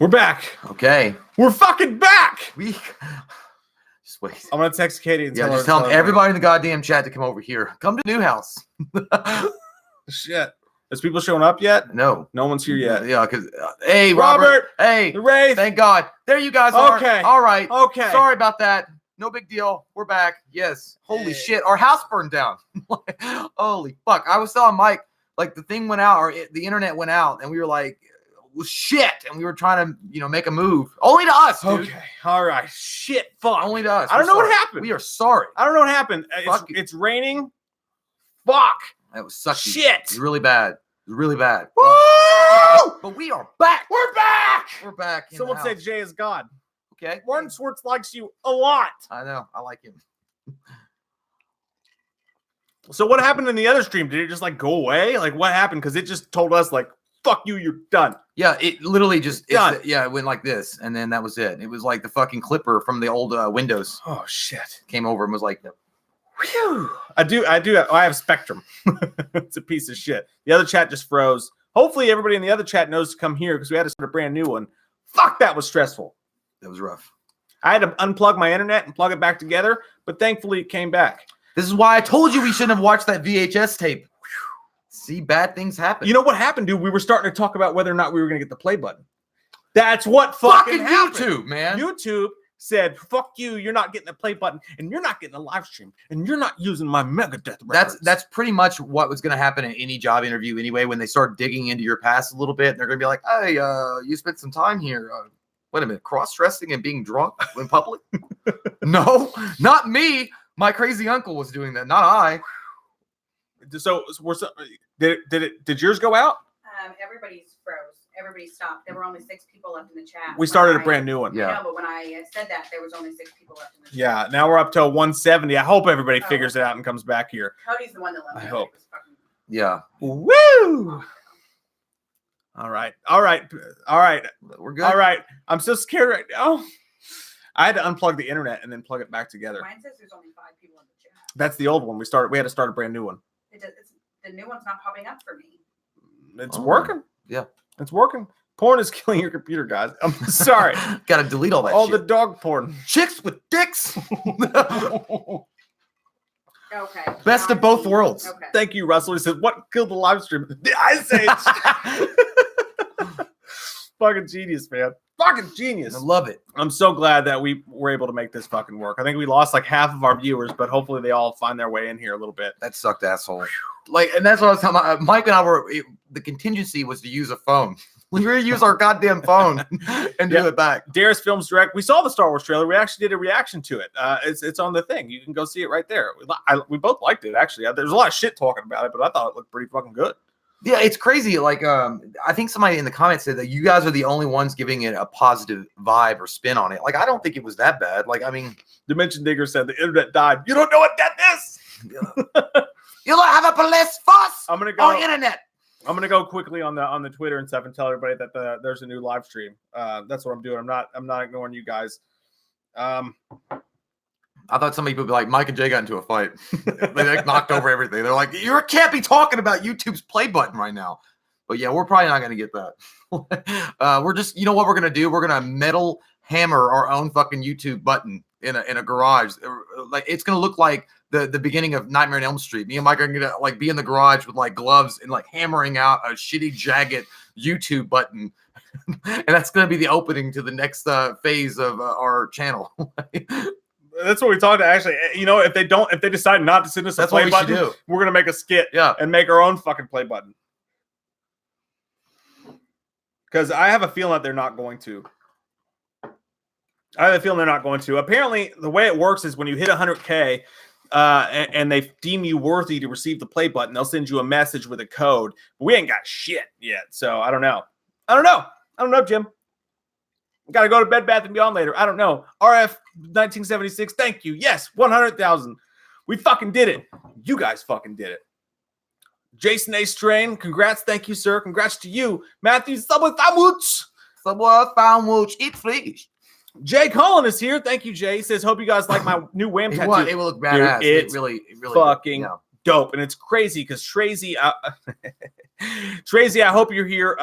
We're back. Okay. We're fucking back. We just wait. I'm gonna text Katie and just tell everybody in the goddamn chat to come over here. Come to Newhouse. Shit. Is people showing up yet? No. No one's here yet. Yeah, because hey, Robert. Hey, the Wraith. Thank God. There you guys are. Okay. All right. Okay. Sorry about that. No big deal. We're back. Yes. Holy shit. Our house burned down. Holy fuck. I was telling Mike, like the thing went out, or the internet went out, and we were like, well, shit. And we were trying to, make a move. Only to us, dude. Okay. All right. Shit. Fuck. Only to us. I don't know what happened. We are sorry. I don't know what happened. It's raining. Fuck. That was sucky. Shit. It was really bad. It was really bad. Woo! But we are back. We're back. We're back. Someone said Jay is God. Okay. Warren Swartz likes you a lot. I know. I like him. So what happened in the other stream? Did it just like go away? Like what happened? Because it just told us like, fuck you, you're done. Yeah, it literally just done. It went like this, and then that was it. It was like the fucking clipper from the old Windows. Oh shit. Came over and was like, whew. I have Spectrum. It's a piece of shit. The other chat just froze. Hopefully everybody in the other chat knows to come here because we had to start a brand new one. Fuck, that was stressful. That was rough. I had to unplug my internet and plug it back together, but thankfully it came back. This is why I told you we shouldn't have watched that VHS tape. See, bad things happen. You know what happened, dude? We were starting to talk about whether or not we were going to get the play button. That's what fucking happened. YouTube, man. YouTube said, fuck you, you're not getting the play button, and you're not getting a live stream, and you're not using my Megadeth records. That's pretty much what was going to happen in any job interview anyway, when they start digging into your past a little bit. They're going to be like, hey, you spent some time here. Wait a minute, cross-dressing and being drunk in public? No, not me. My crazy uncle was doing that, not I. So did yours go out? Everybody's froze. Everybody stopped. There were only 6 people left in the chat. We started a brand new one. Yeah. I know, but when I said that, there was only 6 people left in the chat. Yeah, now we're up to 170. I hope everybody figures it out and comes back here. Cody's the one that left. I hope. Yeah. Woo! All right. We're good. All right. I'm so scared right now. I had to unplug the internet and then plug it back together. Mine says there's only 5 people in the chat. That's the old one. We had to start a brand new one. The new one's not popping up for me. It's working. Yeah. It's working. Porn is killing your computer, guys. I'm sorry. Got to delete all that all shit. the dog porn. Chicks with dicks. Okay. Best of both worlds. Okay. Thank you, Russell. He said, what killed the live stream? The Ice Age. Fucking genius, man. Fucking genius. I love it. I'm so glad that we were able to make this fucking work. I think we lost like half of our viewers, but hopefully they all find their way in here a little bit. That sucked, asshole. And that's what I was telling Mike and I the contingency was to use a phone. We were to use our goddamn phone and do it back. Darius Films Direct. We saw the Star Wars trailer. We actually did a reaction to it. It's on the thing. You can go see it right there. We both liked it, actually. There's a lot of shit talking about it, but I thought it looked pretty fucking good. Yeah, it's crazy. Like, I think somebody in the comments said that you guys are the only ones giving it a positive vibe or spin on it. Like, I don't think it was that bad. Like, I mean, Dimension Digger said the internet died. You don't know what death is. You don't have a police force I'm gonna go on internet. I'm gonna go quickly on the Twitter and stuff and tell everybody that there's a new live stream. That's what I'm doing. I'm not ignoring you guys. I thought somebody would be like, Mike and Jay got into a fight. They like knocked over everything. They're like, you can't be talking about YouTube's play button right now. But yeah, we're probably not going to get that. We're just, you know what we're going to do? We're going to metal hammer our own fucking YouTube button in a garage. Like, it's going to look like the beginning of Nightmare on Elm Street. Me and Mike are going to like be in the garage with like gloves and like hammering out a shitty, jagged YouTube button. And that's going to be the opening to the next phase of our channel. That's what we talked about. Actually, if they decide not to send us a play button, we're gonna make a skit, and make our own fucking play button. Because I have a feeling that they're not going to. Apparently, the way it works is when you hit 100K, and they deem you worthy to receive the play button, they'll send you a message with a code. But we ain't got shit yet, so I don't know. I don't know, Jim. Got to go to Bed Bath & Beyond later. I don't know. RF 1976. Thank you. Yes, 100,000. We fucking did it. You guys fucking did it. Jason A. Strain. Congrats. Thank you, sir. Congrats to you. Matthew Subway Famwooch. Eat fleas. Jay Cullen is here. Thank you, Jay. He says, hope you guys like my new Wham tattoo. It will look badass. Dude, it's really fucking dope. And it's crazy because Tracy, I hope you're here.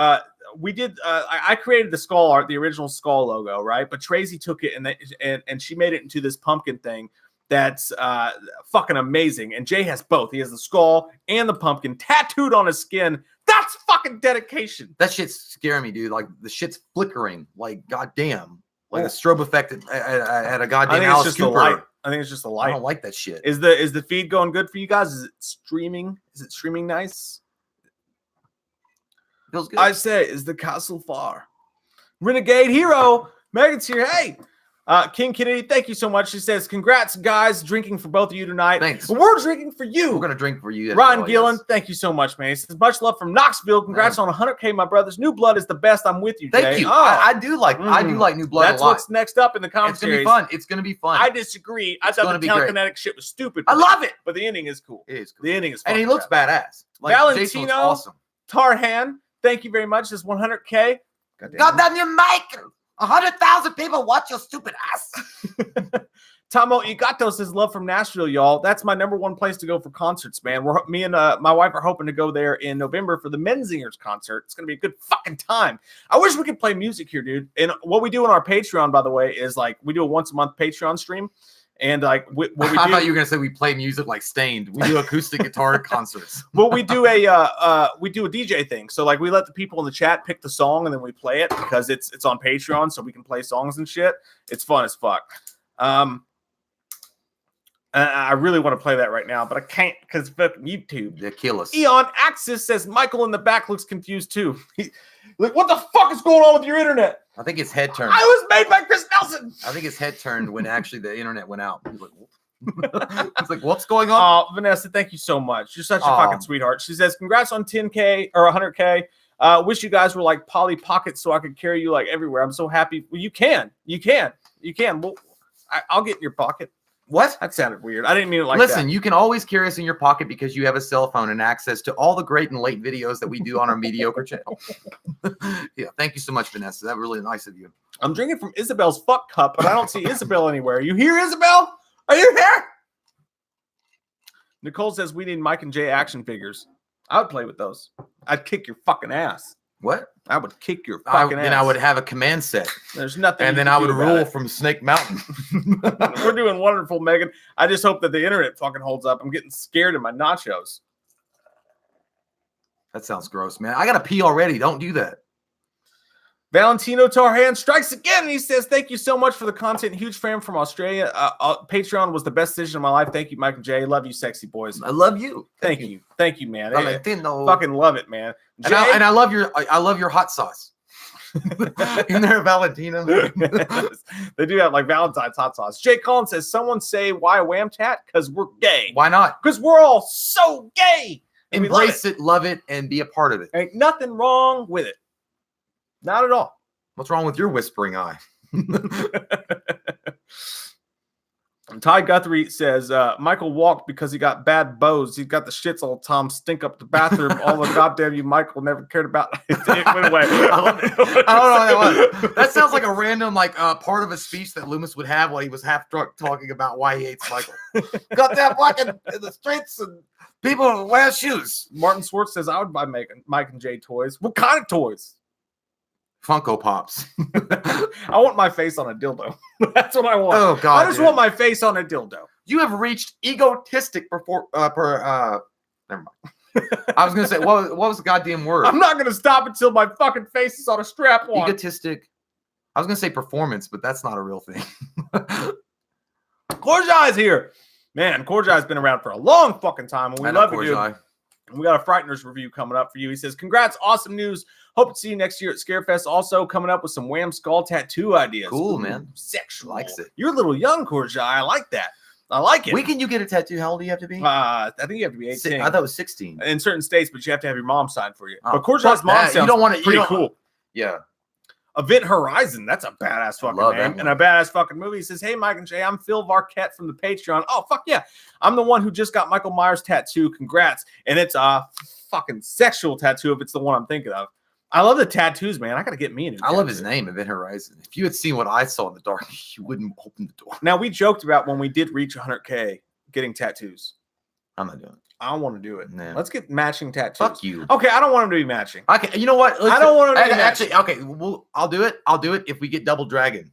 we did. I created the skull art, the original skull logo, right? But Tracy took it and she made it into this pumpkin thing that's fucking amazing. And Jay has both. He has the skull and the pumpkin tattooed on his skin. That's fucking dedication. That shit's scaring me, dude. Like the shit's flickering. Like goddamn. Like a strobe effect at a goddamn Alice Cooper. I think it's just a I light. don't like that shit. Is the feed going good for you guys? Is it streaming? Is it streaming nice? Feels good. I say, is the castle far? Renegade Hero. Megan's here. Hey. King Kennedy, thank you so much. She says, congrats, guys. Drinking for both of you tonight. Thanks. We're drinking for you. We're going to drink for you. Ryan Gillen, thank you so much, man. He says, much love from Knoxville. Congrats on 100K, my brothers. New Blood is the best. I'm with you, Jay. Thank you. Oh. I do like New Blood That's a lot. what's next up in the It's going to commentary. be fun. It's going to be fun. I disagree. I thought the telekinetic shit was stupid. I love it. But the ending is cool. It is cool. The ending is and he looks badass. Like, Jason looks Valentino awesome. Tarhan, thank you very much. Says 100K. Goddamn your mic. 100,000 people watch your stupid ass. Tomo Igato says, love from Nashville, y'all. That's my #1 place to go for concerts, man. Me and my wife are hoping to go there in November for the Menzingers concert. It's going to be a good fucking time. I wish we could play music here, dude. And what we do on our Patreon, by the way, is like we do a once-a-month Patreon stream. And like what we do, I thought you were gonna say we play music like Stained. We do acoustic guitar concerts. Well, we do a DJ thing. So like we let the people in the chat pick the song and then we play it because it's on Patreon, so we can play songs and shit. It's fun as fuck. I really want to play that right now, but I can't because fucking YouTube. They kill us. Eon Axis says Michael in the back looks confused too. Like, what the fuck is going on with your internet? I think his head turned. I was made by Chris Nelson. I think his head turned when actually the internet went out. He's like, it's like, what's going on? Oh, Vanessa, thank you so much. You're such a fucking sweetheart. She says, congrats on 10K or 100K. Wish you guys were like Polly Pockets so I could carry you like everywhere. I'm so happy. Well, you can. Well, I'll get in your pocket. What? That sounded weird. I didn't mean it like Listen, that. you can always carry us in your pocket because you have a cell phone and access to all the great and late videos that we do on our mediocre channel. Yeah, thank you so much, Vanessa. That's really nice of you. I'm drinking from Isabel's fuck cup, but I don't see Isabel anywhere. Are you here, Isabel? Are you here? Nicole says we need Mike and Jay action figures. I would play with those. I'd kick your fucking ass. What? I would kick your fucking ass. Then I would have a command set. There's nothing. And then I would rule from Snake Mountain. We're doing wonderful, Megan. I just hope that the internet fucking holds up. I'm getting scared in my nachos. That sounds gross, man. I got to pee already. Don't do that. Valentino Tarhan strikes again, and he says, thank you so much for the content. Huge fan from Australia. Patreon was the best decision of my life. Thank you, Mike and Jay. Love you, sexy boys. I love you. Thank you. Thank you, man. Valentino. Fucking love it, man. Jay? And I love your hot sauce. In there, Valentino. They do have like Valentine's hot sauce. Jay Collins says, someone say why Wham Tat? Because we're gay. Why not? Because we're all so gay. Embrace it, love it, and be a part of it. Ain't nothing wrong with it. Not at all. What's wrong with your whispering eye? Ty Guthrie says, Michael walked because he got bad bows. He got the shits all the time, stink up the bathroom. All the goddamn you, Michael, never cared about. It went away. I don't know what that was. That sounds like a random part of a speech that Loomis would have while he was half drunk talking about why he hates Michael. Got that walking in the streets and people wear shoes. Martin Swartz says, I would buy Mike and Jay toys. What kind of toys? Funko Pops. I want my face on a dildo. That's what I want. Oh God! I just want my face on a dildo. You have reached egotistic never mind. I was gonna say what was the goddamn word? I'm not gonna stop until my fucking face is on a strap on. Egotistic. I was gonna say performance, but that's not a real thing. Korjai's here. Man, Korjai's been around for a long fucking time, and we love you, dude. We got a Frighteners review coming up for you. He says, congrats, awesome news. Hope to see you next year at Scarefest. Also coming up with some Wham Skull tattoo ideas. Cool, Ooh, man. Sexual. Likes it. You're a little young, Korjai. I like that. I like it. When can you get a tattoo? How old do you have to be? I think you have to be 18. I thought it was 16. In certain states, but you have to have your mom sign for you. Oh, but Korjai's mom sounds pretty cool. Yeah. Event Horizon. That's a badass fucking name. And a badass fucking movie. He says, hey, Mike and Jay, I'm Phil Varquette from the Patreon. Oh, fuck yeah. I'm the one who just got Michael Myers' tattoo. Congrats. And it's a fucking sexual tattoo if it's the one I'm thinking of. I love the tattoos, man. I got to get me a new tattoo. I love his name, Event Horizon. If you had seen what I saw in the dark, you wouldn't open the door. Now, we joked about when we did reach 100K getting tattoos. I'm not doing it. I don't want to do it. Nah. Let's get matching tattoos. Fuck you. Okay, I don't want them to be matching. Okay, you know what? I don't want them to be actually. matching. Okay, I'll do it. I'll do it if we get double dragon.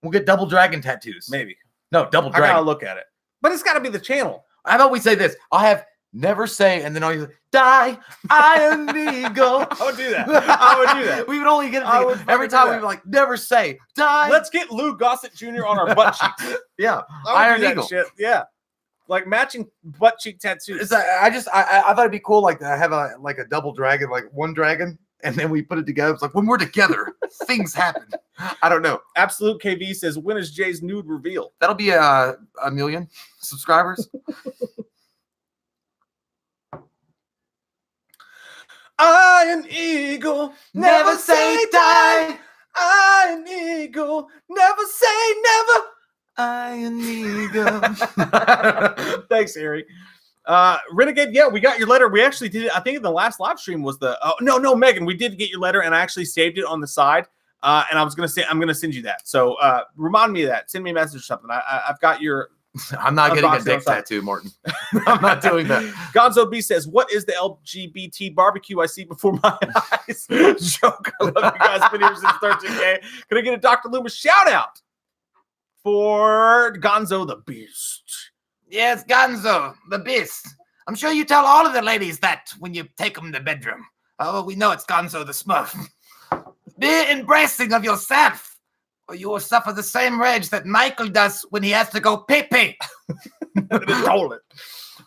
We'll get double dragon tattoos. Maybe. No, double I gotta dragon. look at it. But it's got to be the channel. How about we say this? I'll have never say, and then I'll use die. I am eagle. I would do that. I would do that. We would only get I it would every fucking time do we that. were like never say die. Let's get Lou Gossett Jr. on our butt cheeks. Yeah, I would Iron do that Eagle. shit. Yeah. Like matching butt cheek tattoos. It's I thought it'd be cool, like to have a double dragon, like one dragon, and then we put it together. It's like when we're together, things happen. I don't know. Absolute KV says, when is Jay's nude reveal? That'll be a million subscribers. Iron Eagle, never say die. Iron Eagle, never say never. Iron Eagle. Thanks, Harry. Renegade, yeah, we got your letter. We actually did it. I think in the last live stream was the no, Megan, we did get your letter, and I actually saved it on the side. And I was gonna say I'm gonna send you that. So remind me of that. Send me a message or something. I've got your. I'm not getting a Unboxed dick outside. tattoo, Martin. I'm not doing that. Gonzo B says, "What is the LGBT barbecue I see before my eyes?" Joke. I love you guys. Been here since 13K. Can I get a Dr. Loomis shout out for Gonzo the Beast? Yes, Gonzo, the beast. I'm sure you tell all of the ladies that when you take them to the bedroom. Oh, we know it's Gonzo the Smurf. Be embracing of yourself, or you will suffer the same rage that Michael does when he has to go pee-pee. Stole it.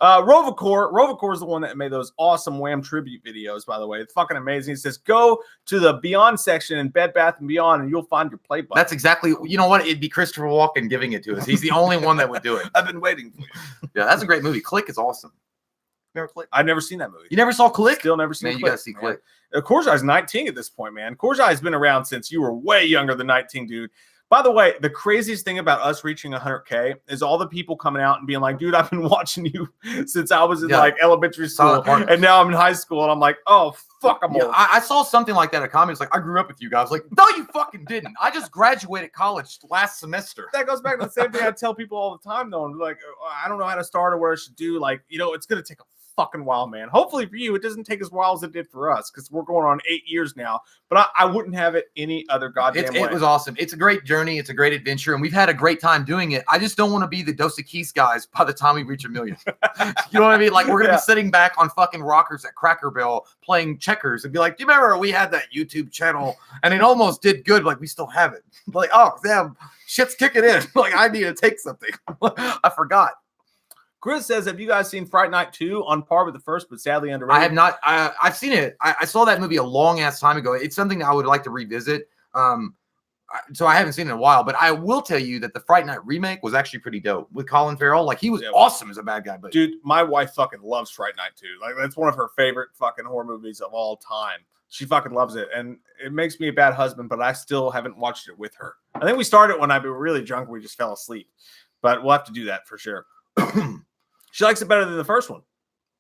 Rovacor is the one that made those awesome Wham tribute videos, by the way. It's fucking amazing. It says, go to the Beyond section in Bed Bath & Beyond, and you'll find your play button. That's exactly, you know what? It'd be Christopher Walken giving it to us. He's the only one that would do it. I've been waiting for you. Yeah, that's a great movie. Click is awesome. Remember Click? I've never seen that movie. You never saw Click? Still never seen Man, Click. you gotta see Click. Korjai's 19 at this point, man. Korjai's been around since you were way younger than 19, dude. By the way, the craziest thing about us reaching 100K is all the people coming out and being like, dude, I've been watching you since I was in like elementary school, and now I'm in high school, and I'm like, oh, fuck, I'm old. I saw something like that in a comment. It's like, I grew up with you guys. Like, no, you fucking didn't. I just graduated college last semester. That goes back to the same thing I tell people all the time, though. And like, I don't know how to start or what I should do. Like, you know, it's going to take a fucking while, man. Hopefully for you, it doesn't take as while as it did for us, because we're going on 8 years now. But I wouldn't have it any other goddamn way. It was awesome. It's a great journey. It's a great adventure, and we've had a great time doing it. I just don't want to be the Dos Equis guys by the time we reach 1 million. You know what I mean? Like, we're gonna be sitting back on fucking rockers at Cracker Barrel playing checkers and be like, do you remember we had that YouTube channel and it almost did good? Like, we still have it. Like, oh damn, shit's kicking in. Like, I need to take something. I forgot. Chris says, have you guys seen Fright Night 2 on par with the first, but sadly underrated? I have not. I've seen it. I saw that movie a long ass time ago. It's something that I would like to revisit. So I haven't seen it in a while, but I will tell you that the Fright Night remake was actually pretty dope with Colin Farrell. Like, he was awesome as a bad guy. But dude, my wife fucking loves Fright Night 2. Like, that's one of her favorite fucking horror movies of all time. She fucking loves it, and it makes me a bad husband, but I still haven't watched it with her. I think we started when I was really drunk and we just fell asleep, but we'll have to do that for sure. She likes it better than the first one.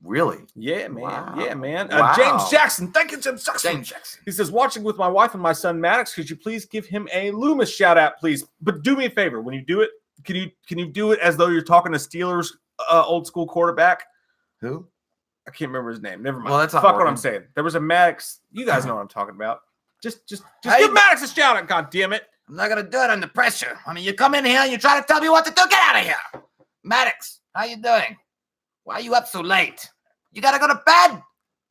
Really? Yeah, man. Wow. Yeah, man. Wow. James Jackson. Thank you, James Jackson. James Jackson. He says, watching with my wife and my son Maddox, could you please give him a Loomis shout out, please? But do me a favor. When you do it, can you do it as though you're talking to Steelers old school quarterback? Who? I can't remember his name. Never mind. Well, that's not Fuck what working. I'm saying. There was a Maddox. You guys know what I'm talking about. Just give Maddox a shout out, god damn it. I'm not gonna do it under pressure. I mean, you come in here and you try to tell me what to do. Get out of here. Maddox, how you doing? Why are you up so late? You gotta go to bed.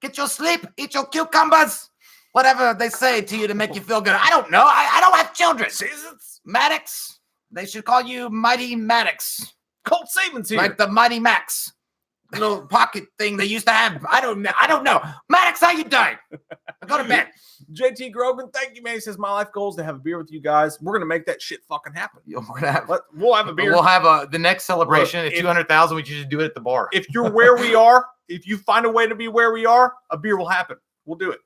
Get your sleep. Eat your cucumbers. Whatever they say to you to make you feel good. I don't know. I don't have children. Jesus. Maddox. They should call you Mighty Maddox. Colt Saban's here. Like the Mighty Max. Little pocket thing they used to have. I don't know. Maddox, how you doing? Go to bed. JT Grogan, thank you, man. He says, my life goal is to have a beer with you guys. We're going to make that shit fucking happen. We're gonna have, we'll have a beer. We'll have the next celebration Look, at 200,000. We should do it at the bar. If you're where we are, if you find a way to be where we are, a beer will happen. We'll do it.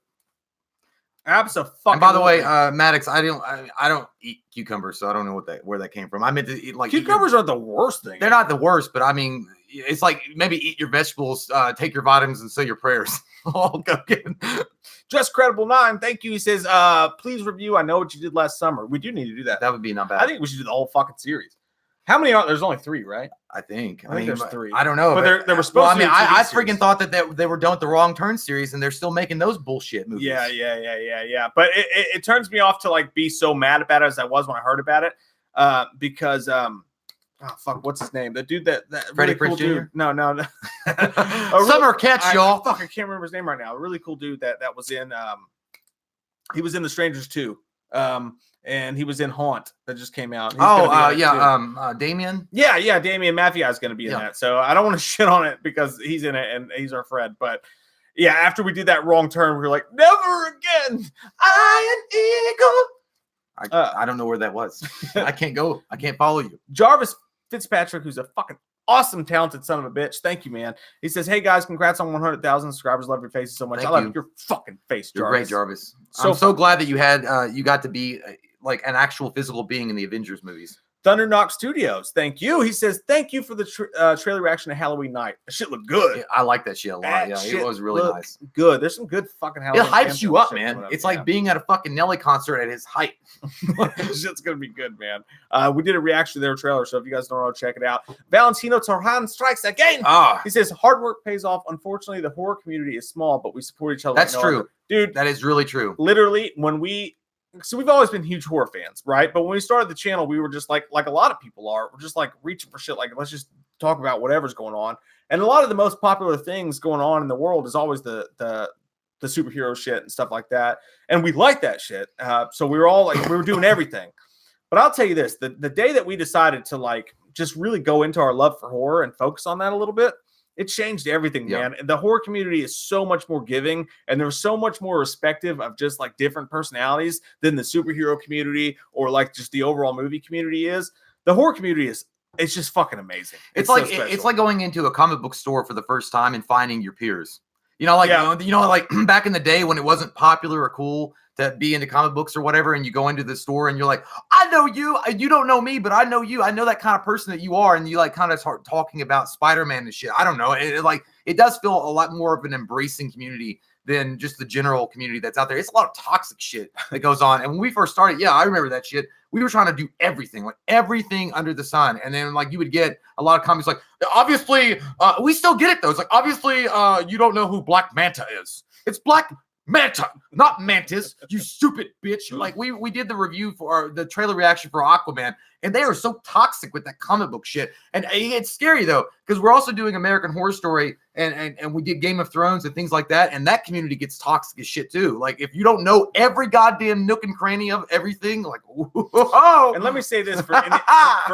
Absolutely. And by the way, Maddox, I don't eat cucumbers, so I don't know where that came from. I meant to eat like cucumbers aren't the worst thing. They're not the worst, but I mean, it's like maybe eat your vegetables, take your vitamins, and say your prayers. All go get. Just Credible 9, thank you. He says, please review I Know What You Did Last Summer. We do need to do that. That would be not bad. I think we should do the whole fucking series. How many are there's only 3, right? I think. I think there's 3. I don't know. But there were supposed to be I TV freaking series. thought that they were done with the Wrong Turn series, and they're still making those bullshit movies. Yeah. But it turns me off to like be so mad about it as I was when I heard about it. Because oh fuck, what's his name? The dude that Freddie really cool Prinze Jr.? dude. No. Summer catch, y'all. I can't remember his name right now. A really cool dude that was in he was in The Strangers too. And he was in Haunt that just came out. He's gonna be in it too. Damien. Yeah, Damien Maffei is going to be in that. So I don't want to shit on it because he's in it and he's our friend. But yeah, after we did that Wrong Turn, we were like, never again. I an eagle. I don't know where that was. I can't go. I can't follow you. Jarvis Fitzpatrick, who's a fucking awesome, talented son of a bitch. Thank you, man. He says, hey guys, congrats on 100,000 subscribers. Love your faces so much. Thank I love you. your fucking face, Jarvis. You're great, Jarvis. So I'm so glad that you had you got to be like an actual physical being in the Avengers movies. Thunder Knock Studios, thank you. He says, thank you for the trailer reaction to Halloween Night. That shit looked good. Yeah, I like that shit a lot. That Yeah, shit it was really looked nice. Good. There's some good fucking Halloween. It hypes you up, shit man. coming up. It's like being at a fucking Nelly concert at his height. Shit's gonna be good, man. We did a reaction to their trailer, so if you guys don't know, check it out. Valentino Torhan strikes again. He says, hard work pays off. Unfortunately, the horror community is small, but we support each other. That's true. Other. Dude. That is really true. Literally, so we've always been huge horror fans, right? But when we started the channel, we were just like a lot of people are. We're just like reaching for shit. Like, let's just talk about whatever's going on. And a lot of the most popular things going on in the world is always the superhero shit and stuff like that. And we like that shit. So we were all like, we were doing everything. But I'll tell you this, the day that we decided to like just really go into our love for horror and focus on that a little bit, it changed everything, man. The horror community is so much more giving, and they're so much more respective of just like different personalities than the superhero community or like just the overall movie community is. The horror community it's just fucking amazing. It's so like special. it's like going into a comic book store for the first time and finding your peers. You know, like like back in the day when it wasn't popular or cool to be into comic books or whatever, and you go into the store and you're like, I know you, you don't know me, but I know you. I know that kind of person that you are, and you like kind of start talking about Spider-Man and shit. I don't know. It does feel a lot more of an embracing community than just the general community that's out there. It's a lot of toxic shit that goes on. And when we first started, I remember that shit. We were trying to do everything, like everything under the sun. And then like you would get a lot of comments like, obviously, we still get it though. It's like, obviously, you don't know who Black Manta is. It's Black Manta, not Mantis, you stupid bitch. Like we did the review for the trailer reaction for Aquaman, and they are so toxic with that comic book shit. And it's scary though, because we're also doing American Horror Story and we did Game of Thrones and things like that, and that community gets toxic as shit too. Like if you don't know every goddamn nook and cranny of everything, like whoa. And let me say this for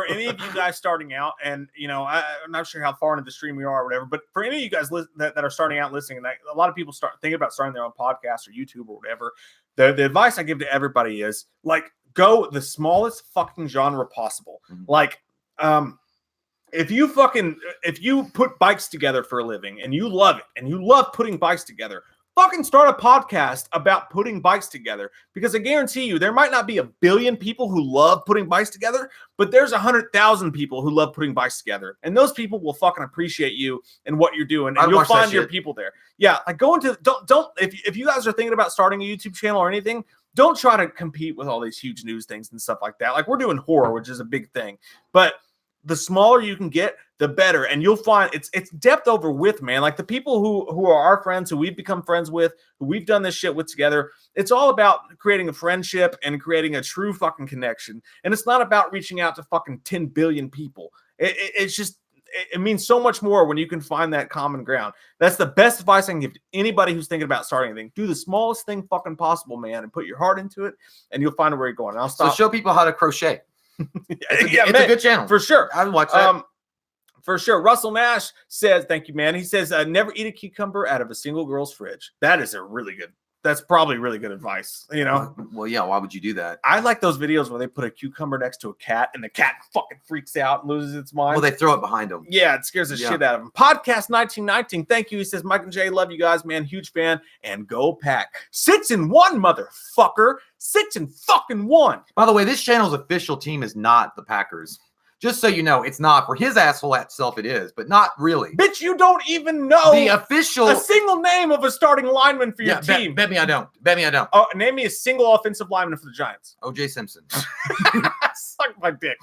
any of you guys starting out, and you know, I'm not sure how far into the stream we are or whatever, but for any of you guys that are starting out listening, and a lot of people start thinking about starting their own podcast or YouTube or whatever, the advice I give to everybody is like, go the smallest fucking genre possible. Like, if you put bikes together for a living and you love it and you love putting bikes together, fucking start a podcast about putting bikes together, because I guarantee you there might not be 1 billion people who love putting bikes together, but there's 100,000 people who love putting bikes together, and those people will fucking appreciate you and what you're doing, and you'll find your people there. Yeah, like go into don't if you guys are thinking about starting a YouTube channel or anything, don't try to compete with all these huge news things and stuff like that. Like we're doing horror, which is a big thing, but the smaller you can get, the better. And you'll find it's depth over width, man. Like the people who are our friends, who we've become friends with, who we've done this shit with together, it's all about creating a friendship and creating a true fucking connection. And it's not about reaching out to fucking 10 billion people. It's just, it means so much more when you can find that common ground. That's the best advice I can give to anybody who's thinking about starting anything. Do the smallest thing fucking possible, man, and put your heart into it, and you'll find where you're going. And I'll stop. So show people how to crochet. It's a good channel. For sure. I would watch that. For sure. Russell Nash says, thank you, man. He says, never eat a cucumber out of a single girl's fridge. That's probably really good advice, you know? Well, yeah, why would you do that? I like those videos where they put a cucumber next to a cat and the cat fucking freaks out and loses its mind. Well, they throw it behind them. Yeah, it scares the shit out of them. Podcast 1919, thank you. He says, Mike and Jay, love you guys, man. Huge fan. And go Pack. 6-1, motherfucker. 6-1. By the way, this channel's official team is not the Packers. Just so you know, it's not for his asshole self. It is, but not really. Bitch, you don't even know The official a single name of a starting lineman for your team. Bet me I don't. Bet me I don't. Oh, name me a single offensive lineman for the Giants. O.J. Simpson. Suck my dick.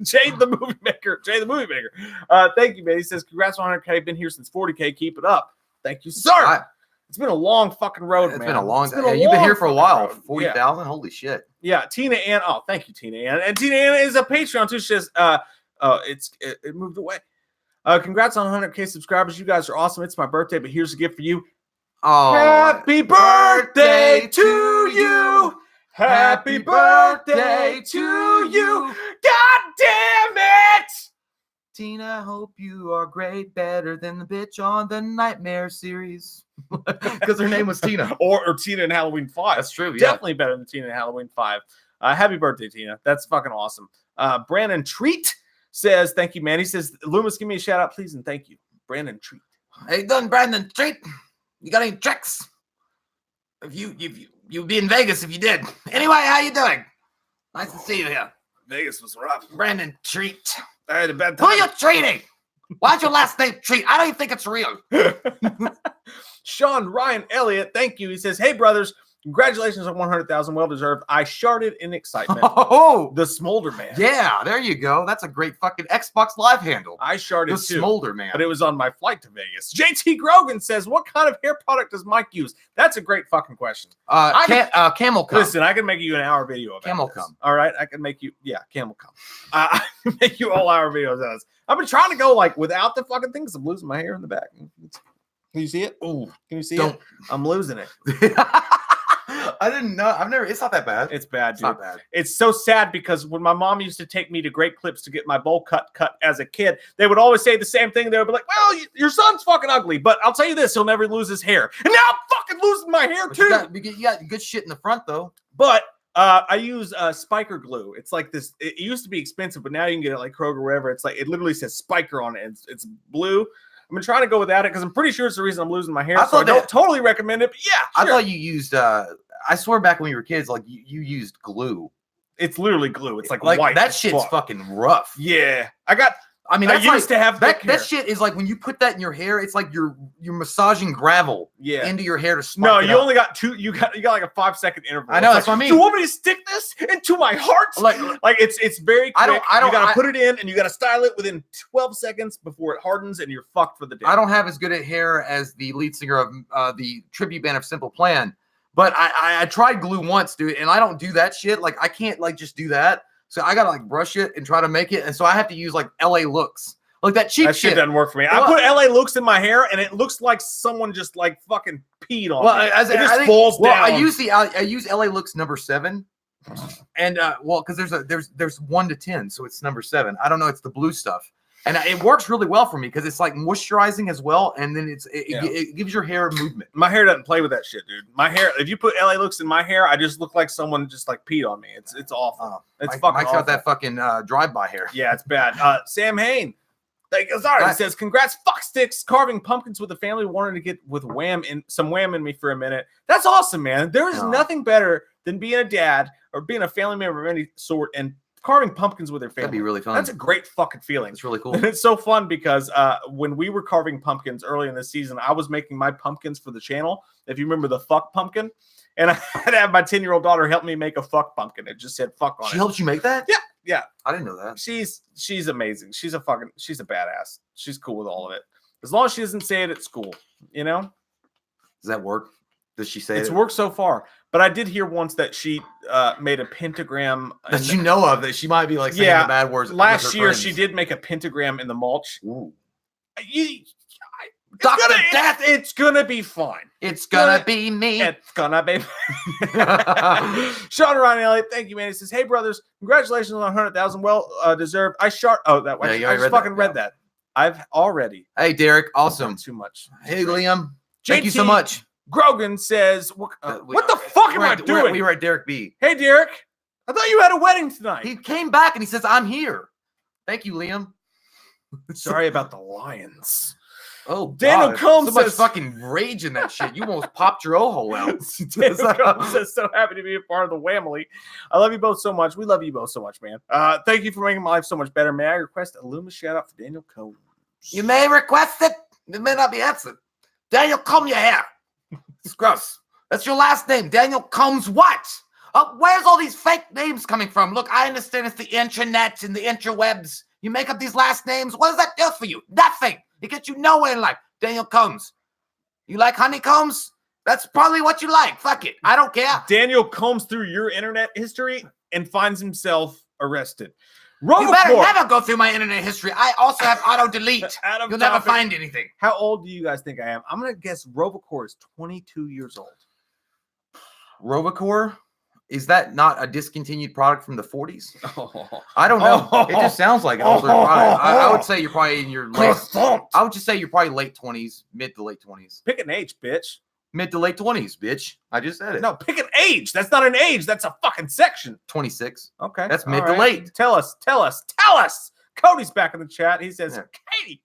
Jay the movie maker. Thank you, man. He says, congrats on 100K. Been here since 40K. Keep it up. Thank you, sir. It's been a long fucking road, man. It's been a long time. You've been here for a while. 40,000? Holy shit. Yeah, Tina Ann. Oh, thank you, Tina Ann. And Tina Ann is a Patreon too. She says, it moved away. Congrats on 100K subscribers. You guys are awesome. It's my birthday, but here's a gift for you. Oh, happy birthday to you. Happy birthday to you. God damn it. Tina, hope you are great, better than the bitch on the Nightmare series. Because her name was Tina. or Tina in Halloween 5. That's true, yeah. Definitely better than Tina in Halloween 5. Happy birthday, Tina. That's fucking awesome. Brandon Treat says, thank you, man. He says, Loomis, give me a shout out, please, and thank you. Brandon Treat. How you doing, Brandon Treat? You got any tricks? If you'd be in Vegas if you did. Anyway, how you doing? Nice to see you here. Vegas was rough. Brandon Treat. I had a bad time. Who are you treating? Why's your last name Treat? I don't even think it's real. Sean Ryan Elliott, thank you. He says, hey, brothers, congratulations on 100,000. Well deserved. I sharted in excitement. Oh, the Smolder Man. Yeah, there you go. That's a great fucking Xbox Live handle. I sharted the too. Smolder Man. But it was on my flight to Vegas. JT Grogan says, what kind of hair product does Mike use? That's a great fucking question. Camel cum. Listen, I can make you an hour video about Camel this. cum. All right, I can make you, camel cum. I can make you all hour videos of this. I've been trying to go like without the fucking things. I'm losing my hair in the back. Can you see it? Oh, can you see it? I'm losing it. I didn't know. It's not that bad. It's bad, dude. It's not bad. It's so sad because when my mom used to take me to Great Clips to get my bowl cut as a kid, they would always say the same thing. They would be like, well, your son's fucking ugly, but I'll tell you this, he'll never lose his hair. And now I'm fucking losing my hair too. You got good shit in the front though. But I use spiker glue. It's like this. It used to be expensive, but now you can get it like Kroger or wherever. It's like it literally says spiker on it. It's blue. I've been trying to go without it because I'm pretty sure it's the reason I'm losing my hair. I don't totally recommend it. But yeah, I thought you used. I swear back when we were kids, like you used glue. It's literally glue. It's like white. That shit's fucking rough. Yeah, I used to have that shit is like when you put that in your hair, it's like you're massaging gravel into your hair to spark No, it you up. only got two. You got like a 5-second interval. I know, that's what I mean. Do you want me to stick this into my heart? Like it's very quick. You gotta put it in and you gotta style it within 12 seconds before it hardens and you're fucked for the day. I don't have as good a hair as the lead singer of the tribute band of Simple Plan, but I tried glue once, dude, and I don't do that shit. Like I can't like just do that. So I gotta like brush it and try to make it, and so I have to use like LA Looks, like that cheap shit. That shit doesn't work for me. I put LA Looks in my hair, and it looks like someone just like fucking peed on me. It just falls down. I use LA Looks number 7, and because there's 1 to 10, so it's number 7. I don't know, it's the blue stuff, and it works really well for me because it's like moisturizing as well, and then it gives your hair movement. My hair doesn't play with that shit, dude. My hair, if you put LA Looks in my hair, I just look like someone just like peed on me. It's awful. It's fucking Mike's awful. got that fucking drive-by hair. Yeah, it's bad. Sam Hain. He says, congrats, fuck sticks, carving pumpkins with the family. Wanted to get with some wham in me for a minute. That's awesome, man. There is nothing better than being a dad or being a family member of any sort and carving pumpkins with their family. That'd be really fun. That's a great fucking feeling. It's really cool. And it's so fun because when we were carving pumpkins early in the season, I was making my pumpkins for the channel. If you remember the fuck pumpkin. And I had to have my 10-year-old daughter help me make a fuck pumpkin. It just said fuck on it. She helped you make that? Yeah. I didn't know that. She's amazing. She's a badass. She's cool with all of it. As long as she doesn't say it at school, you know? Does that work? Does she say it? It's worked so far. But I did hear once that she made a pentagram. That you know of, that she might be like saying the bad words. Last year, she did make a pentagram in the mulch. Ooh. It's gonna be fine. It's gonna be me. It's gonna be. Sean Ryan Elliott, thank you, man. He says, "Hey, brothers, congratulations on 100,000. Well deserved. I just fucking read that. I've already. Hey, Derek, awesome. Too much. Hey, Liam, thank you so much. Grogan says, "What the fuck am I doing?" We were at Derek B. Hey, Derek, I thought you had a wedding tonight. He came back and he says, "I'm here." Thank you, Liam. Sorry about the Lions. Oh, Daniel God. Combs so much says- fucking rage in that shit. You almost popped your O-hole out. Daniel Combs says, so happy to be a part of the family. I love you both so much. We love you both so much, man. Thank you for making my life so much better. May I request a Loomis shout out for Daniel Combs? You may request it. It may not be answered. Daniel, comb your hair. It's gross. That's your last name. Daniel Combs what? Where's all these fake names coming from? Look, I understand it's the internet and the interwebs. You make up these last names. What does that do for you? Nothing. It gets you nowhere in life. Daniel Combs. You like honeycombs? That's probably what you like. Fuck it. I don't care. Daniel combs through your internet history and finds himself arrested. You better Robocop. never go through my internet history. I also have auto-delete. Out of You'll never topic. find anything. How old do you guys think I am? I'm going to guess Robocore is 22 years old. Robocore? Is that not a discontinued product from the 40s? Oh. I don't know. It just sounds like an older product. I would say you're probably in your late. I would just say you're probably late 20s, mid to late 20s. Pick an age, bitch. Mid to late 20s, bitch. I just said it. No, pick an age. That's not an age. That's a fucking section. 26. Okay. That's all mid to right. late. Tell us. Cody's back in the chat. He says, Yeah. Katie.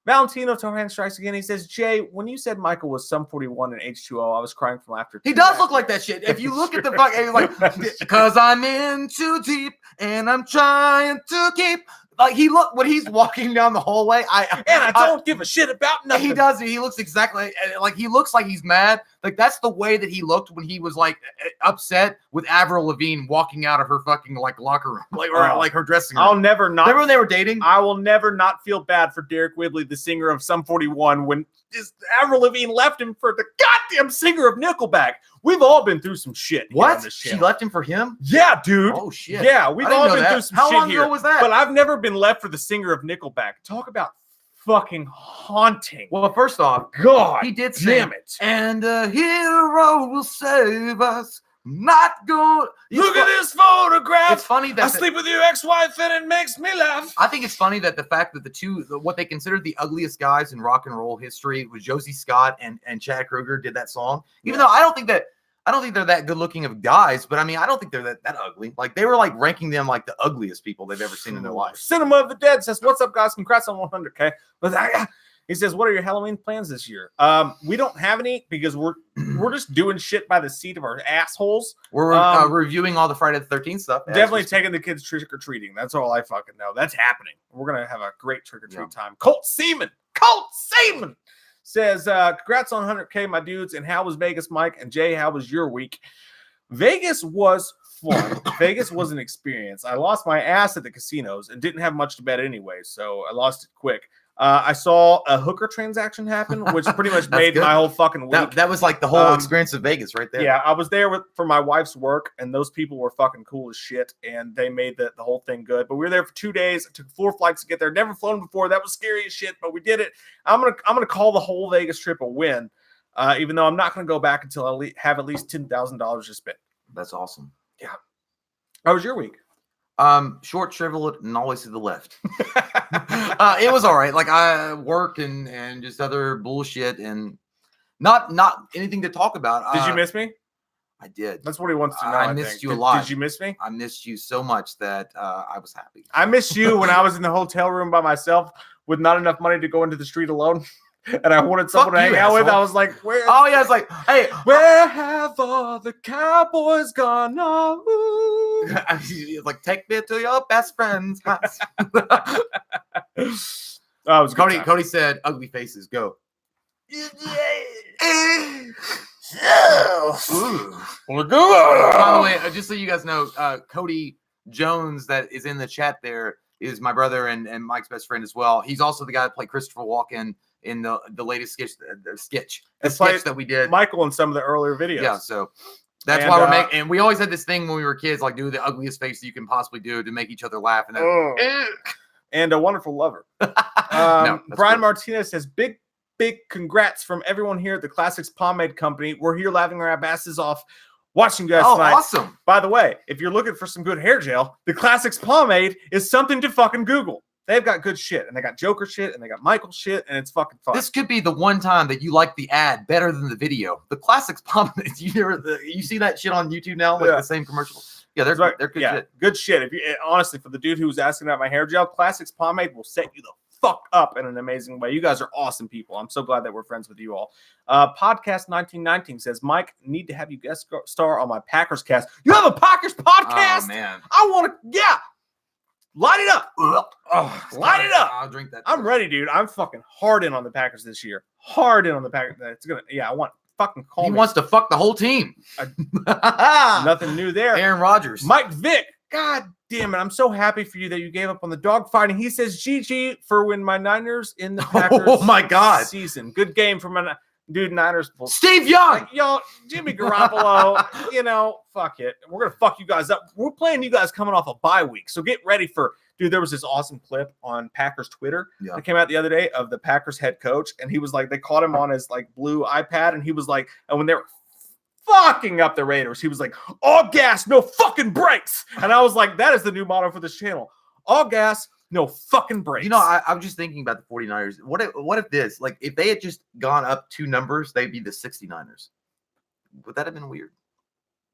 Valentino Torran strikes again. He says, Jay, when you said Michael was Sum 41 and H2O, I was crying from laughter. He does look like that shit. If you look at the fucking, like, because I'm in too deep and I'm trying to keep. Like, when he's walking down the hallway, And I don't give a shit about nothing. He does. He looks exactly like he looks like he's mad. Like that's the way that he looked when he was like upset with Avril Lavigne walking out of her fucking like locker room, like her dressing room. I'll never not. Remember when they were dating? I will never not feel bad for Derek Whibley, the singer of Sum 41, when Avril Lavigne left him for the goddamn singer of Nickelback. We've all been through some shit. here What? on this She channel. left him for him? Yeah, dude. Oh shit. Yeah, we've I didn't all know been that. through some How shit long here. ago was that? But I've never been left for the singer of Nickelback. Talk about fucking haunting. Well, first off, God, he did say, damn it. and a hero will save us. Not good. Look at this photograph. It's funny I that sleep with your ex-wife and it makes me laugh. I think it's funny that the fact that what they considered the ugliest guys in rock and roll history was Josie Scott and Chad Kroeger did that song. Even though I don't think they're that good looking of guys, but I mean, I don't think they're that ugly. Like they were like ranking them like the ugliest people they've ever seen in their life. Cinema of the Dead says, "What's up, guys? Congrats on 100K." He says, "What are your Halloween plans this year?" We don't have any because we're just doing shit by the seat of our assholes. We're reviewing all the Friday the 13th stuff. Definitely taking the kids trick or treating. That's all I fucking know. That's happening. We're gonna have a great trick or treat time. Colt Seaman says, "Congrats on 100K, my dudes. And how was Vegas, Mike? And Jay, how was your week?" Vegas was fun. Vegas was an experience. I lost my ass at the casinos and didn't have much to bet anyway, so I lost it quick. I saw a hooker transaction happen, which pretty much made my whole fucking week. That was like the whole experience of Vegas right there. Yeah, I was there for my wife's work, and those people were fucking cool as shit, and they made the whole thing good. But we were there for 2 days. It took 4 flights to get there. Never flown before. That was scary as shit, but we did it. I'm gonna call the whole Vegas trip a win, even though I'm not gonna go back until I have at least $10,000 to spend. That's awesome. Yeah. How was your week? Short, shriveled, and always to the left. It was all right. Like I work and just other bullshit and not anything to talk about. Did you miss me? I did. That's what he wants to know. I missed think. you a lot. Did you miss me? I missed you so much that I was happy. I missed you when I was in the hotel room by myself with not enough money to go into the street alone. And I wanted someone to hang out with. I was like, where? Oh, yeah. It's like, hey, where have all the cowboys gone now? It's like, take me to your best friend's house. Cody said, ugly faces, go. By the way, just so you guys know, Cody Jones that is in the chat there is my brother and Mike's best friend as well. He's also the guy that played Christopher Walken in the latest sketch that we did. Michael in some of the earlier videos. Yeah, so that's why we're making. And we always had this thing when we were kids, like do the ugliest face you can possibly do to make each other laugh. And a wonderful lover. Brian Martinez says, big congrats from everyone here at the Classics Pomade Company. We're here laughing our asses off watching you guys tonight. Awesome. By the way, if you're looking for some good hair gel, the Classics Pomade is something to fucking Google. They've got good shit, and they got Joker shit, and they got Michael shit, and it's fucking fun. This could be the one time that you like the ad better than the video. The Classics Pomade. You see that shit on YouTube now, like the same commercial. Yeah, they're good shit. Good shit. If you honestly, for the dude who was asking about my hair gel, Classics Pomade will set you the fuck up in an amazing way. You guys are awesome people. I'm so glad that we're friends with you all. Podcast 1919 says, Mike, need to have you guest star on my Packers cast. You have a Packers podcast? Oh, man. I want to, yeah. Light it up. Oh, Light it up. I'll drink that. I'm ready, dude. I'm fucking hard in on the Packers this year. Hard in on the Packers. It's gonna, yeah, I want fucking call He me. wants to fuck the whole team. Nothing new there. Aaron Rodgers. Mike Vick. God damn it. I'm so happy for you that you gave up on the dogfighting. He says, GG for when my Niners in the Packers my God. season. Good game for my dude Niners. Steve Young. Like, yo, Jimmy Garoppolo, you know, fuck it. We're going to fuck you guys up. We're playing you guys coming off a bye week. So get ready for, dude, there was this awesome clip on Packers Twitter that came out the other day of the Packers head coach. And he was like, they caught him on his like blue iPad. And he was like, and when they were fucking up the Raiders, he was like, all gas, no fucking brakes. And I was like, that is the new motto for this channel. All gas, no fucking brakes. You know, I'm just thinking about the 49ers. What if this, like, if they had just gone up 2 numbers, they'd be the 69ers. Would that have been weird?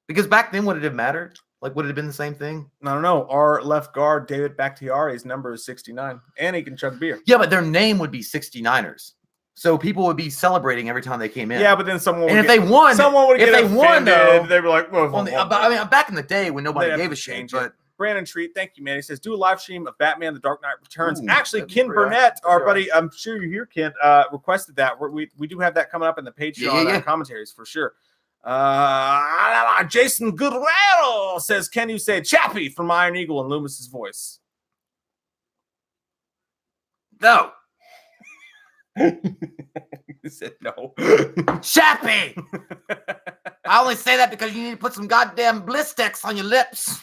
Because back then, would it have mattered? Like, would it have been the same thing? I don't know. Our left guard, David Bakhtiari's number is 69. And he can chug beer. Yeah, but their name would be 69ers. So people would be celebrating every time they came in. Yeah, but then someone would and if they won, if they won, though, they were like, well, I mean, back in the day when nobody They'd gave have a to shit, change but it. Brandon Treat, thank you, man. He says, do a live stream of Batman: The Dark Knight Returns. Ooh, Actually, that'd be Ken pretty Burnett, our awesome. buddy, I'm sure you're here, Ken, requested that. We do have that coming up in the Patreon commentaries for sure. Jason Guerrero says, can you say Chappie from Iron Eagle in Loomis's voice? no. He said no. Chappie! I only say that because you need to put some goddamn Blistex on your lips.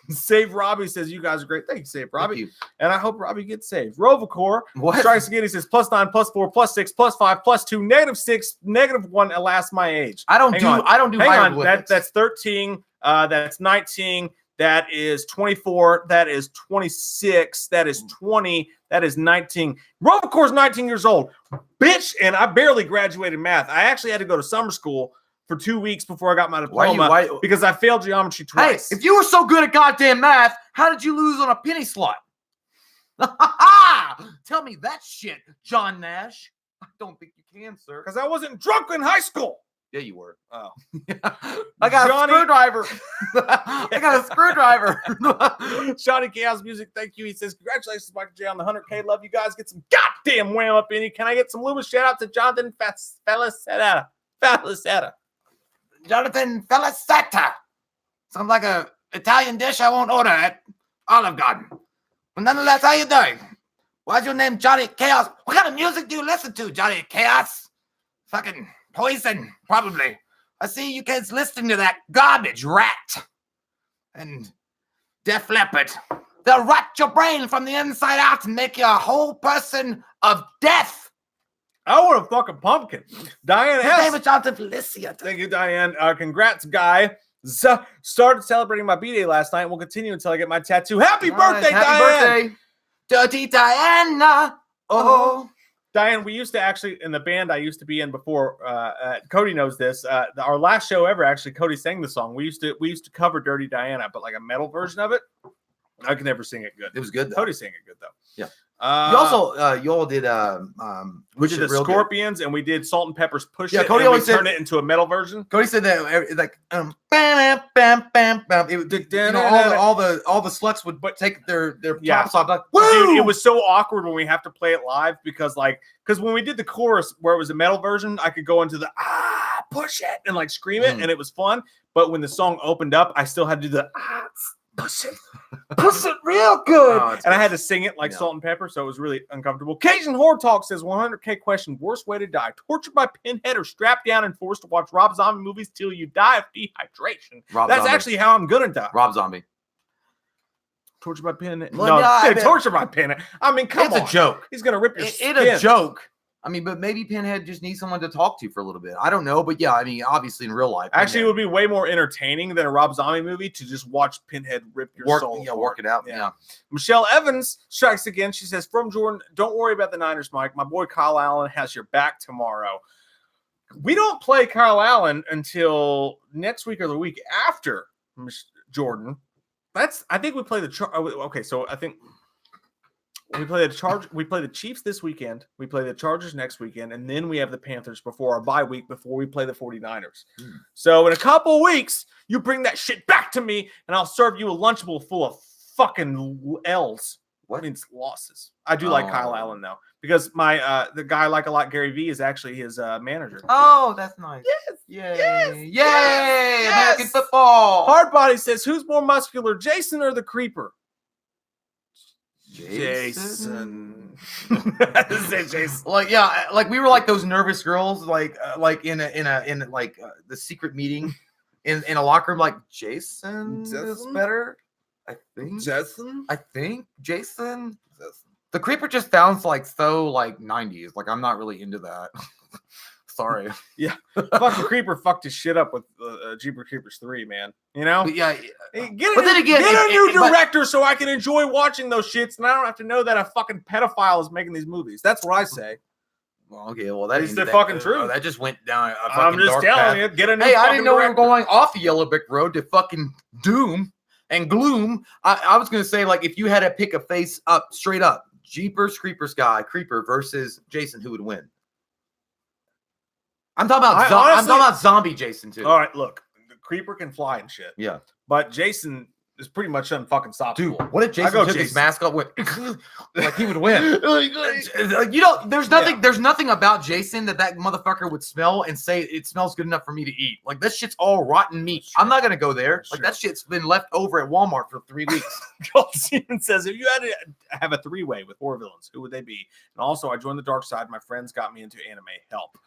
Save Robbie says, you guys are great. Thank you, Save Robbie. Thank you. And I hope Robbie gets saved. Rovacor What? strikes again. He says, +9, +4, +6, +5, +2, -6, -1. Alas, my age. I don't do Hang on. hieroglyphics. That's 13. That's 19. That is 24. That is 26. That is 20. That is 19. Rovacor's 19 years old. Bitch, and I barely graduated math. I actually had to go to summer school for 2 weeks before I got my diploma because I failed geometry twice. Hey, if you were so good at goddamn math, how did you lose on a penny slot? Tell me that shit, John Nash. I don't think you can, sir. Because I wasn't drunk in high school. Yeah, you were. Oh. I got Johnny- a screwdriver. I got a screwdriver. Johnny Chaos Music, thank you. He says, congratulations, Michael J, on the 100K. Love you guys. Get some goddamn wham up in you. Can I get some Loomis shout out to Jonathan Felicetta? Jonathan Felicetta. Sounds like a Italian dish I won't order at Olive Garden. But nonetheless, how you doing? Why's your name Johnny Chaos? What kind of music do you listen to, Johnny Chaos? Fucking Poison, probably. I see you kids listening to that garbage Rat and Def Leppard. They'll rot your brain from the inside out and make you a whole person of death. I want a fucking pumpkin. Diane His name S. is Jonathan Felicia. Thank you, Diane. Congrats, guy. Started celebrating my B-Day last night. We'll continue until I get my tattoo. Happy birthday, Happy Diane! birthday, Dirty Diana. Oh. Diane, we used to actually, in the band I used to be in before, Cody knows this, our last show ever, actually, Cody sang the song. We used to cover Dirty Diana, but like a metal version of it. I could never sing it good. It was good, though. Cody sang it good, though. Yeah. You You all did we did the Scorpions and we did Salt and Pepper's Push Yeah, It. Cody and always we said- turned it into a metal version. Cody said that like bam bam bam bam. It, you know, all the sluts would take their tops off like woo. Dude, it was so awkward when we have to play it live because when we did the chorus where it was a metal version, I could go into the push it and like scream it and it was fun. But when the song opened up, I still had to do the push it real good. And I had to sing it like Salt and Pepper, so it was really uncomfortable. Cajun Horror Talk says 100K question: worst way to die? Tortured by Pinhead or strapped down and forced to watch Rob Zombie movies till you die of dehydration? That's actually how I'm gonna die. Rob Zombie. Tortured by Pinhead? Well, No, tortured by Pinhead. I mean, come on. It's a joke. He's gonna rip your skin. It's a joke. I mean, but maybe Pinhead just needs someone to talk to for a little bit. I don't know, but yeah, I mean, obviously in real life, Actually, it would be way more entertaining than a Rob Zombie movie to just watch Pinhead rip your soul. Yeah, work it out. Yeah. Michelle Evans strikes again. She says, from Jordan, don't worry about the Niners, Mike. My boy Kyle Allen has your back tomorrow. We don't play Kyle Allen until next week or the week after, Jordan. I think we play okay, so I think We play the Chiefs this weekend. We play the Chargers next weekend, and then we have the Panthers before our bye week before we play the 49ers. So in a couple weeks, you bring that shit back to me, and I'll serve you a Lunchable full of fucking L's. What means losses? I do like Kyle Allen though, because my the guy I like a lot, Gary Vee, is actually his manager. Oh, that's nice. Yes. Yay. Yes. American football. Hardbody says, "Who's more muscular, Jason or the Creeper?" Jason. Say Jason. Like like we were like those nervous girls, like in the secret meeting in a locker room. Like Jason is better. I think Jason. Jason. The Creeper just sounds like so like 90s. Like I'm not really into that. Sorry. Yeah. Fuck the Creeper fucked his shit up with Jeepers Creepers 3, man. You know? But yeah. Hey, But then again, get a new director so I can enjoy watching those shits and I don't have to know that a fucking pedophile is making these movies. That's what I say. Well, okay, well that's the fucking truth. That just went down a fucking I'm just dark telling path. you, get a new Hey, I fucking didn't know we were director. going off the yellow brick road to fucking doom and gloom. I was gonna say, like, if you had to pick a face up, straight up, Jeepers Creepers guy, Creeper versus Jason, who would win? I'm talking about I'm talking about zombie Jason too. All right, look, the Creeper can fly and shit. Yeah. But Jason is pretty much unfucking stoppable. Dude, what if Jason go took his Jason. mask off? Went like he would win. Like, you know, there's nothing. There's nothing about Jason that motherfucker would smell and say it smells good enough for me to eat. Like that shit's all rotten meat. I'm not gonna go there. Like that shit's been left over at Walmart for 3 weeks. Gold Steven says, if you had to have a three-way with horror villains, who would they be? And also, I joined the dark side. My friends got me into anime. Help.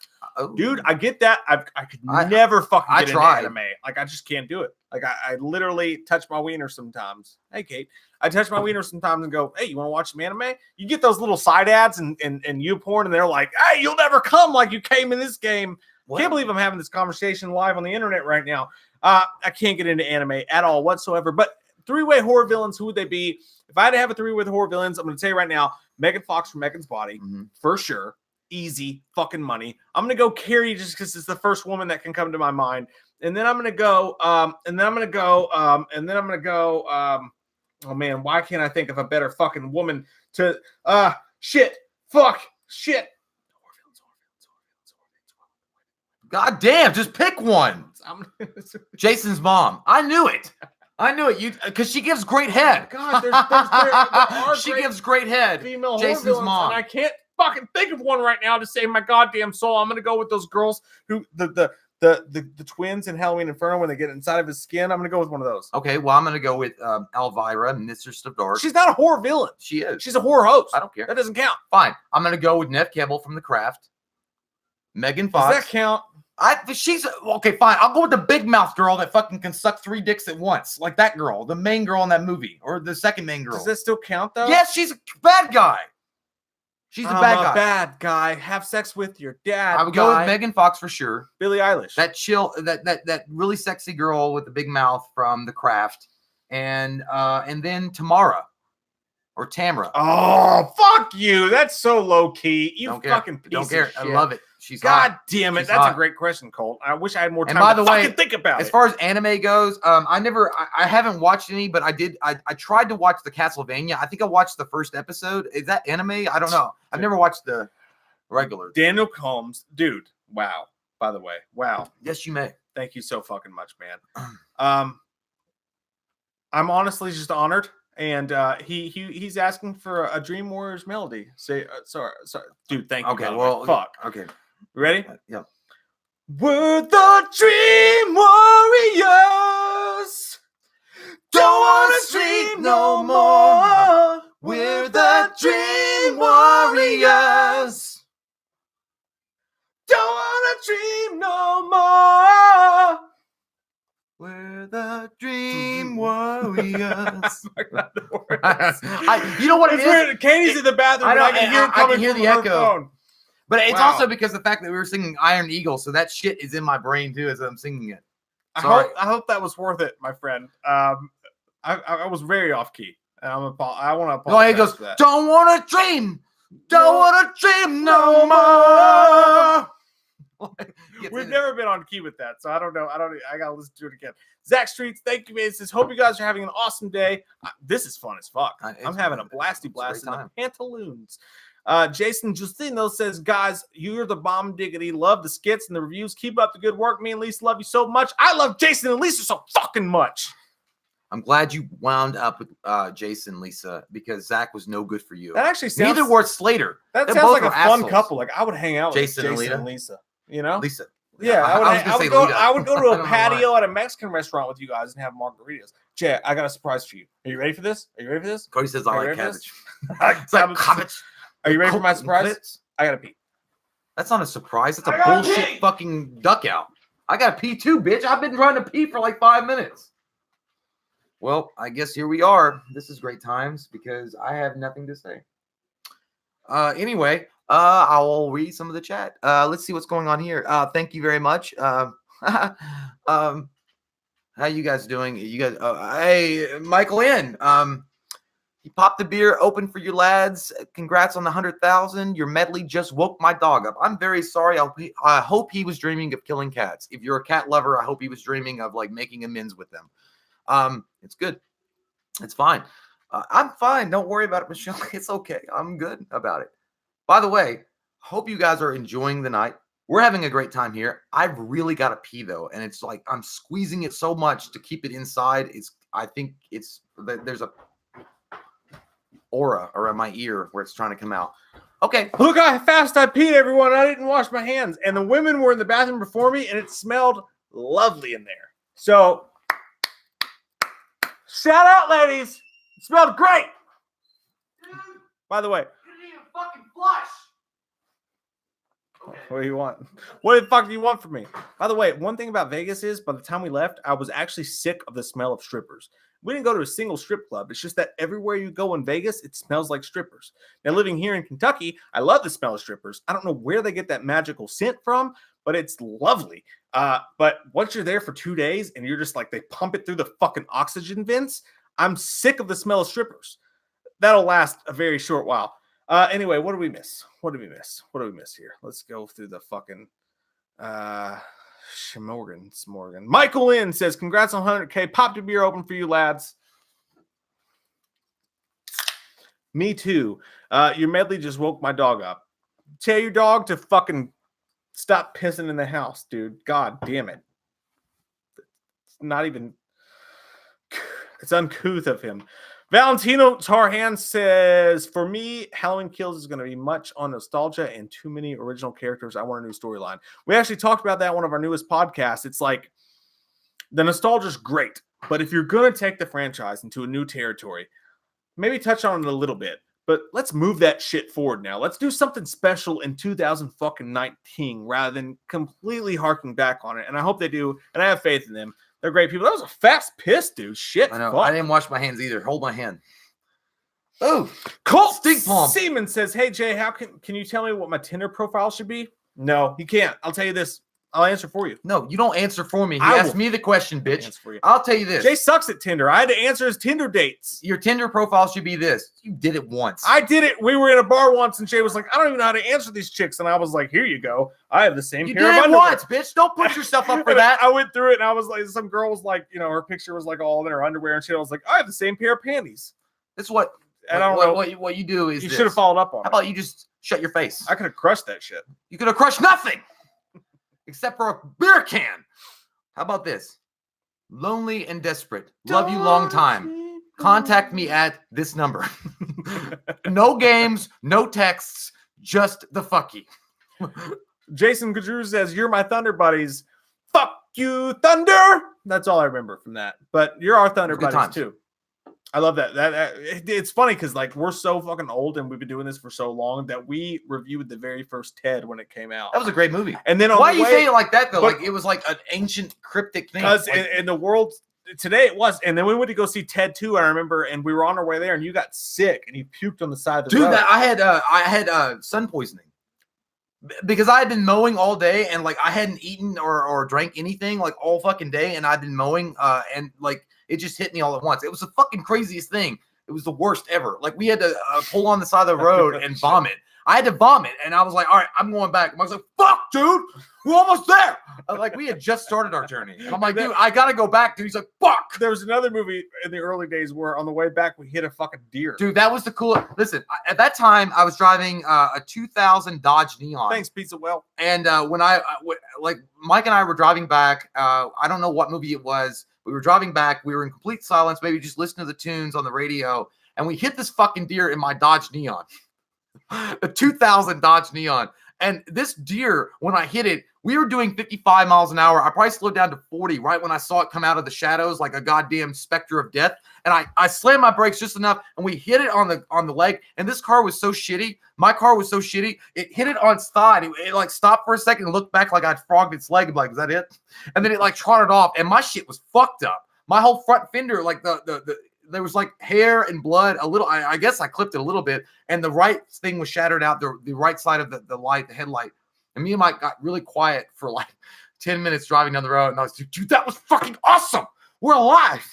Dude, I get that. I could never fucking get into anime. Like, I just can't do it. Like, I literally touch my wiener sometimes. Hey, Kate. I touch my wiener sometimes and go, hey, you want to watch some anime? You get those little side ads and YouPorn, and they're like, hey, you'll never come like you came in this game. What? Can't believe I'm having this conversation live on the internet right now. I can't get into anime at all whatsoever. But three-way horror villains, who would they be? If I had to have a three-way horror villains, I'm going to tell you right now, Megan Fox from Megan's Body, for sure. Easy fucking money. I'm going to go Carrie just because it's the first woman that can come to my mind. And then I'm going to go, oh man, why can't I think of a better fucking woman to, shit. God damn, just pick one. Jason's mom. I knew it. You because she gives great head. God, there she gives great head. Female Jason's mom. And I can't fucking think of one right now to save my goddamn soul. I'm gonna go with those girls who the twins in Halloween Inferno when they get inside of his skin. I'm gonna go with one of those. Okay, well I'm gonna go with Elvira, Mistress of Dark. She's not a horror villain. She is. She's a horror host. I don't care. That doesn't count. Fine. I'm gonna go with Nev Campbell from The Craft. Megan Fox. Does that count? She's okay. Fine. I'll go with the big mouth girl that fucking can suck 3 dicks at once, like that girl, the main girl in that movie, or the second main girl. Does that still count though? Yes, she's a bad guy. She's a bad guy. Have sex with your dad. I would go with Megan Fox for sure. Billie Eilish. That really sexy girl with the big mouth from The Craft, and then Tamara or Tamara. Oh, fuck you! That's so low key. You don't fucking care. piece Don't care. of shit. I love it. She's God hot. damn it! She's That's hot. a great question, Colt. I wish I had more time. And by the way, fucking think about it. As far as anime goes, I haven't watched any, but I tried to watch the Castlevania. I think I watched the first episode. Is that anime? I don't know. I've never watched the regular. Daniel Combs, dude. Wow. By the way, wow. Yes, you may. Thank you so fucking much, man. I'm honestly just honored. And he's asking for a Dream Warriors melody. Say sorry, dude. Thank you. Okay, well, fuck. Okay, ready? Yeah. We're the Dream Warriors. Don't wanna sleep no more. We're the Dream Warriors. Don't wanna dream no more. We're the Dream Warriors. You know what it is? Weird. Katie's in the bathroom. I can hear the echo. Phone. But it's also because the fact that we were singing Iron Eagle, so that shit is in my brain too as I'm singing it. I hope that was worth it, my friend. I was very off key. I want to apologize. No, he goes, don't want to dream no more. We've never been on key with that, so I don't know. I gotta listen to it again. Zach Streets, thank you, man. Says, hope you guys are having an awesome day. This is fun as fuck. I'm having a blasty blast in the pantaloons. Jason Justino says, guys, you're the bomb diggity. Love the skits and the reviews. Keep up the good work. Me and Lisa love you so much. I love Jason and Lisa so fucking much. I'm glad you wound up with Jason, Lisa, because Zach was no good for you. That actually sounds... Neither were Slater. That sounds like a fun couple. Like, I would hang out with Jason and Lisa. You know? Lisa. Yeah, I would go to a patio at a Mexican restaurant with you guys and have margaritas. Jay, I got a surprise for you. Are you ready for this? Cody says I like cabbage. It's like cabbage. Are you ready for my surprise? I gotta pee. That's not a surprise. That's a bullshit fucking duck out. I gotta pee too, bitch. I've been trying to pee for like 5 minutes. Well, I guess here we are. This is great times because I have nothing to say. Anyway, I'll read some of the chat. Let's see what's going on here. Thank you very much. How you guys doing? You guys, hey, Michael N. He popped the beer open for you lads. Congrats on the 100,000. Your medley just woke my dog up. I'm very sorry. I hope he was dreaming of killing cats. If you're a cat lover, I hope he was dreaming of like making amends with them. It's good. It's fine. I'm fine. Don't worry about it, Michelle. It's okay. I'm good about it. By the way, hope you guys are enjoying the night. We're having a great time here. I've really got to pee though, and it's like I'm squeezing it so much to keep it inside. I think there's a aura around my ear where it's trying to come out. Okay. Look how fast I peed, everyone. I didn't wash my hands. And the women were in the bathroom before me, and it smelled lovely in there. So, shout out, ladies. It smelled great. Dude, by the way. You didn't even fucking flush. Okay. What do you want? What the fuck do you want from me? By the way, one thing about Vegas is by the time we left, I was actually sick of the smell of strippers. We didn't go to a single strip club. It's just that everywhere you go in Vegas, it smells like strippers. Now, living here in Kentucky, I love the smell of strippers. I don't know where they get that magical scent from, but it's lovely. But once you're there for 2 days and you're just like, they pump it through the fucking oxygen vents, I'm sick of the smell of strippers. That'll last a very short while. Anyway, what do we miss? What do we miss here? Let's go through the fucking... Morgan. Michael Lynn says, congrats on 100K. Popped a beer open for you, lads. Me too. Your medley just woke my dog up. Tell your dog to fucking stop pissing in the house, dude. God damn it. It's not even... It's uncouth of him. Valentino Tarhan says, for me, Halloween Kills is going to be much on nostalgia and too many original characters. I want a new storyline. We actually talked about that in one of our newest podcasts. It's like, the nostalgia is great, but if you're going to take the franchise into a new territory, maybe touch on it a little bit, but let's move that shit forward now. Let's do something special in 2019 rather than completely harking back on it. And I hope they do, and I have faith in them. They're great people. That was a fast piss, dude. Shit. I know. Fuck. I didn't wash my hands either. Hold my hand. Oh, Colt stink palm. Seaman says, hey, Jay, how can you tell me what my Tinder profile should be? No, you can't. I'll tell you this. I'll answer for you. No, you don't answer for me. He asked me the question, bitch. I'll tell you this. Jay sucks at Tinder. I had to answer his Tinder dates. Your Tinder profile should be this. You did it once. I did it. We were in a bar once, and Jay was like, I don't even know how to answer these chicks. And I was like, here you go. I have the same pair of underwear. You did it once, bitch. Don't put yourself up for that. I went through it, and I was like, some girl was like, you know, her picture was like all in her underwear and shit. I was like, I have the same pair of panties. That's what... And I don't know what you do is you should have followed up on it. How about you just shut your face? I could have crushed that shit. You could have crushed nothing except for a beer can. How about this? Lonely and desperate. Love you long time. Contact me at this number. No games, no texts, just the fucky. Jason Gajru says, you're my Thunder buddies. Fuck you, Thunder. That's all I remember from that. But you're our Thunder buddies too. I love that. It's funny because like we're so fucking old and we've been doing this for so long that we reviewed the very first Ted when it came out. That was a great movie. And then why you say it like that though? Like it was like an ancient cryptic thing. Because in the world today it was. And then we went to go see Ted 2. I remember, and we were on our way there, and you got sick and you puked on the side of the road. Dude, I had sun poisoning because I had been mowing all day and like I hadn't eaten or drank anything like all fucking day, and I'd been mowing and like. It just hit me all at once. It was the fucking craziest thing. It was the worst ever. Like we had to pull on the side of the road and vomit. I had to vomit, and I was like, all right, I'm going back. I was like, fuck, dude, we're almost there. Like, we had just started our journey. And I'm like, dude, I got to go back, dude. He's like, fuck. There was another movie in the early days where on the way back, we hit a fucking deer. Dude, that was the coolest. Listen, at that time, I was driving a 2000 Dodge Neon. Thanks, Pizza Well. And when like Mike and I were driving back, I don't know what movie it was. We were driving back. We were in complete silence, maybe just listening to the tunes on the radio. And we hit this fucking deer in my Dodge Neon, a 2000 Dodge Neon. And this deer, when I hit it, we were doing 55 miles an hour. I probably slowed down to 40 right when I saw it come out of the shadows like a goddamn specter of death. And I slammed my brakes just enough, and we hit it on the leg. And this car was so shitty. My car was so shitty. It hit it on its thigh. It like stopped for a second and looked back like I'd frogged its leg. Like, is that it? And then it like trotted off, and my shit was fucked up. My whole front fender, like there was like hair and blood a little. I guess I clipped it a little bit, and the right thing was shattered out, the right side of the light, the headlight. And me and Mike got really quiet for like 10 minutes driving down the road. And I was like, dude, that was fucking awesome. We're alive.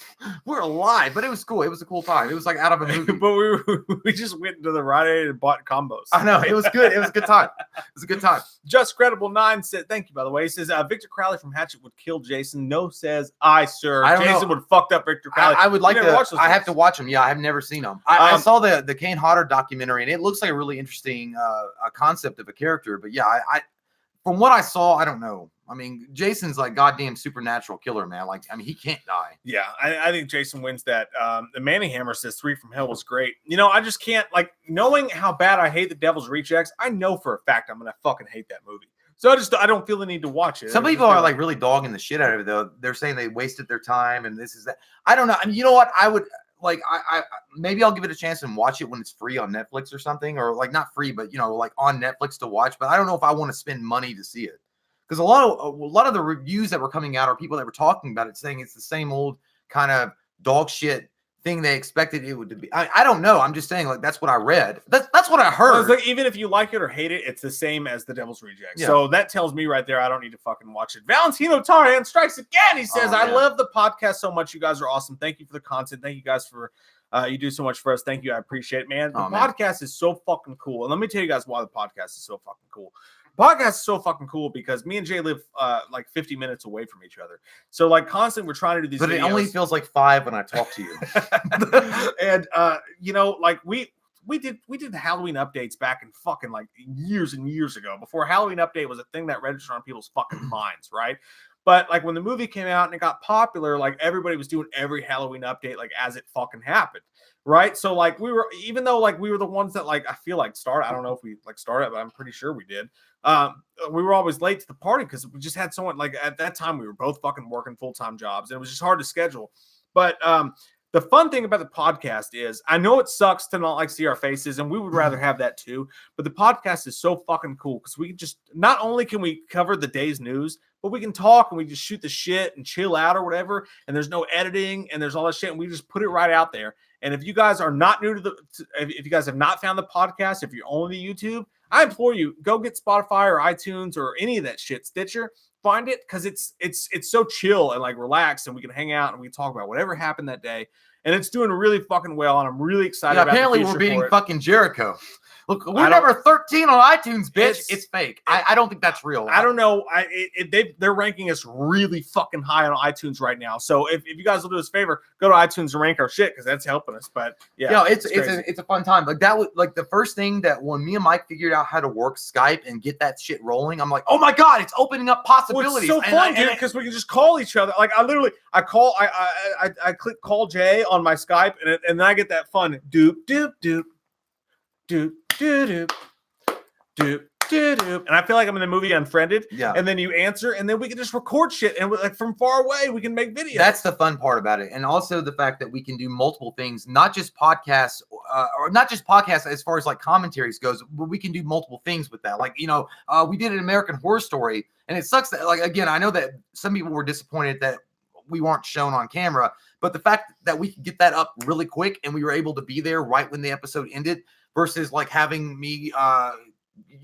We're alive. But it was cool. It was a cool time. It was like out of a movie. But we just went into the Rite Aid and bought combos. I know. It was good. It was a good time. It was a good time. Just Credible 9 said, thank you, by the way. He says, Victor Crowley from Hatchet would kill Jason. No, says I, sir. I don't Jason know. would fucked up Victor Crowley. I would like You to. never watched those I have movies. to watch them. Yeah, I've never seen them. I saw the Kane Hodder documentary, and it looks like a really interesting a concept of a character. But yeah, I from what I saw, I don't know. I mean, Jason's like goddamn supernatural killer, man. Like, I mean, he can't die. Yeah, I think Jason wins that. The Manny Hammer says 3 from Hell was great. You know, I just can't, like, knowing how bad I hate The Devil's Rejects, I know for a fact I'm going to fucking hate that movie. So I don't feel the need to watch it. Some people are like really dogging the shit out of it, though. They're saying they wasted their time and this is that. I don't know. I mean, you know what? I would like, I maybe I'll give it a chance and watch it when it's free on Netflix or something, or like not free, but you know, like on Netflix to watch. But I don't know if I want to spend money to see it. Because a lot of the reviews that were coming out are people that were talking about it, saying it's the same old kind of dog shit thing they expected it would be. I don't know. I'm just saying, like, that's what I read. That's what I heard. Well, it's like, even if you like it or hate it, it's the same as The Devil's Rejects. Yeah. So that tells me right there I don't need to fucking watch it. Valentino Tarian strikes again. He says, I love the podcast so much. You guys are awesome. Thank you for the content. Thank you guys for you do so much for us. Thank you. I appreciate it, man. The podcast is so fucking cool. And let me tell you guys why the podcast is so fucking cool. Podcast is so fucking cool because me and Jay live like 50 minutes away from each other. So like constantly we're trying to do these But videos. it only feels like 5 when I talk to you. And you know, like we did the Halloween updates back in fucking like years and years ago, before Halloween update was a thing that registered on people's fucking minds, right? But like when the movie came out and it got popular, like everybody was doing every Halloween update like as it fucking happened. Right. So like we were, even though like we were the ones that like I feel like started, I don't know if we like started, but I'm pretty sure we did. We were always late to the party because we just had someone, like at that time we were both fucking working full-time jobs and it was just hard to schedule. But the fun thing about the podcast is I know it sucks to not like see our faces, and we would rather have that too. But the podcast is so fucking cool because we just not only can we cover the day's news, but we can talk and we just shoot the shit and chill out or whatever. And there's no editing and there's all that shit. And we just put it right out there. And if you guys are not new to if you guys have not found the podcast, if you're only YouTube, I implore you, go get Spotify or iTunes or any of that shit, Stitcher, find it, because it's so chill and like relaxed, and we can hang out and we can talk about whatever happened that day. And it's doing really fucking well, and I'm really excited about apparently the we're future beating for it. fucking Jericho. Look, we're number 13 on iTunes, bitch. It's fake. I don't think that's real. I don't know. They're ranking us really fucking high on iTunes right now. So if you guys will do us a favor, go to iTunes and rank our shit, because that's helping us. But yeah, it's a fun time. Like that was like the first thing that when me and Mike figured out how to work Skype and get that shit rolling, I'm like, oh my god, it's opening up possibilities. Well, it's so fun, dude, because we can just call each other. Like I click call Jay on my Skype, and then I get that fun doop doop doop doop doop doop doop doop, and I feel like I'm in the movie Unfriended. Yeah. And then you answer, and then we can just record shit, and like from far away, we can make videos. That's the fun part about it, and also the fact that we can do multiple things, not just podcasts, or not just podcasts as far as like commentaries goes, but we can do multiple things with that. Like, you know, we did an American Horror Story, and it sucks that, like, again, I know that some people were disappointed that we weren't shown on camera, but the fact that we could get that up really quick and we were able to be there right when the episode ended versus like having me, you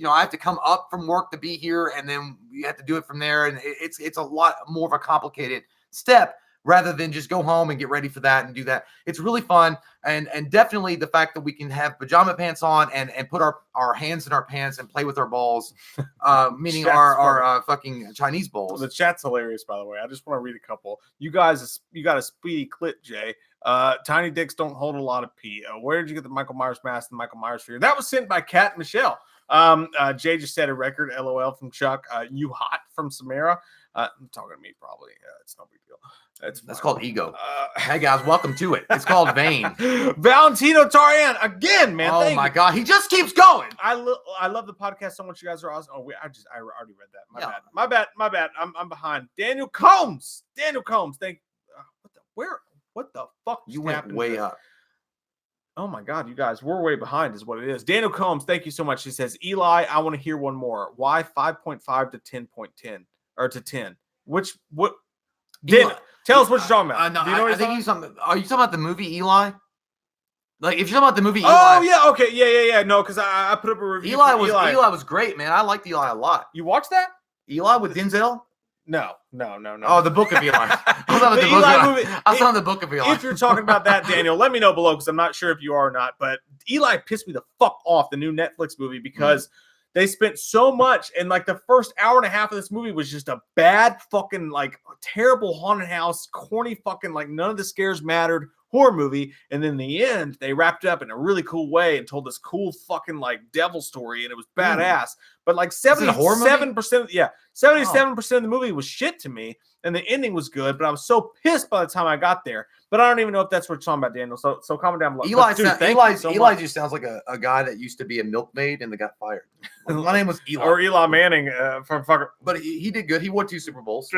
know, I have to come up from work to be here, and then we have to do it from there. And it's a lot more of a complicated step rather than just go home and get ready for that and do that. It's really fun. And definitely the fact that we can have pajama pants on and put our hands in our pants and play with our balls, meaning Chat's our fucking Chinese balls. The chat's hilarious, by the way. I just want to read a couple. You got a speedy clip, Jay. Tiny dicks don't hold a lot of pee. Where did you get the Michael Myers mask and Michael Myers figure? That was sent by Kat Michelle. Jay just said a record. LOL from Chuck. You hot from Samara. I'm talking to me probably. It's no big deal. That's called ego. Hey guys, welcome to it. It's called Vain. Valentino Tarian again, man. Oh my God, he just keeps going. I love the podcast so much. You guys are awesome. Oh, I already read that. My bad. I'm behind. Daniel Combs. Thank. What the fuck? You went way up. Oh my God, you guys, we're way behind, is what it is. Daniel Combs, thank you so much. He says, Eli, I want to hear one more. Why 5.5 to 10.10 or to 10? What? Tell us what you're talking about. No, Do you know what I think he's talking. Are you talking about the movie Eli? Like, if you're talking about the movie Eli. Oh yeah, okay, yeah. No, because I put up a review. Eli was great, man. I liked Eli a lot. You watched that? Eli with Denzel? No. Oh, the Book of Eli. I was on the Book of Eli. If you're talking about that, Daniel, let me know below because I'm not sure if you are or not. But Eli pissed me the fuck off, the new Netflix movie, because they spent so much, and like the first hour and a half of this movie was just a bad fucking like terrible haunted house, corny fucking like none of the scares mattered horror movie. And then in the end, they wrapped it up in a really cool way and told this cool fucking like devil story, and it was badass. But like 77%, 77% of the movie was shit to me, and the ending was good, but I was so pissed by the time I got there. But I don't even know if that's what you're talking about, Daniel. So comment down below. Eli just sounds like a guy that used to be a milkmaid and they got fired. My name was Eli. Or Eli Manning from fucking. But he did good. He won 2 Super Bowls.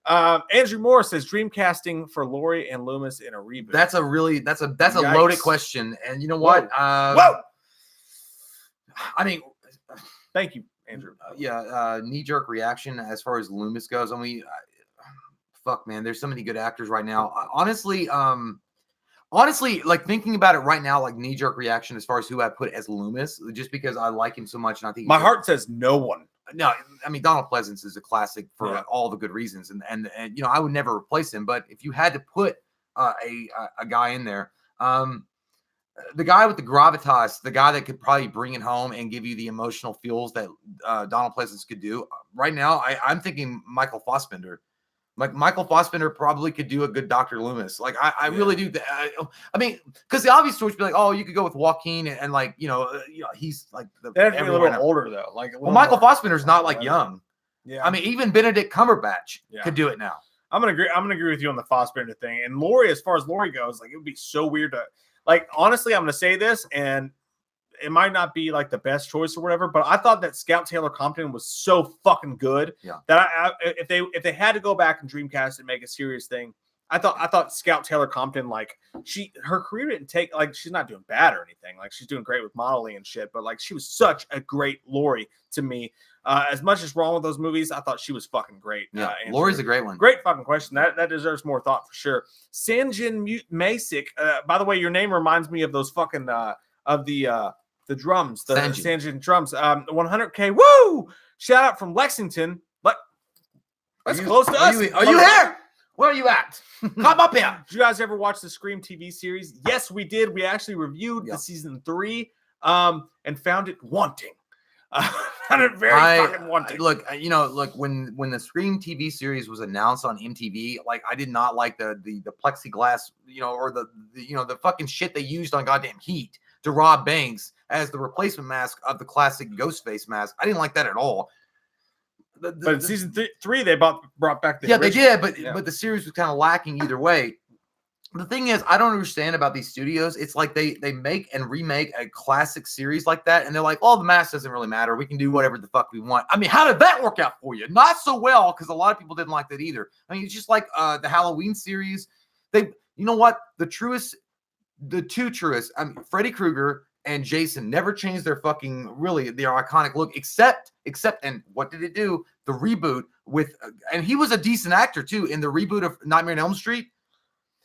Andrew Moore says dreamcasting for Lori and Loomis in a reboot. That's a loaded question. And you know what? Whoa. I mean, thank you, Andrew. Knee-jerk reaction as far as Loomis goes. I mean, fuck, man. There's so many good actors right now. Honestly, like thinking about it right now, like knee-jerk reaction as far as who I put as Loomis, just because I like him so much, and I think my heart says no one. No, I mean Donald Pleasance is a classic for all the good reasons, and you know I would never replace him. But if you had to put a guy in there, the guy with the gravitas, the guy that could probably bring it home and give you the emotional feels that Donald Pleasance could do. Right now, I'm thinking Michael Fassbender. Like Michael Fassbender probably could do a good Dr. Loomis. Like I really do. I mean, because the obvious choice would be like, oh, you could go with Joaquin and like you know he's like a little older though. Like Michael Fassbender's not like young. Yeah, I mean even Benedict Cumberbatch could do it now. I'm gonna agree with you on the Fassbender thing. And Lori, as far as Lori goes, like it would be so weird to like. Honestly, I'm gonna say this, and it might not be like the best choice or whatever, but I thought that Scout Taylor Compton was so fucking good that if they had to go back and Dreamcast and make a serious thing, I thought Scout Taylor Compton, like her career didn't take, like she's not doing bad or anything, like she's doing great with modeling and shit, but like she was such a great Lori to me. As much as wrong with those movies, I thought she was fucking great. Yeah, Lori's a great one. Great fucking question. That deserves more thought for sure. Sanjin Masick, by the way, your name reminds me of those fucking of the drums, the Sanjin drums. 100K. Woo! Shout out from Lexington. That's close to us. Are you here? Where are you at? Come up here. Did you guys ever watch the Scream TV series? Yes, we did. We actually reviewed the season 3 and found it wanting. Found it very fucking wanting. Look, when the Scream TV series was announced on MTV, like I did not like the plexiglass, or the fucking shit they used on goddamn Heat to rob banks as the replacement mask of the classic Ghostface mask. I didn't like that at all. But in season 3, they brought back the original. They did, but the series was kind of lacking either way. The thing is, I don't understand about these studios. It's like they make and remake a classic series like that, and they're like, "Oh, the mask doesn't really matter. We can do whatever the fuck we want." I mean, how did that work out for you? Not so well, because a lot of people didn't like that either. I mean, it's just like the Halloween series. You know what? The two truest. I mean, Freddy Krueger and Jason never changed their fucking their iconic look, except and what did it do? The reboot with and he was a decent actor too in the reboot of Nightmare on Elm Street.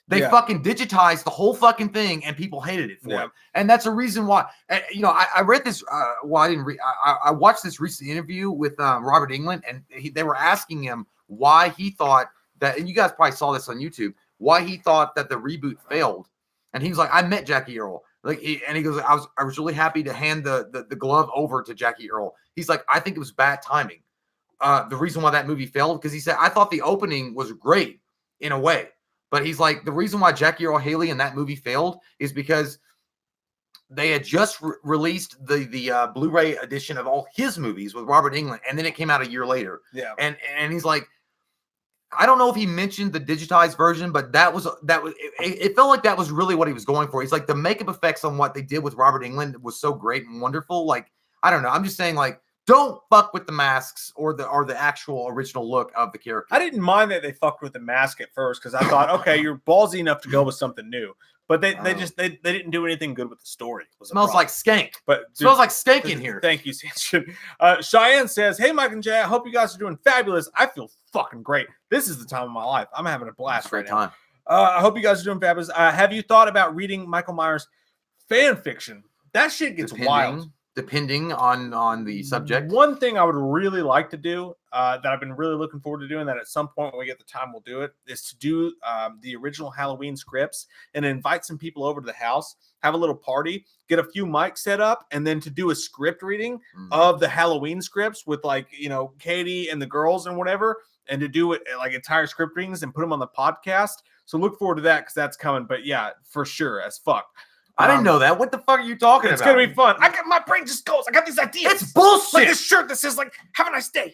They fucking digitized the whole fucking thing, and people hated it for it. And that's a reason why. I read this. Well, I didn't read. I watched this recent interview with Robert Englund, and they were asking him why he thought that, and you guys probably saw this on YouTube, why he thought that the reboot failed. And he was like, I met Jackie Earl. And he goes, I was really happy to hand the glove over to Jackie Earl. He's like, I think it was bad timing. The reason why that movie failed, because he said, I thought the opening was great in a way. But he's like, the reason why Jackie Earl Haley in that movie failed is because they had just released the Blu-ray edition of all his movies with Robert Englund, and then it came out a year later. Yeah. And he's like, I don't know if he mentioned the digitized version, but it felt like that was really what he was going for. He's like, the makeup effects on what they did with Robert Englund was so great and wonderful. Like, I don't know. I'm just saying, like, don't fuck with the masks or the actual original look of the character. I didn't mind that they fucked with the mask at first because I thought, okay, you're ballsy enough to go with something new. But they didn't do anything good with the story. Smells like skank. But dude, smells like steak in here. Thank you, Sanchin. Cheyenne says, hey, Mike and Jay, I hope you guys are doing fabulous. I feel fucking great. This is the time of my life. I'm having a blast right now. I hope you guys are doing fabulous. Have you thought about reading Michael Myers fan fiction? That shit gets wild. Depending on the subject. One thing I would really like to do that I've been really looking forward to doing, that at some point when we get the time we'll do it, is to do the original Halloween scripts and invite some people over to the house, have a little party, get a few mics set up, and then to do a script reading of the Halloween scripts with, like, you know, Katie and the girls and whatever, and to do it like entire script readings and put them on the podcast. So look forward to that because that's coming. But yeah, for sure, as fuck. I didn't know that. What the fuck are you talking about? It's gonna be fun. My brain just goes. I got these ideas. It's bullshit. Like this shirt that says, like, have a nice day.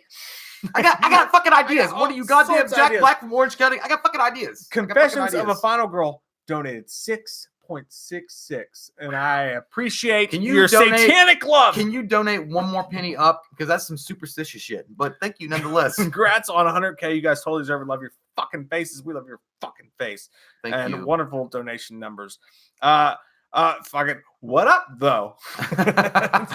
I got fucking ideas. What are you, goddamn Jack ideas. Black from Orange County? I got fucking ideas. Confessions of a Final Girl donated 6.66, and I appreciate your satanic love. Can you donate one more penny up? Because that's some superstitious shit. But thank you nonetheless. Congrats on 100K. You guys totally deserve it. Love your fucking faces. We love your fucking face. Thank you. And wonderful donation numbers. Fucking what up though? Got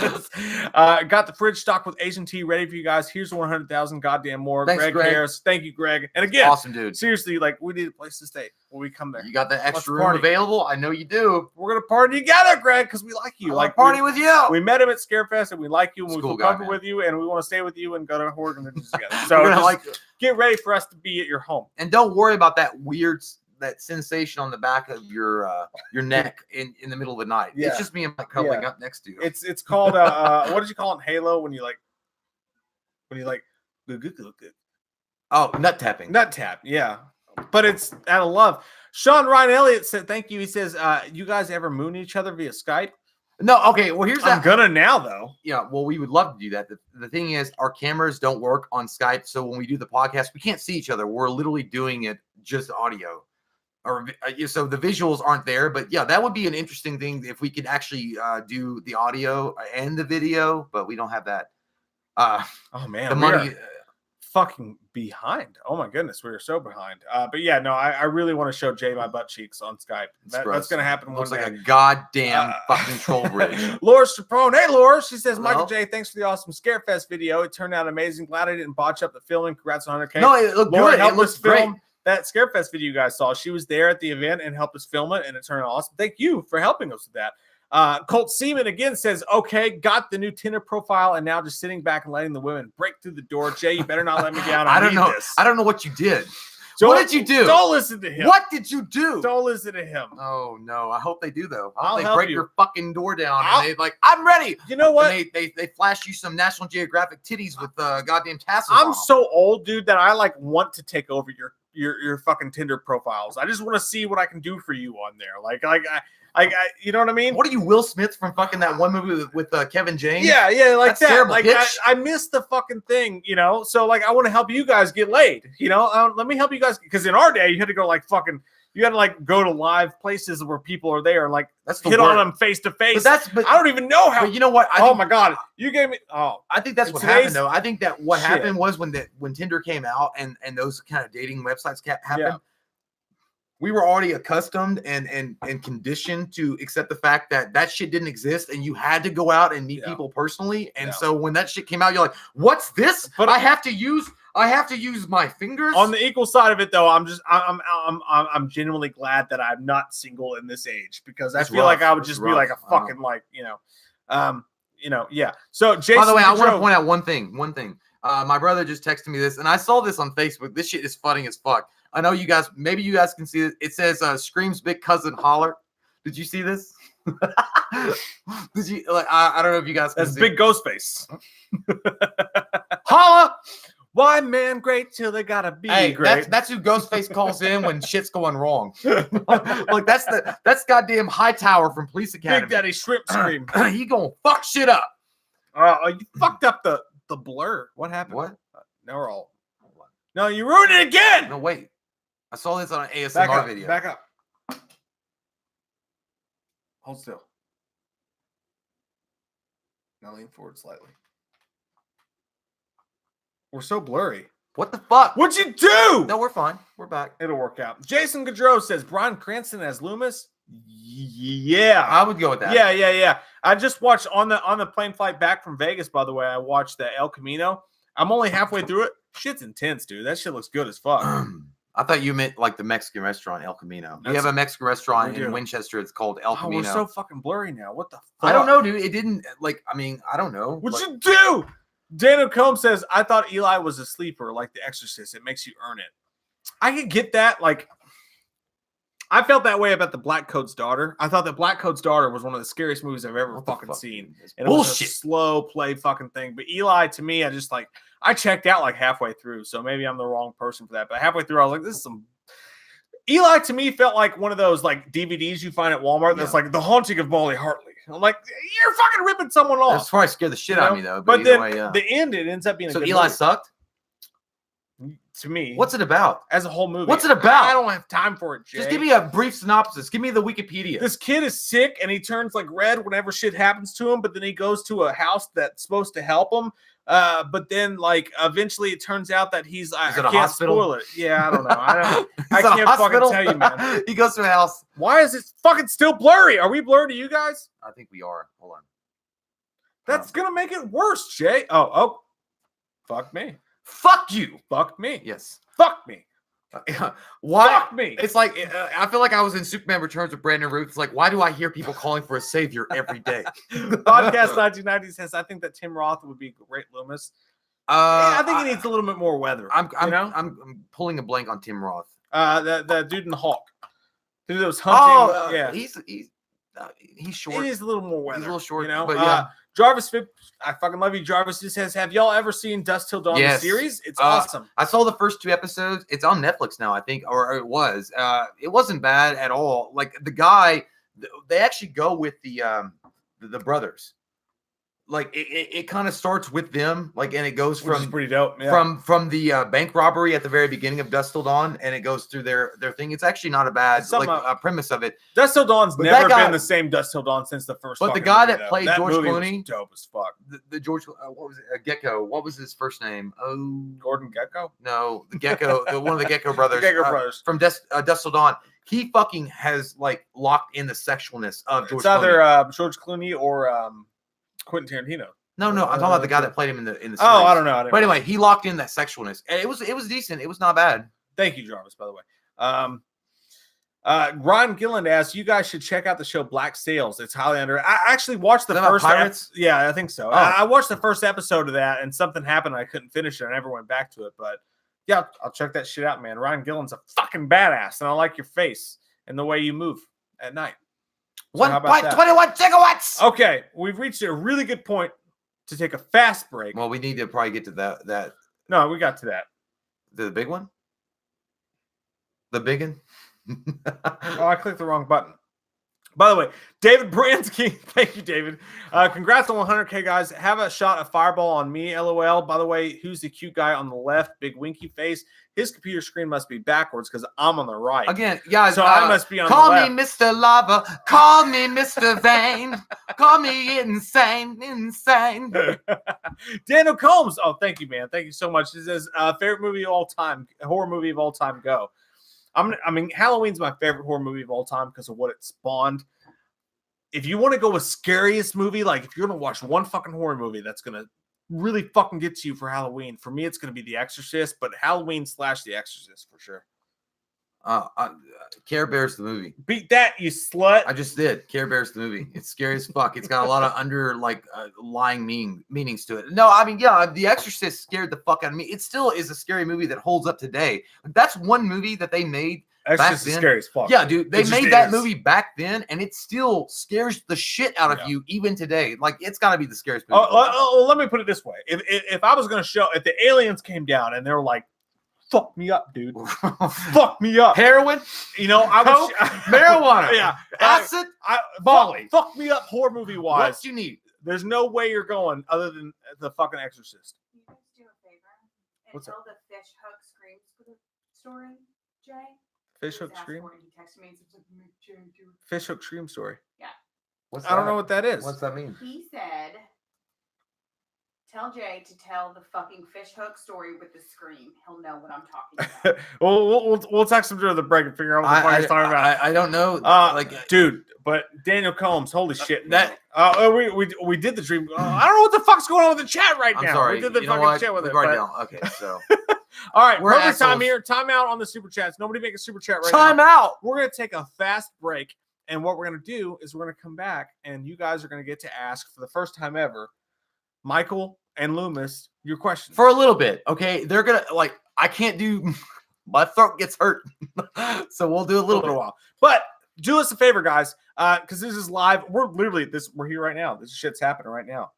the fridge stocked with Asian tea ready for you guys. Here's 100,000 goddamn more. Thanks, Greg. Harris. Thank you, Greg. And again, awesome dude. Seriously, like, we need a place to stay when we come there. You got the extra room available? I know you do. We're gonna party together, Greg, because we like you. Like party with you. We met him at Scarefest and we like you and we feel comfortable with you and we want to stay with you and go to horror conventions together. So get ready for us to be at your home. And don't worry about that weird sensation on the back of your neck in the middle of the night. Yeah. It's just me and Mike cuddling up next to you. It's called what did you call it in Halo when you oh, nut tapping. Nut tap, yeah. But it's out of love. Sean Ryan Elliott said thank you. He says, you guys ever moon each other via Skype? No, okay. Well, here's that. I'm gonna now though. Yeah, well, we would love to do that. The thing is, our cameras don't work on Skype, so when we do the podcast, we can't see each other. We're literally doing it just audio. So the visuals aren't there, but yeah, that would be an interesting thing if we could actually do the audio and the video, but we don't have that. Oh man, the money fucking behind. Oh my goodness, we are so behind. But yeah, no, I really want to show Jay my butt cheeks on Skype. That's gonna happen. Looks like a goddamn fucking troll bridge. Laura Strapone, hey Laura, she says, Michael J, thanks for the awesome Scarefest video. It turned out amazing. Glad I didn't botch up the filming. Congrats on 100K. No, it looked Laura good. It looks great. That Scarefest video you guys saw, she was there at the event and helped us film it, and it turned out awesome. Thank you for helping us with that. Colt Seaman again says, okay, got the new Tinder profile and now just sitting back and letting the women break through the door. Jay, you better not let me down. I don't know. I don't know what you did. What did you do? Don't listen to him. What did you do? Don't listen to him. Oh no! I hope they do though. I'll they help break you. your fucking door down and they like, I'm ready. You know what? And they flash you some National Geographic titties with goddamn tassels. I'm so old, dude, that I like want to take over your fucking Tinder profiles. I just want to see what I can do for you on there. Like I you know what I mean? What are you, Will Smith from fucking that one movie with Kevin James? Yeah, like that's that. Terrible, like I missed the fucking thing, you know. So like I want to help you guys get laid, you know. Let me help you guys because in our day you had to go like fucking. You had to like go to live places where people are there and like hit on them face to face. But I don't even know how. But you know what? Oh my god, you gave me. Oh, I think that's what happened though. I think that what happened was when Tinder came out and those kind of dating websites happened. Yeah. We were already accustomed and conditioned to accept the fact that shit didn't exist and you had to go out and meet people personally. And so when that shit came out, you're like, "What's this? But I have to use my fingers." On the equal side of it, though, I'm genuinely glad that I'm not single in this age because I feel like I would just be like a fucking yeah. So, Jason, by the way, I want to point out one thing. My brother just texted me this, and I saw this on Facebook. This shit is funny as fuck. I know you guys. Maybe you guys can see it. It says "Screams Big Cousin Holler." Did you see this? Did you? Like, I don't know if you guys. Can That's see big ghost face. Holla! Why man great till they gotta be Hey, great? that's who Ghostface calls in when shit's going wrong. Like that's goddamn Hightower from Police Academy. Big Daddy Shrimp Scream. He gonna fuck shit up. You fucked up the blur. What happened? What? Now we're all. No, you ruined it again. No, wait. I saw this on an ASMR Back up, video. Back up. Hold still. Now lean forward slightly. We're so blurry. What the fuck? What'd you do? No, we're fine. We're back. It'll work out. Jason Gaudreau says Bryan Cranston as Loomis. Yeah. I would go with that. Yeah. I just watched on the plane flight back from Vegas, by the way. I watched the El Camino. I'm only halfway through it. Shit's intense, dude. That shit looks good as fuck. I thought you meant like the Mexican restaurant El Camino. We That's- have a Mexican restaurant we do. in Winchester. It's called El Oh, Camino. we're so fucking blurry now. What the fuck? I don't know, dude. It didn't like. I mean, I don't know. What'd Like, you do? Daniel Combs says, I thought Eli was a sleeper like The Exorcist. It makes you earn it. I could get that. Like, I felt that way about The Black Coat's Daughter. I thought that Black Coat's Daughter was one of the scariest movies I've ever what the fucking fuck, seen. dude? It's And it was a bullshit. slow play fucking thing. But Eli, to me, I checked out like halfway through. So maybe I'm the wrong person for that. But halfway through, I was like, this is some. Eli to me felt like one of those like DVDs you find at Walmart that's like The Haunting of Molly Hartley. I'm like, you're fucking ripping someone off. That's probably scared the shit out of me though. But either then way, yeah. the end, it ends up being a So good Eli movie. sucked. To me, What's it about? as a whole movie? What's it about? I don't have time for it, Jay. Just give me a brief synopsis. Give me the Wikipedia. This kid is sick and he turns like red whenever shit happens to him, but then he goes to a house that's supposed to help him. But then like eventually it turns out that he's I Is it a can't hospital? spoil it. Yeah, I don't know. I It's can't a hospital? fucking tell you, man. He goes to a house. Why is it fucking still blurry? Are we blurred to you guys? I think we are. Hold on. That's gonna make it worse, Jay. Oh, fuck me. Fuck you. Fuck me. Yes. Fuck me. Why? Fuck me. It's like I feel like I was in Superman Returns with Brandon Root. It's like, why do I hear people calling for a savior every day? Podcast 1990 says I think that Tim Roth would be a great Loomis. I think he needs a little bit more weather. I'm pulling a blank on Tim Roth. The dude in the Hawk. The dude that was hunting. Yeah, He's short. he needs a little more weather. He's a little short, you know. but yeah. Jarvis, I fucking love you. Jarvis just says, "Have y'all ever seen Dust Till Dawn Yes. the series? It's Uh, awesome." I saw the first 2 episodes. It's on Netflix now, I think, or it was. It wasn't bad at all. Like the guy, they actually go with the brothers. Like it kind of starts with them, like, and it goes Which is from pretty dope. Yeah. from the bank robbery at the very beginning of Dust Till Dawn, and it goes through their thing. It's actually not a bad Some, premise of it. Dust Till Dawn's But never that guy- been the same Dust Till Dawn since the first. But the fucking guy movie, that though. played That George movie was Clooney- dope as fuck. The George, what was it? Gecko. What was his first name? Oh, Gordon Gecko. no, the Gecko, one of the Gecko brothers. Gecko brothers. From Dust Till Dawn. He fucking has like locked in the sexualness of George It's either Clooney. George Clooney or Quentin Tarantino. No, I'm talking about the guy that played him in the series. Oh, I don't know. But anyway, he locked in that sexualness, and it was decent. It was not bad. Thank you, Jarvis, by the way. Ron Gilland asks, you guys should check out the show Black Sails. It's highly under. I actually watched the Is that about first. pirates? Yeah, I think so. Oh. I watched the first episode of that, and something happened. And I couldn't finish it. I never went back to it. But yeah, I'll check that shit out, man. Ryan Gilland's a fucking badass, and I like your face and the way you move at night. So how about that? 1.21 gigawatts. Okay, we've reached a really good point to take a fast break. Well, we need to probably get to that No, we got to that. the big one. The big one. Oh, I clicked the wrong button. By the way, David Bransky, thank you, David. Congrats on 100K, guys. Have a shot of Fireball on me, LOL. By the way, who's the cute guy on the left? Big winky face. His computer screen must be backwards because I'm on the right. Again, guys, So I must be on call the me left. Mr. Lava. Call me Mr. Vain. Call me insane. Daniel Combs. Oh, thank you, man. Thank you so much. This is favorite movie of all time, horror movie of all time. Go. I mean, Halloween's my favorite horror movie of all time because of what it spawned. If you want to go with scariest movie, like if you're gonna watch one fucking horror movie that's gonna really fucking get to you for Halloween, for me it's gonna be The Exorcist, but Halloween / The Exorcist for sure. Care Bears the movie. Beat that, you slut. I just did. Care Bears the movie. It's scary as fuck. It's got a lot of lying meanings to it. No, I mean, yeah, The Exorcist scared the fuck out of me. It still is a scary movie that holds up today. That's one movie that they made That's back just then. scary as fuck. Yeah, dude, they It just made that is. movie back then, and it still scares the shit out of Yeah. you even today. Like, it's got to be the scariest movie. Let me put it this way: if I was going to show, if the aliens came down and they were like, "Fuck me up, dude, fuck me up," Heroin, you know, I coke, would, marijuana, yeah, acid, volley, fuck me up, horror movie wise. what you need. There's no way you're going other than the fucking Exorcist. Can you guys do a favor and What's tell the Fishhook screams story, Jay? Fishhook Just Scream. asked for it. He texted me and said, "Make Jay do it." Fishhook Scream story. What's I don't know what that is. What's that mean? He said, "Tell Jay to tell the fucking Fishhook story with the scream. He'll know what I'm talking about." we'll text him during the break and figure out what the fuck he's talking about. I don't know. Dude, but Daniel Combs, holy shit, that- we did the dream. I don't know what the fuck's going on with the chat right I'm now. sorry. We did the You know fucking what? chat with We it. write but- down. Okay, so All right, We're perfect time assholes. here. Time out on the super chats. Nobody make a super chat right time now. out. We're gonna take a fast break, and what we're gonna do is we're gonna come back, and you guys are gonna get to ask for the first time ever, Michael and Loomis, your questions. For a little bit, okay? They're gonna I can't do. My throat gets hurt, so we'll do a a little little bit. while. But do us a favor, guys, because this is live. We're literally we're here right now. This shit's happening right now.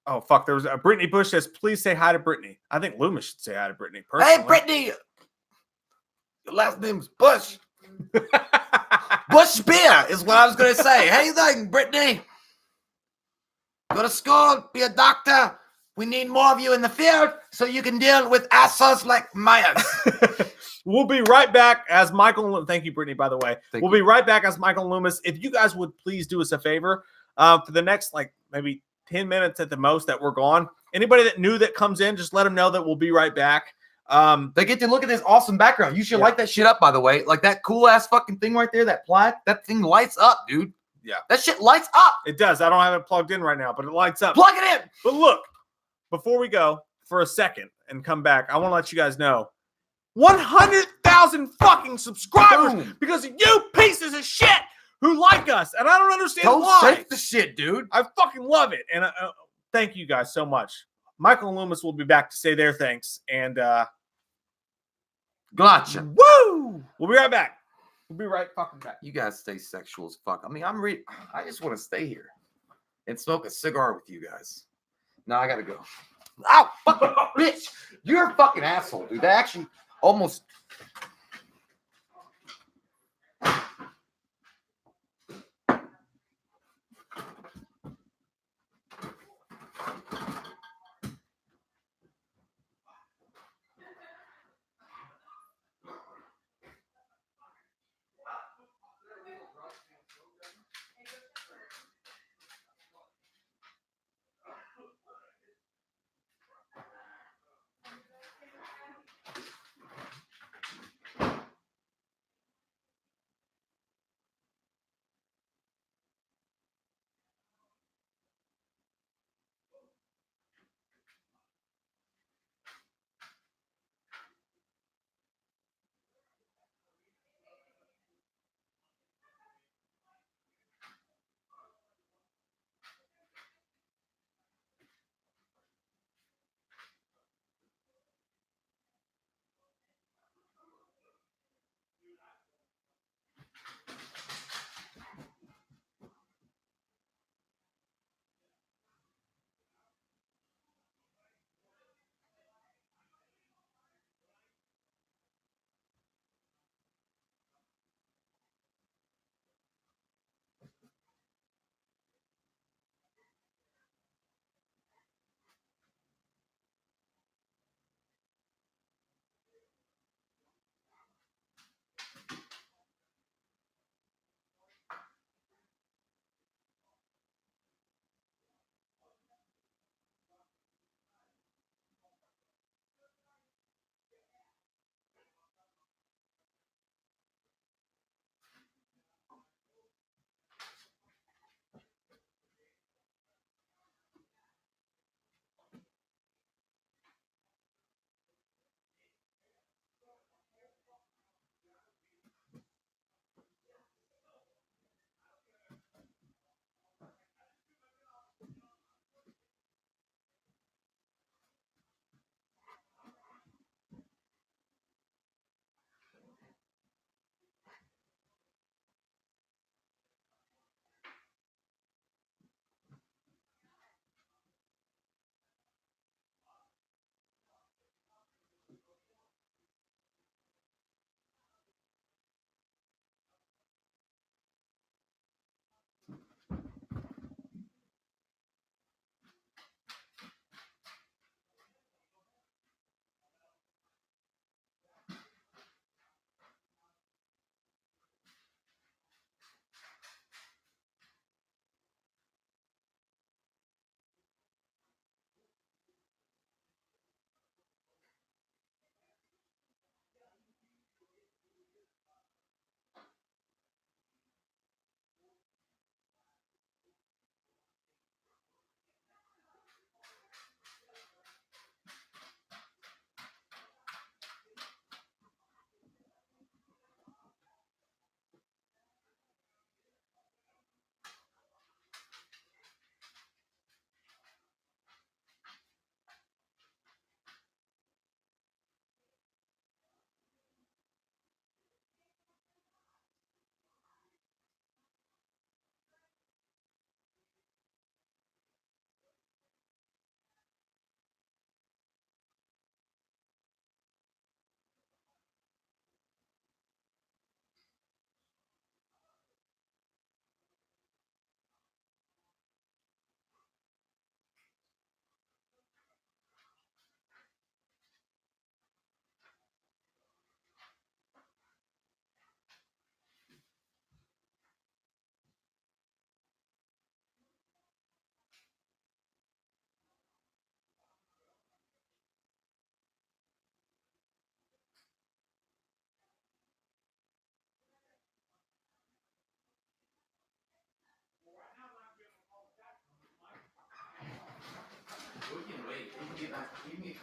Oh fuck! There was Brittany Bush says, "Please say hi to Brittany." I think Loomis should say hi to Brittany. Personally. Hey, Brittany. Your last name's Bush. Bush Beer is what I was gonna say. How you doing, Brittany? Go to school, be a doctor. We need more of you in the field so you can deal with assholes like Myers. We'll be right back as Michael. Thank you, Brittany, by the way. Thank We'll be right back as Michael and Loomis. If you guys would please do us a favor for the next, maybe 10 minutes at the most that we're gone. Anybody that knew that comes in, just let them know that we'll be right back. They get to look at this awesome background. You should Yeah. light that shit up, by the way. Like that cool ass fucking thing right there, that plaque, that thing lights up, dude. Yeah. That shit lights up. It does. I don't have it plugged in right now, but it lights up. Plug it in. But look, before we go for a second and come back, I want to let you guys know 100,000 fucking subscribers Boom. because of you pieces of shit who like us. And I don't understand Don't why. shake the shit, dude. I fucking love it. And thank you guys so much. Michael and Loomis will be back to say their thanks. And Gotcha. woo! We'll be right back. We'll be right fucking back. You guys stay sexual as fuck. I mean, I just want to stay here and smoke a cigar with you guys. No, I gotta go. Ow, fucking bitch! You're a fucking asshole, dude. That actually almost.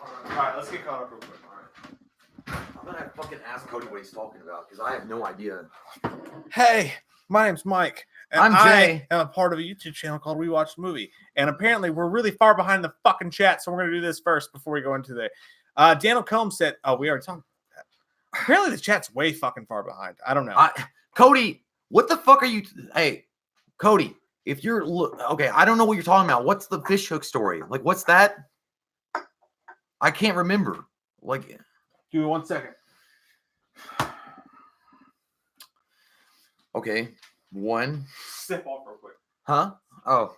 All right, let's get caught up real quick. I'm gonna fucking ask Cody what he's talking about because I have no idea. Hey, my name's Mike. And I'm Jay. I am a part of a YouTube channel called We Watch the Movie. And apparently we're really far behind the fucking chat, so we're going to do this first before we go into the... Daniel Combs said... Oh, we already talked about that. Apparently the chat's way fucking far behind. I don't know. Cody, what the fuck are you... Hey, Cody, if you're... Okay, I don't know what you're talking about. What's the Fishhook story? Like, what's that? I can't remember. Like... Give me 1 second. Okay, one. Step off real quick. Huh? Oh.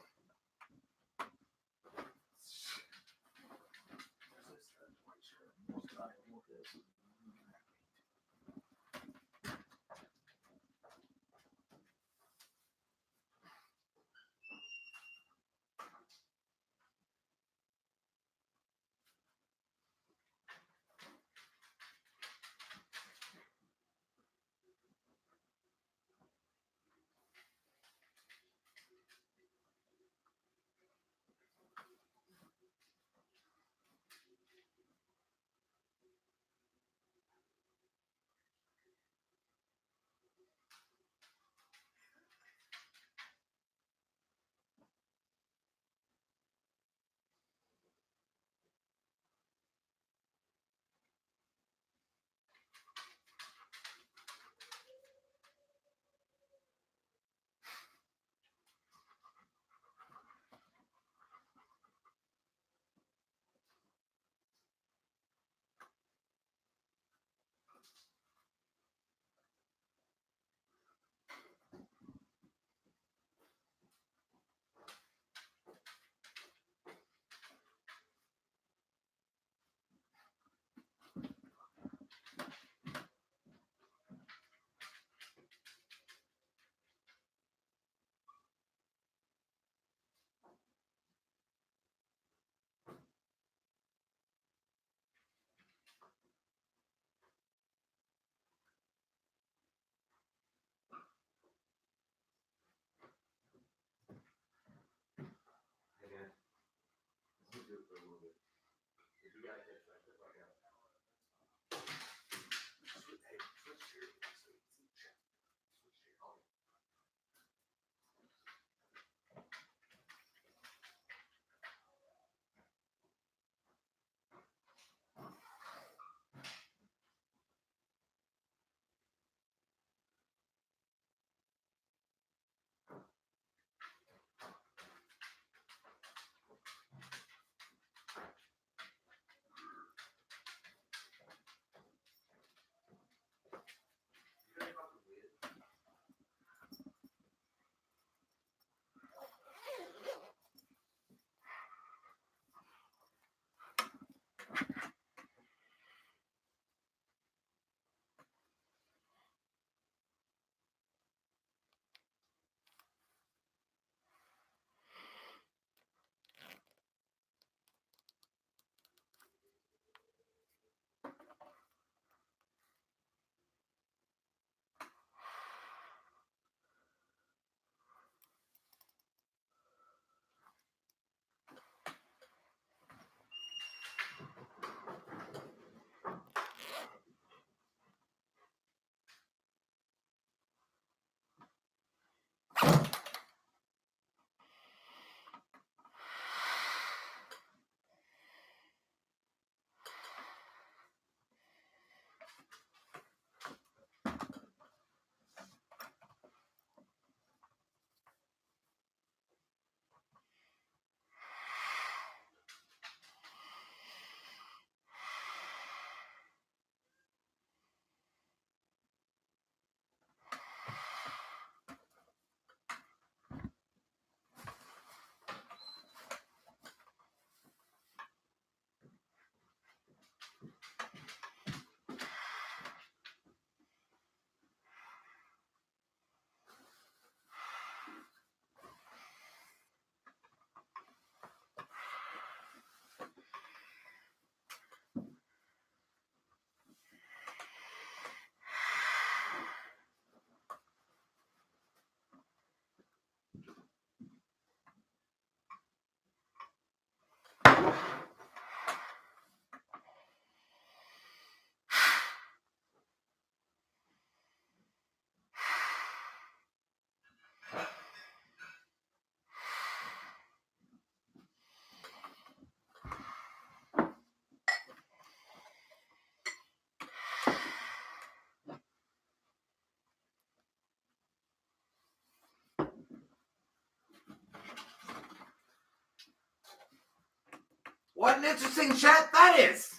What an interesting chat that is.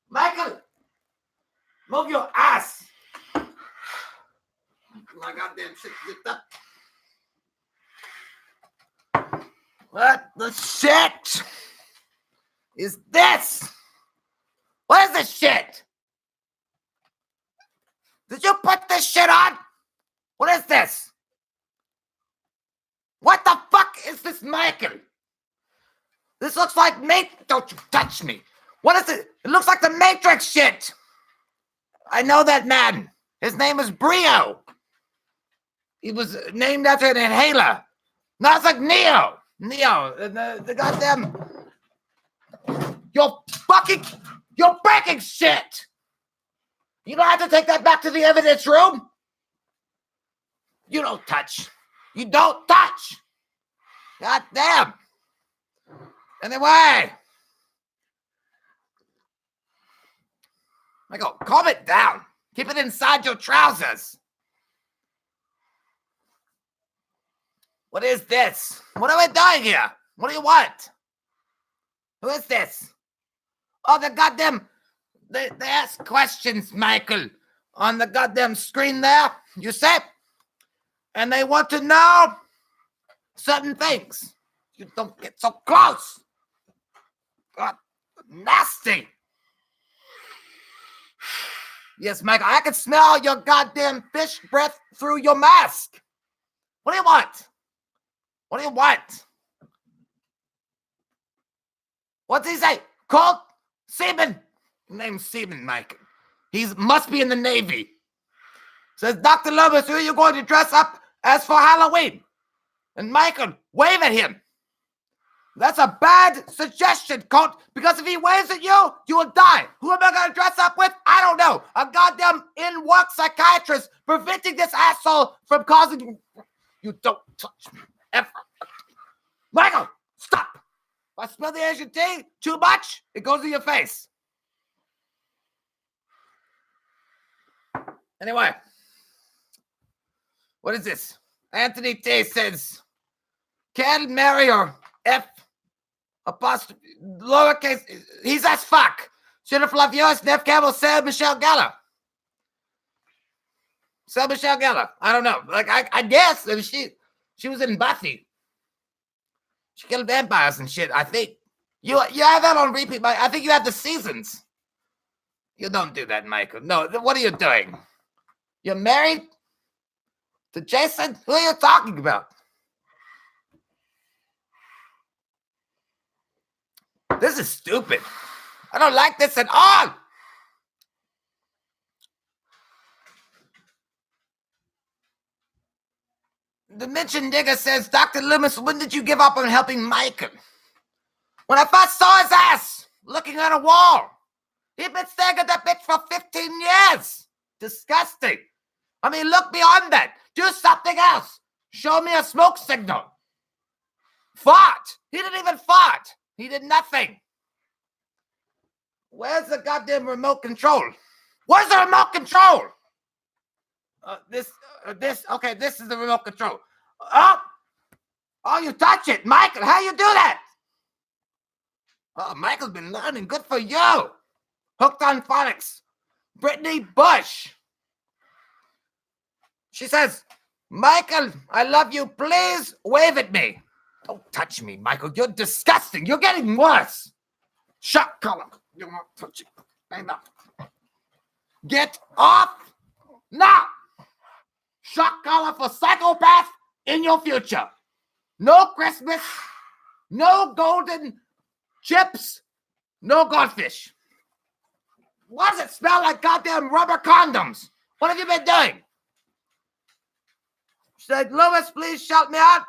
Michael, move your ass. My goddamn shit zipped up. What the shit is this? What is this shit? Did you put this shit on? What is this? What the fuck is this, Michael? This looks like Don't you touch me. What is it? It looks like the Matrix shit. I know that man. His name is Brio. He was named after an inhaler. No, it's like Neo. The goddamn... You're breaking shit. You don't have to take that back to the evidence room. You don't touch. You don't touch. God damn. Anyway. Michael, calm it down. Keep it inside your trousers. What is this? What are we doing here? What do you want? Who is this? Oh, the goddamn... They ask questions, Michael, on the goddamn screen there, you see? And they want to know certain things. You don't get so close. God, nasty. Yes, Michael, I can smell your goddamn fish breath through your mask. What do you want? What do you want? What's he say? Colt? Seaman? Name's Seaman, Michael. He must be in the Navy. Says, Dr. Loomis, who are you going to dress up as for Halloween? And Michael, wave at him. That's a bad suggestion, Colt, because if he waves at you, you will die. Who am I going to dress up with? I don't know. A goddamn in-work psychiatrist preventing this asshole from causing... You don't touch me, ever. Michael, stop. If I smell the Asian tea too much, it goes in your face. Anyway, what is this? Anthony T says, can marry or F apostrophe lowercase. He's as fuck. Jennifer Love Yours, Neff Campbell, Sarah Michelle Gellar. Sarah Michelle Gellar. I don't know. Like I guess I mean, she was in Buffy. She killed vampires and shit. I think you have that on repeat. I think you have the seasons. You don't do that, Michael. No, what are you doing? You're married to Jason? Who are you talking about? This is stupid. I don't like this at all. The mentioned nigga says, Dr. Loomis, when did you give up on helping Michael? When I first saw his ass looking at a wall. He'd been staring at that bitch for 15 years. Disgusting. I mean, look beyond that. Do something else. Show me a smoke signal. Fart. He didn't even fart. He did nothing. Where's the goddamn remote control? Where's the remote control? Okay, this is the remote control. Oh, you touch it. Michael, how you do that? Oh, Michael's been learning. Good for you. Hooked on phonics. Brittany Bush. She says, Michael, I love you. Please wave at me. Don't touch me, Michael. You're disgusting. You're getting worse. Shut collar. You're not touching. Enough. Get off now. Shot collar for psychopath in your future. No Christmas. No golden chips. No goldfish. Why does it smell like goddamn rubber condoms? What have you been doing? She said, Loomis, please shout me out.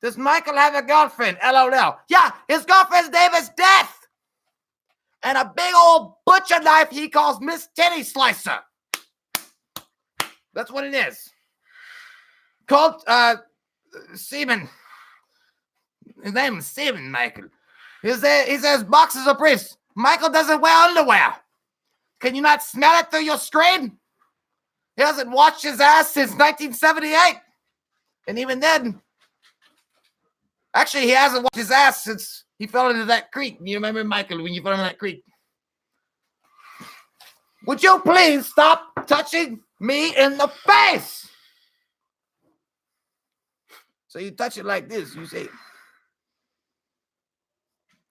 Does Michael have a girlfriend? LOL. Yeah, his girlfriend's name is Death. And a big old butcher knife he calls Miss Titty Slicer. That's what it is. Colt, Seaman. His name is Seaman, Michael. He says boxes of briefs. Michael doesn't wear underwear. Can you not smell it through your screen? He hasn't washed his ass since 1978. And even then, Actually, he hasn't washed his ass since he fell into that creek. You remember, Michael, when you fell into that creek? Would you please stop touching me in the face? So you touch it like this. You say,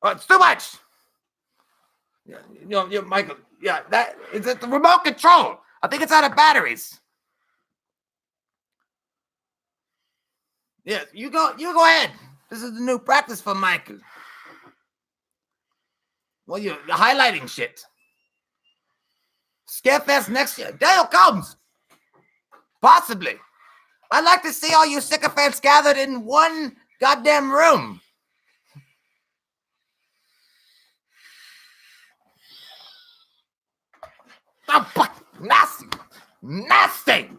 "Oh, it's too much." Yeah, Michael. Yeah, that is it. The remote control. I think it's out of batteries. Yeah, you go ahead. This is the new practice for Michael. Well, you're highlighting shit. Scarefest next year. Dale comes. Possibly. I'd like to see all you sycophants gathered in one goddamn room. Oh, fuck. Nasty. Nasty.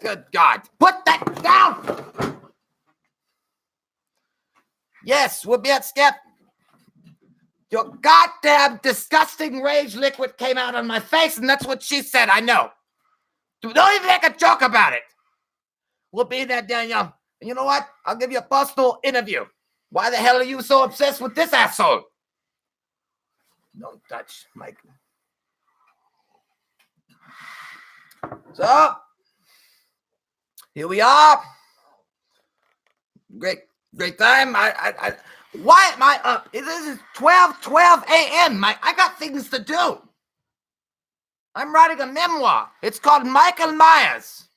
Good God. Put that down. Yes, we'll be at Skep. Your goddamn disgusting rage liquid came out on my face, and that's what she said. I know. Don't even make a joke about it. We'll be there, Daniel. And you know what? I'll give you a personal interview. Why the hell are you so obsessed with this asshole? Don't touch Mike. So, here we are. Great time. Why am I up? It is 12 a.m. I got things to do. I'm writing a memoir. It's called Michael Myers,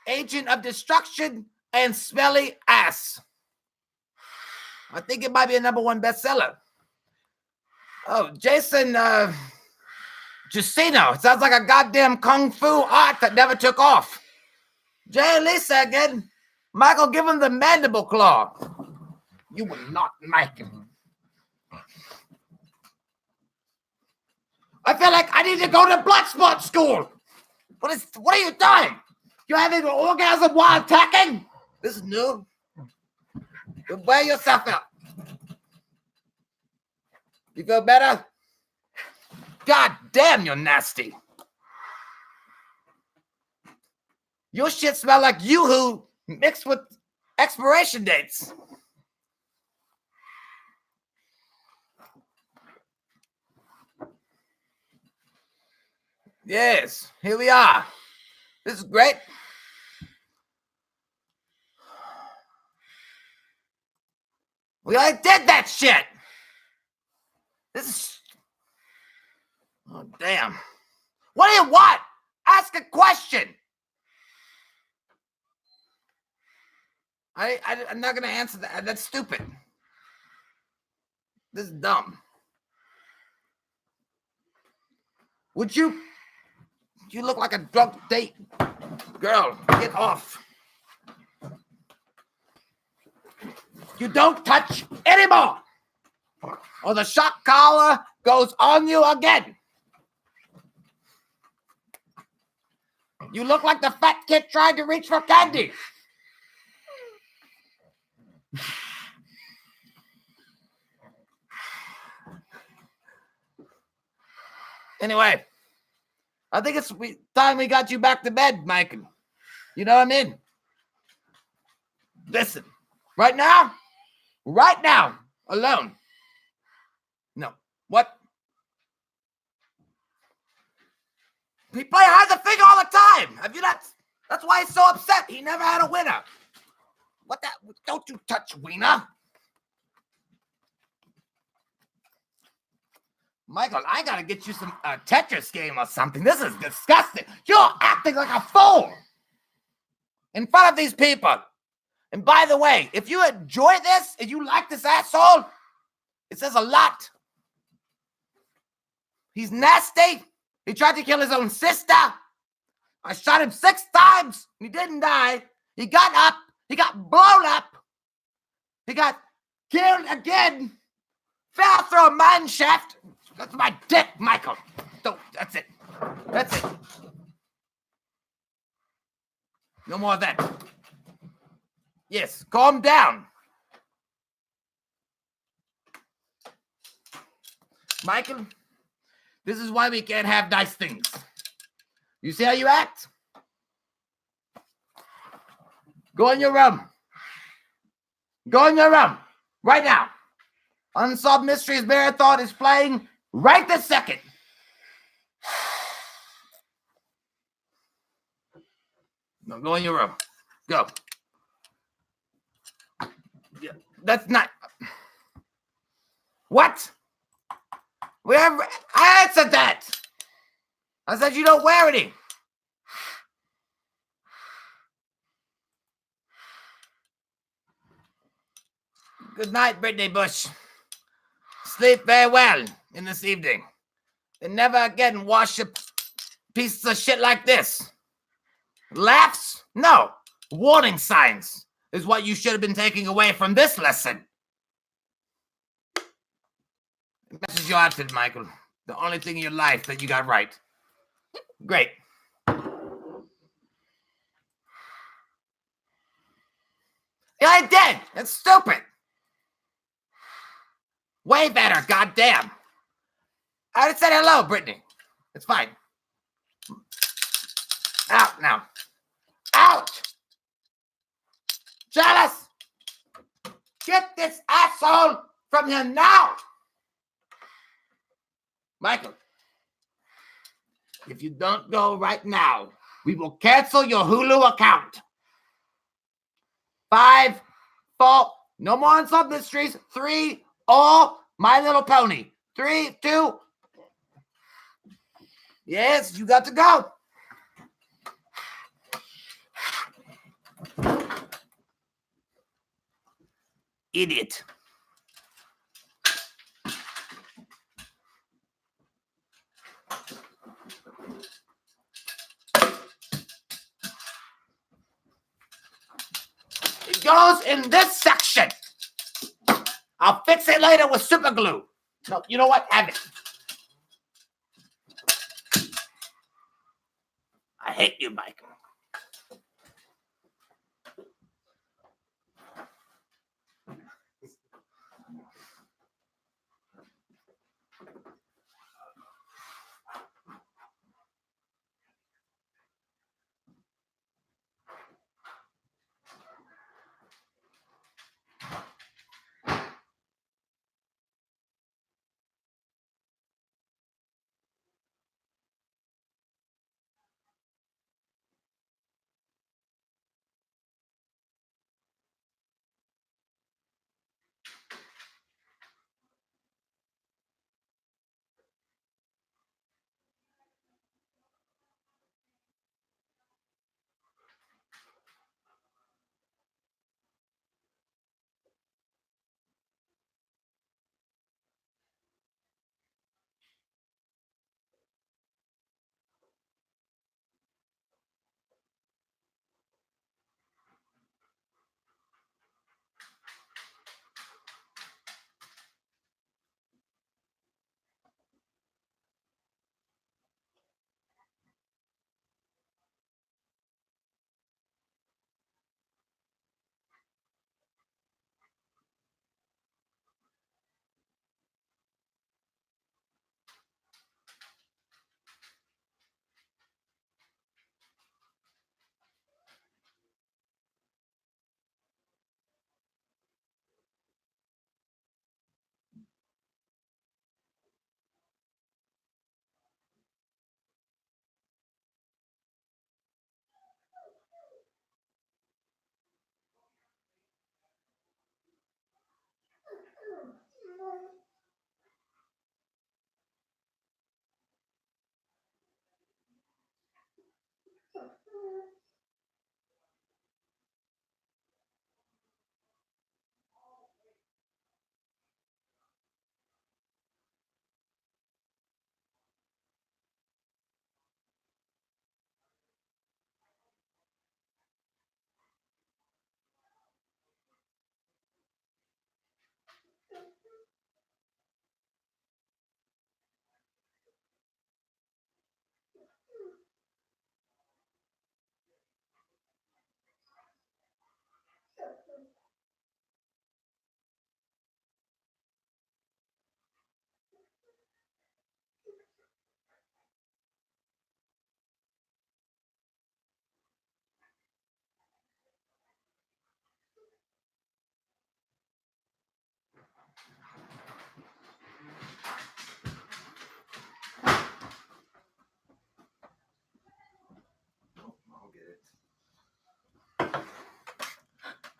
Agent of Destruction and Smelly Ass. I think it might be a #1 bestseller. Oh, Jason Jusino. It sounds like a goddamn kung fu art that never took off. Jay and Lisa again. Michael, give him the mandible claw. You will not like him. I feel like I need to go to blood sport school. What are you doing? You having an orgasm while attacking? This is new. You wear yourself out. You feel better? God damn, you're nasty. Your shit smell like Yoo-hoo mixed with expiration dates. Yes, here we are. This is great. We already did that shit. This is... Oh, damn. What do you want? Ask a question. I'm not going to answer that. That's stupid. This is dumb. Would you... You look like a drunk date. Girl, get off. You don't touch anymore, or the shock collar goes on you again. You look like the fat kid trying to reach for candy. Anyway, I think it's time we got you back to bed, Mike. You know what I mean? Listen, right now, alone. No, what? We play hide the figure all the time. Have you not? That's why he's so upset. He never had a winner. What that? Don't you touch Wiener. Michael, I gotta get you some Tetris game or something. This is disgusting. You're acting like a fool in front of these people. And by the way, if you enjoy this, if you like this asshole, it says a lot. He's nasty. He tried to kill his own sister. I shot him 6 times. He didn't die. He got up. He got blown up. He got killed again. Fell through a mine shaft. That's my dick, Michael. That's it. That's it. No more of that. Yes, calm down. Michael, this is why we can't have nice things. You see how you act? Go in your room. Go in your room right now. Unsolved Mysteries Marathon is playing right this second. No, go in your room. Go. Yeah, that's not. What? I answered that. I said you don't wear any. Good night, Brittany Bush. Sleep very well in this evening. And never again wash a pieces of shit like this. Laughs? No. Warning signs is what you should have been taking away from this lesson. Message your outfit, Michael. The only thing in your life that you got right. Great. Yeah, I did. That's stupid. Way better, goddamn. I already said hello, Brittany. It's fine. Out now. Out! Jealous! Get this asshole from here now! Michael, if you don't go right now, we will cancel your Hulu account. 5, 4, no more Unsolved Mysteries. 3, all My Little Pony. 3, 2. Yes, you got to go. Idiot. It goes in this section. I'll fix it later with super glue. No, you know what? Have it. I hate you, Michael.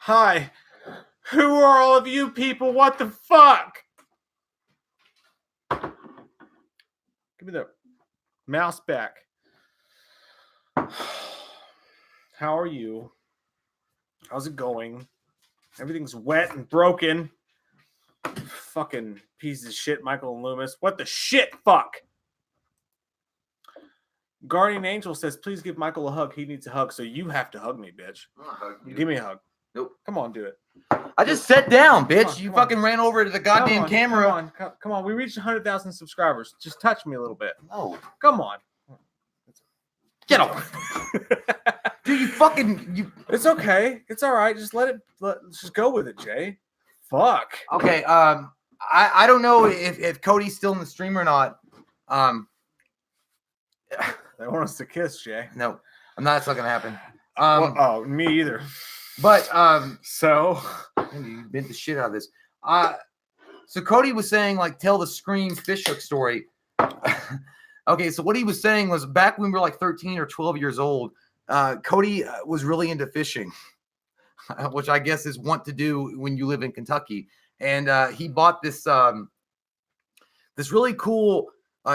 Hi. Who are all of you people? What the fuck? Give me the mouse back. How are you? How's it going? Everything's wet and broken. Fucking pieces of shit, Michael and Loomis. What the shit? Fuck. Guardian Angel says, please give Michael a hug. He needs a hug, so you have to hug me, bitch. Give me a hug. Nope. Come on, do it. I just sat down, bitch. Come on, you come on. fucking ran over to the goddamn camera. Come on. We reached 100,000 subscribers. Just touch me a little bit. No. Come on. Get off. Dude, you fucking... It's okay. It's all right. Just let's just go with it, Jay. Fuck. Okay, I don't know if Cody's still in the stream or not. They want us to kiss, Jay. No, that's not gonna happen. Oh, me either. But so you bent the shit out of this. So Cody was saying, like, tell the Scream Fishhook story. Okay, so what he was saying was back when we were like 13 or 12 years old, Cody was really into fishing, which I guess is want to do when you live in Kentucky. And he bought this this really cool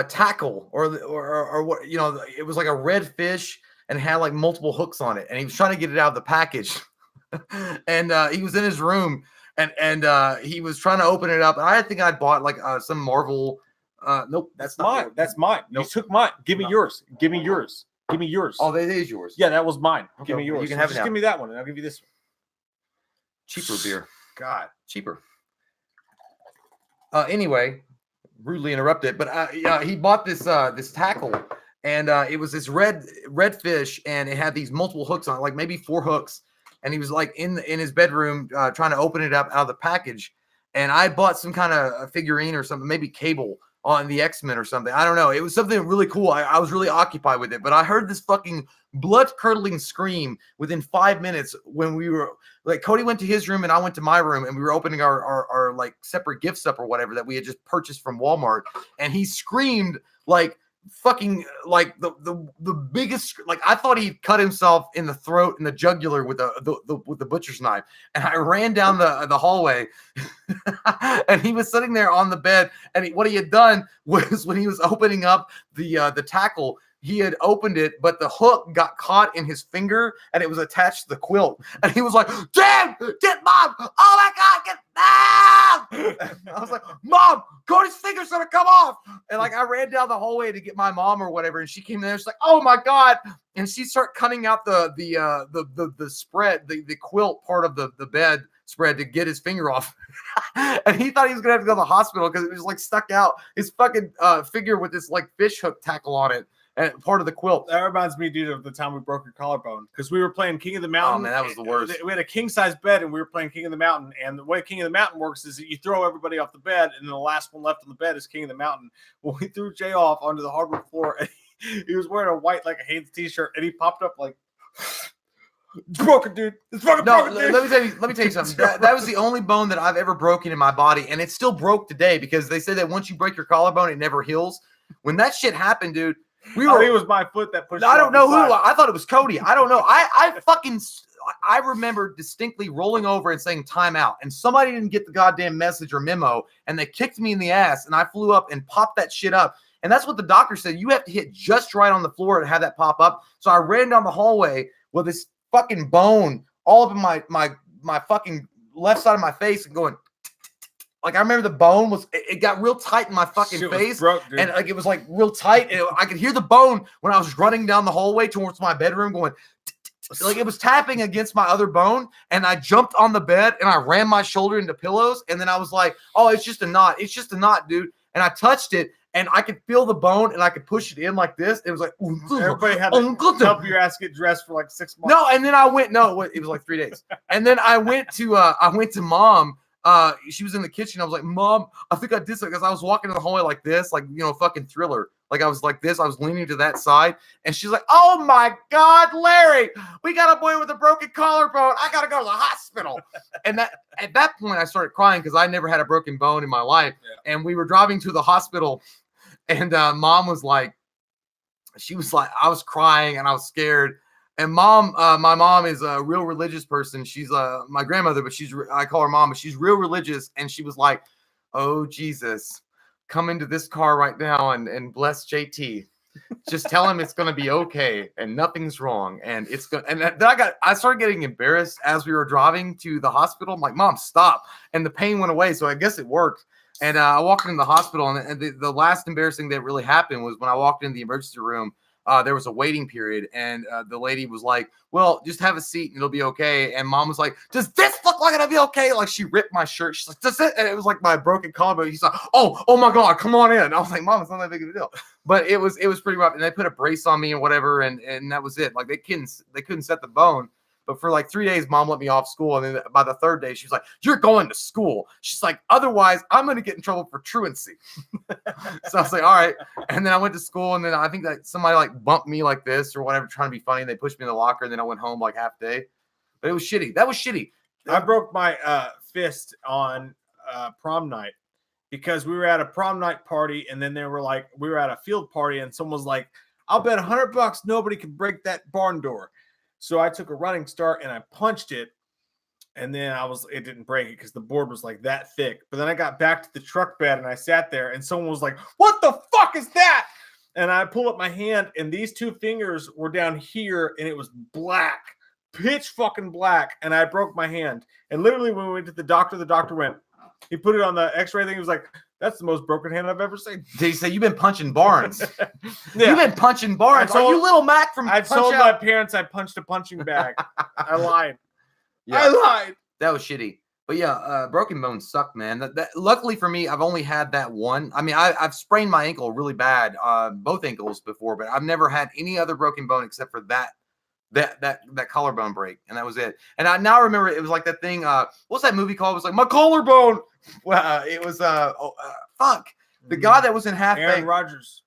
tackle or what, you know, it was like a red fish and had like multiple hooks on it. And he was trying to get it out of the package. And he was in his room and he was trying to open it up. And I think I'd bought like some Marvel. Nope, that's mine. That's mine. Nope. You took mine. Give me yours. Give me yours. Give me yours. Oh, that is yours. Yeah, that was mine. Okay, give me yours. You can have just it now. give me that one, and I'll give you this one. Cheaper beer. God, cheaper. Anyway, rudely interrupted, but yeah, he bought this this tackle, and it was this red fish, and it had these multiple hooks on it, like maybe 4 hooks, and he was like in his bedroom trying to open it up out of the package, and I bought some kind of figurine or something, maybe Cable on the X-Men or something. I don't know. It was something really cool. I was really occupied with it, but I heard this fucking blood-curdling scream within 5 minutes when we were like, Cody went to his room and I went to my room, and we were opening our like separate gifts up or whatever that we had just purchased from Walmart, and he screamed like fucking like the biggest, like I thought he'd cut himself in the throat and the jugular with the butcher's knife. And I ran down the hallway and he was sitting there on the bed, and what he had done was when he was opening up the tackle, he had opened it, but the hook got caught in his finger and it was attached to the quilt. And he was like, Dad, get Mom. Oh my God, get Mom. I was like, Mom, Cody's finger's gonna come off. And like I ran down the hallway to get my mom or whatever, and she came in there. She's like, oh my God. And she started cutting out the spread, the quilt part of the bed spread to get his finger off. And he thought he was gonna have to go to the hospital because it was like stuck out his fucking figure with this like fish hook tackle on it. And part of the quilt. That reminds me, dude, of the time we broke your collarbone because we were playing King of the Mountain. Oh man, that was the worst. We had a king size bed and we were playing King of the Mountain. And the way King of the Mountain works is that you throw everybody off the bed, and then the last one left on the bed is King of the Mountain. Well, we threw Jay off onto the hardwood floor, and he was wearing a white like a Haynes t-shirt, and he popped up like, "It's broken, dude. It's fucking broken, dude." Let me tell you something. That was the only bone that I've ever broken in my body, and it still broke today because they say that once you break your collarbone, it never heals. When that shit happened, dude. I think it was my foot that pushed. I don't know who. I thought it was Cody. I don't know. I remember distinctly rolling over and saying timeout, and somebody didn't get the goddamn message or memo, and they kicked me in the ass, and I flew up and popped that shit up. And that's what the doctor said. You have to hit just right on the floor to have that pop up. So I ran down the hallway with this fucking bone all up in my fucking left side of my face and going. Like I remember the bone it got real tight in my fucking face, broke, and like it was like real tight, and I could hear the bone when I was running down the hallway towards my bedroom, going like it was tapping against my other bone. And I jumped on the bed and I ran my shoulder into pillows, and then I was like, "Oh, it's just a knot. It's just a knot, dude." And I touched it, and I could feel the bone, and I could push it in like this. It was like everybody had to help your ass get dressed for like 6 months. No, and then I went. No, it was like 3 days, and then I went to Mom. She was in the kitchen. I was like, Mom, I think I did something, because I was walking in the hallway like this, like, you know, fucking Thriller. Like I was like this. I was leaning to that side, and she's like, oh my God, Larry, we got a boy with a broken collarbone. I got to go to the hospital. And at that point I started crying because I never had a broken bone in my life. Yeah. And we were driving to the hospital, and Mom was like, she was like, I was crying and I was scared. And mom, my mom is a real religious person. She's my grandmother, but I call her mom, but she's real religious. And she was like, "Oh Jesus, come into this car right now and bless JT. Just tell him it's gonna be okay and nothing's wrong." And it's good. And then I started getting embarrassed as we were driving to the hospital. I'm like, "Mom, stop!" And the pain went away. So I guess it worked. And I walked into the hospital, and the last embarrassing that really happened was when I walked into the emergency room. There was a waiting period, and the lady was like, "Well, just have a seat and it'll be okay." And mom was like, "Does this look like it'll be okay?" Like she ripped my shirt. She's like, "Does it?" And it was like my broken collarbone. He's like, "Oh my God, come on in." And I was like, "Mom, it's not that big of a deal." But it was pretty rough. And they put a brace on me and whatever, and that was it. Like they couldn't set the bone. But for like 3 days, mom let me off school. And then by the third day, she was like, "You're going to school." She's like, "Otherwise, I'm going to get in trouble for truancy." So I was like, "All right." And then I went to school. And then I think that somebody like bumped me like this or whatever, trying to be funny. And they pushed me in the locker. And then I went home like half day. But it was shitty. That was shitty. I broke my fist on prom night because we were at a prom night party. And then we were at a field party. And someone was like, "I'll bet $100 nobody can break that barn door." So I took a running start and I punched it, and then it didn't break it because the board was like that thick. But then I got back to the truck bed and I sat there, and someone was like, "What the fuck is that?" And I pulled up my hand, and these two fingers were down here, and it was black, pitch fucking black. And I broke my hand. And literally, when we went to the doctor went, he put it on the X-ray thing. He was like, "That's the most broken hand I've ever seen." Did he say, "You've been punching barns"? Yeah. You've been punching barns. Are you little Mac from I Punch told Out? my parents I punched a punching bag. I lied. Yeah. I lied. That was shitty. But yeah, broken bones suck, man. That luckily for me, I've only had that one. I mean, I've sprained my ankle really bad, both ankles before, but I've never had any other broken bone except for that collarbone break, and that was it. And I now remember it was like that thing. What's that movie called? It was like My Collarbone. Well, it was fuck. The guy that was in Half Aaron Baked. Rodgers.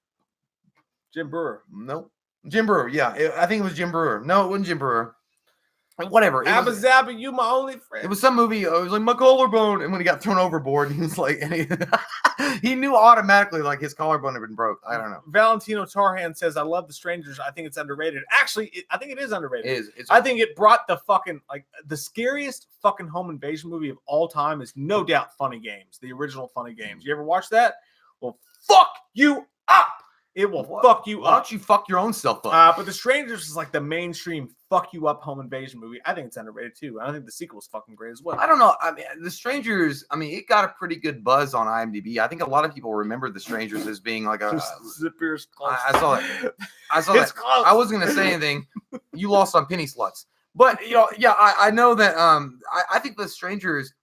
Jim Brewer. Nope. Jim Brewer. Yeah, I think it was Jim Brewer. No, it wasn't Jim Brewer. Whatever. Abba Zabba, you my only friend. It was some movie. It was like My Collarbone, and when he got thrown overboard, he was like, and he knew automatically like his collarbone had been broke. I don't know. Valentino Tarhan says, "I love The Strangers. I think it's underrated." Actually, I think it is underrated. It is. I think it brought the fucking the scariest fucking home invasion movie of all time is no doubt Funny Games, the original Funny Games. You ever watch that? Well, fuck you up. It will fuck you Why up. don't you fuck your own self up? But The Strangers is like the mainstream fuck you up home invasion movie. I think it's underrated too. I don't think the sequel is fucking great as well. I don't know. I mean, The Strangers. I mean, it got a pretty good buzz on IMDb. I think a lot of people remember The Strangers as being like a. Zipper's close. I saw it. I saw It's that. close. I wasn't gonna say anything. You lost on penny sluts, but you know, yeah, I know that. I think The Strangers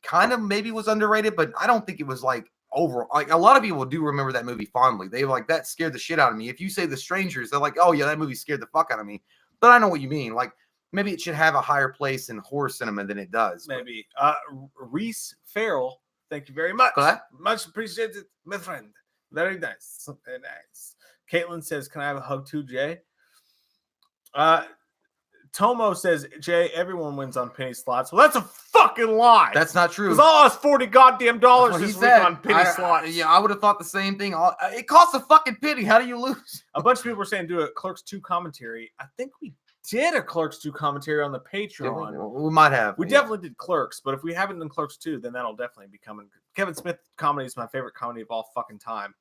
kind of maybe was underrated, but I don't think it was like over. Like a lot of people do remember that movie fondly. They were like, "That scared the shit out of me." If you say The Strangers, they're like, "Oh yeah, that movie scared the fuck out of me." But I know what you mean. Like maybe it should have a higher place in horror cinema than it does. Maybe. Reese Farrell, thank you very much. Okay. Much appreciated, my friend. Very nice. Very nice. Caitlin says, "Can I have a hug too, Jay?" Tomo says, "Jay, everyone wins on penny slots." Well, that's a fucking lie. That's not true. Because I lost $40 goddamn dollars That's what this he week said. on penny slots. Yeah, I would have thought the same thing. It costs a fucking penny. How do you lose? A bunch of people were saying do a Clerks 2 commentary. I think we did a Clerks 2 commentary on the Patreon. We might have. We definitely did Clerks, but if we haven't done Clerks 2, then that'll definitely be coming. Kevin Smith comedy is my favorite comedy of all fucking time.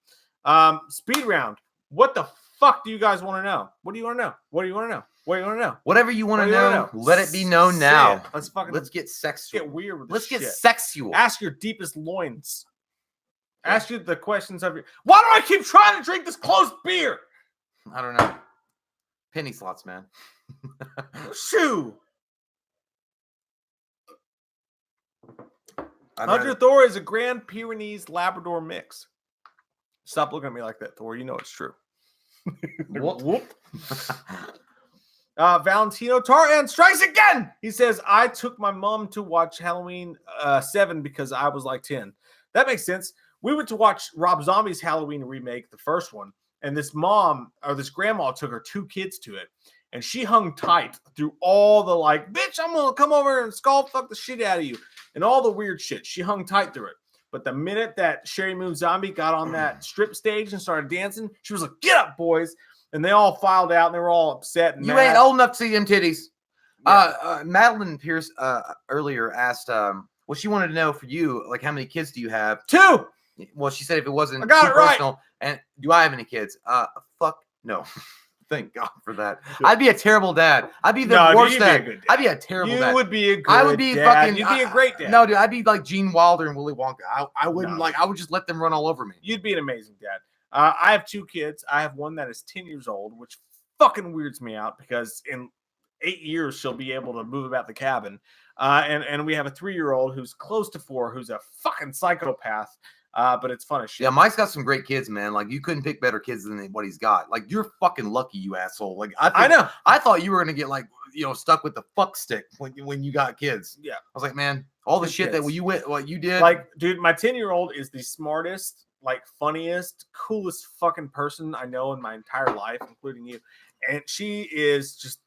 Speed round. What the fuck do you guys want to know? What do you want to know? What do you want to know? What do you want to know? Whatever you want to know, let it be known now. Let's get sexual. get weird with this Let's get shit. sexual. Ask your deepest loins. Ask you the questions of your. Why do I keep trying to drink this closed beer? I don't know. Penny slots, man. Shoo. I'd Hunter rather- Thor is a Grand Pyrenees Labrador mix. Stop looking at me like that, Thor. You know it's true. Whoop. Valentino Taran strikes again. He says, "I took my mom to watch Halloween 7 because I was like 10. That makes sense. We went to watch Rob Zombie's Halloween remake, the first one, and this grandma took her 2 kids to it, and she hung tight through all the like, bitch, I'm gonna come over and skull fuck the shit out of you, and all the weird shit. She hung tight through it. But the minute that Sherry Moon Zombie got on that strip stage and started dancing, she was like, 'Get up, boys!' And they all filed out and they were all upset. And You mad. ain't old enough to see them titties. Yeah. Madeline Pierce earlier asked, well, she wanted to know for you, like, how many kids do you have? 2. Well, she said if it wasn't I got too it right. personal, and do I have any kids? Fuck no. Thank God for that. Good. I'd be a terrible dad. I'd be the No, dude, worst you'd be a dad. good dad. I'd be a terrible dad. You would be a good I would be dad. fucking. You'd be a great dad. No, dude, I'd be like Gene Wilder and Willy Wonka. I wouldn't No. like. I would just let them run all over me. You'd be an amazing dad. I have 2 kids. I have one that is 10 years old, which fucking weirds me out because in 8 years she'll be able to move about the cabin. And we have a 3-year-old who's close to 4, who's a fucking psychopath. But it's fun as shit. Yeah, Mike's got some great kids, man. Like, you couldn't pick better kids than what he's got. Like, you're fucking lucky, you asshole. Like, I know. I thought you were gonna get like, stuck with the fuck stick when you got kids. Yeah. I was like, man, all the Good shit kids. that you went, what you did. Like, dude, my 10-year-old is the smartest, like, funniest, coolest fucking person I know in my entire life, including you. And she is just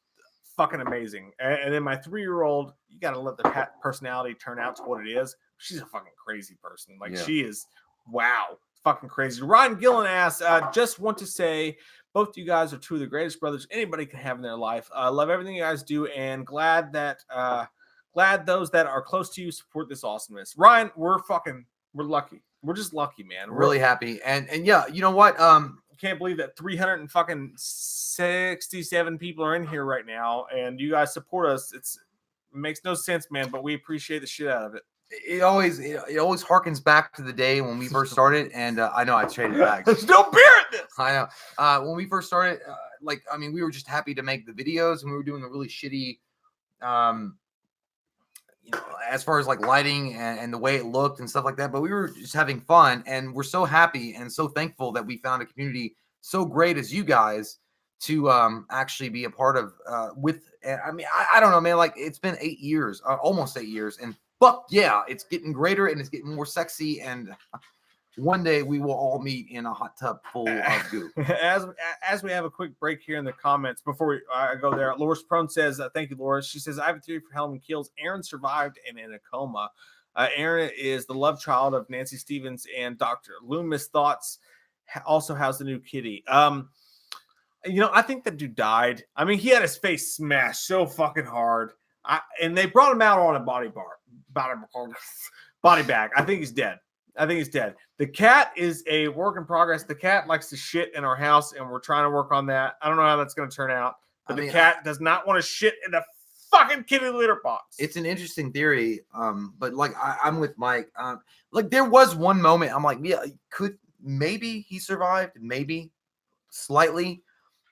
fucking amazing. And then my 3-year-old, you got to let the personality turn out to what it is. She's a fucking crazy person. Like, she is, wow, fucking crazy. Ryan Gillen asks, just want to say, both you guys are 2 of the greatest brothers anybody can have in their life. Love everything you guys do, and glad those that are close to you support this awesomeness. Ryan, we're lucky. We're just lucky, man. We're really happy. And yeah, you know what? Can't believe that 367 people are in here right now, and you guys support us. It makes no sense, man, but we appreciate the shit out of it. It always harkens back to the day when we first started, and I know I traded back. There's no beer in this. I know. When we first started, we were just happy to make the videos, and we were doing a really shitty, as far as like lighting and the way it looked and stuff like that. But we were just having fun, and we're so happy and so thankful that we found a community so great as you guys to actually be a part of. I don't know, man. Like, it's been 8 years, almost 8 years, and fuck yeah, it's getting greater and it's getting more sexy. And one day we will all meet in a hot tub full of goo. As we have a quick break here in the comments before I go there, Loris Prone says, thank you, Loris. She says, I have a theory for Halloween Kills. Aaron survived and in a coma. Aaron is the love child of Nancy Stevens and Dr. Loomis. Thoughts? Also, how's the new kitty? I think that dude died. I mean, he had his face smashed so fucking hard. And they brought him out on a body bag. I think he's dead. The cat is a work in progress. The cat likes to shit in our house, and we're trying to work on that. I don't know how that's going to turn out, but the cat does not want to shit in the fucking kitty litter box. It's an interesting theory, but like I'm with Mike. Like, there was one moment I'm like, yeah, maybe he survived, maybe slightly.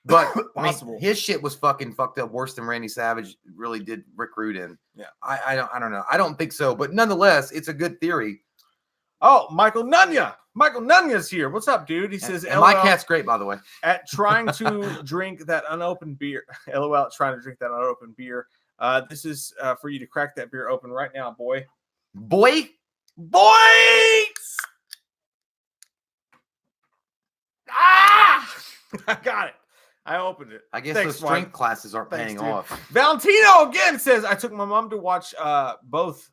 But Possible. His shit was fucking fucked up worse than Randy Savage really did Rick Rude in. Yeah. I don't know. I don't think so. But nonetheless, it's a good theory. Oh, Michael Nunya. Michael Nunya's here. What's up, dude? He says, and my cat's great, by the way. At trying to drink that unopened beer. LOL at trying to drink that unopened beer. This is for you to crack that beer open right now, boy. Boy? Ah! I got it. I opened it. I guess Thanks, those strength Mike. classes aren't paying dude. off. Valentino again says, I took my mom to watch both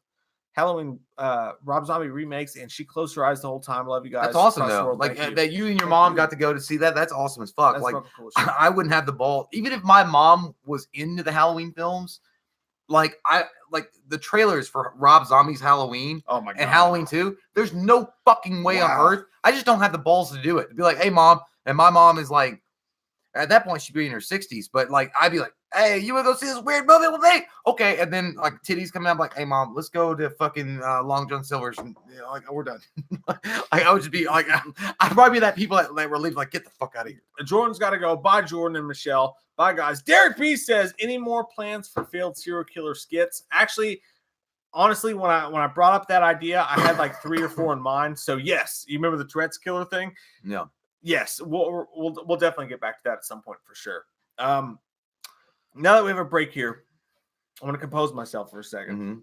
Halloween Rob Zombie remakes, and she closed her eyes the whole time. Love you guys. That's awesome, Across the though. world. Like, Thank you. that you and your mom got to go to see that. That's awesome as fuck. That's Like, fucking cool as shit. I wouldn't have the ball. Even if my mom was into the Halloween films, like the trailers for Rob Zombie's Halloween Oh my god. and Halloween 2, there's no fucking way on earth. I just don't have the balls to do it. To be like, hey, mom. And my mom is like, at that point, she'd be in her 60s. But like, I'd be like, hey, you want to go see this weird movie with me? Okay. And then like titties come out, I'm like, hey, mom, let's go to fucking Long John Silver's. And like, we're done. Like, I would just be like, I'd probably be that people that were leaving, like, get the fuck out of here. Jordan's got to go. Bye, Jordan and Michelle. Bye, guys. Derek B says, any more plans for failed serial killer skits? Actually, honestly, when I brought up that idea, I had like 3 or 4 in mind. So yes, you remember the Tourette's killer thing? No. Yes, we'll definitely get back to that at some point for sure. Now that we have a break here, I'm going to compose myself for a second. Mm-hmm.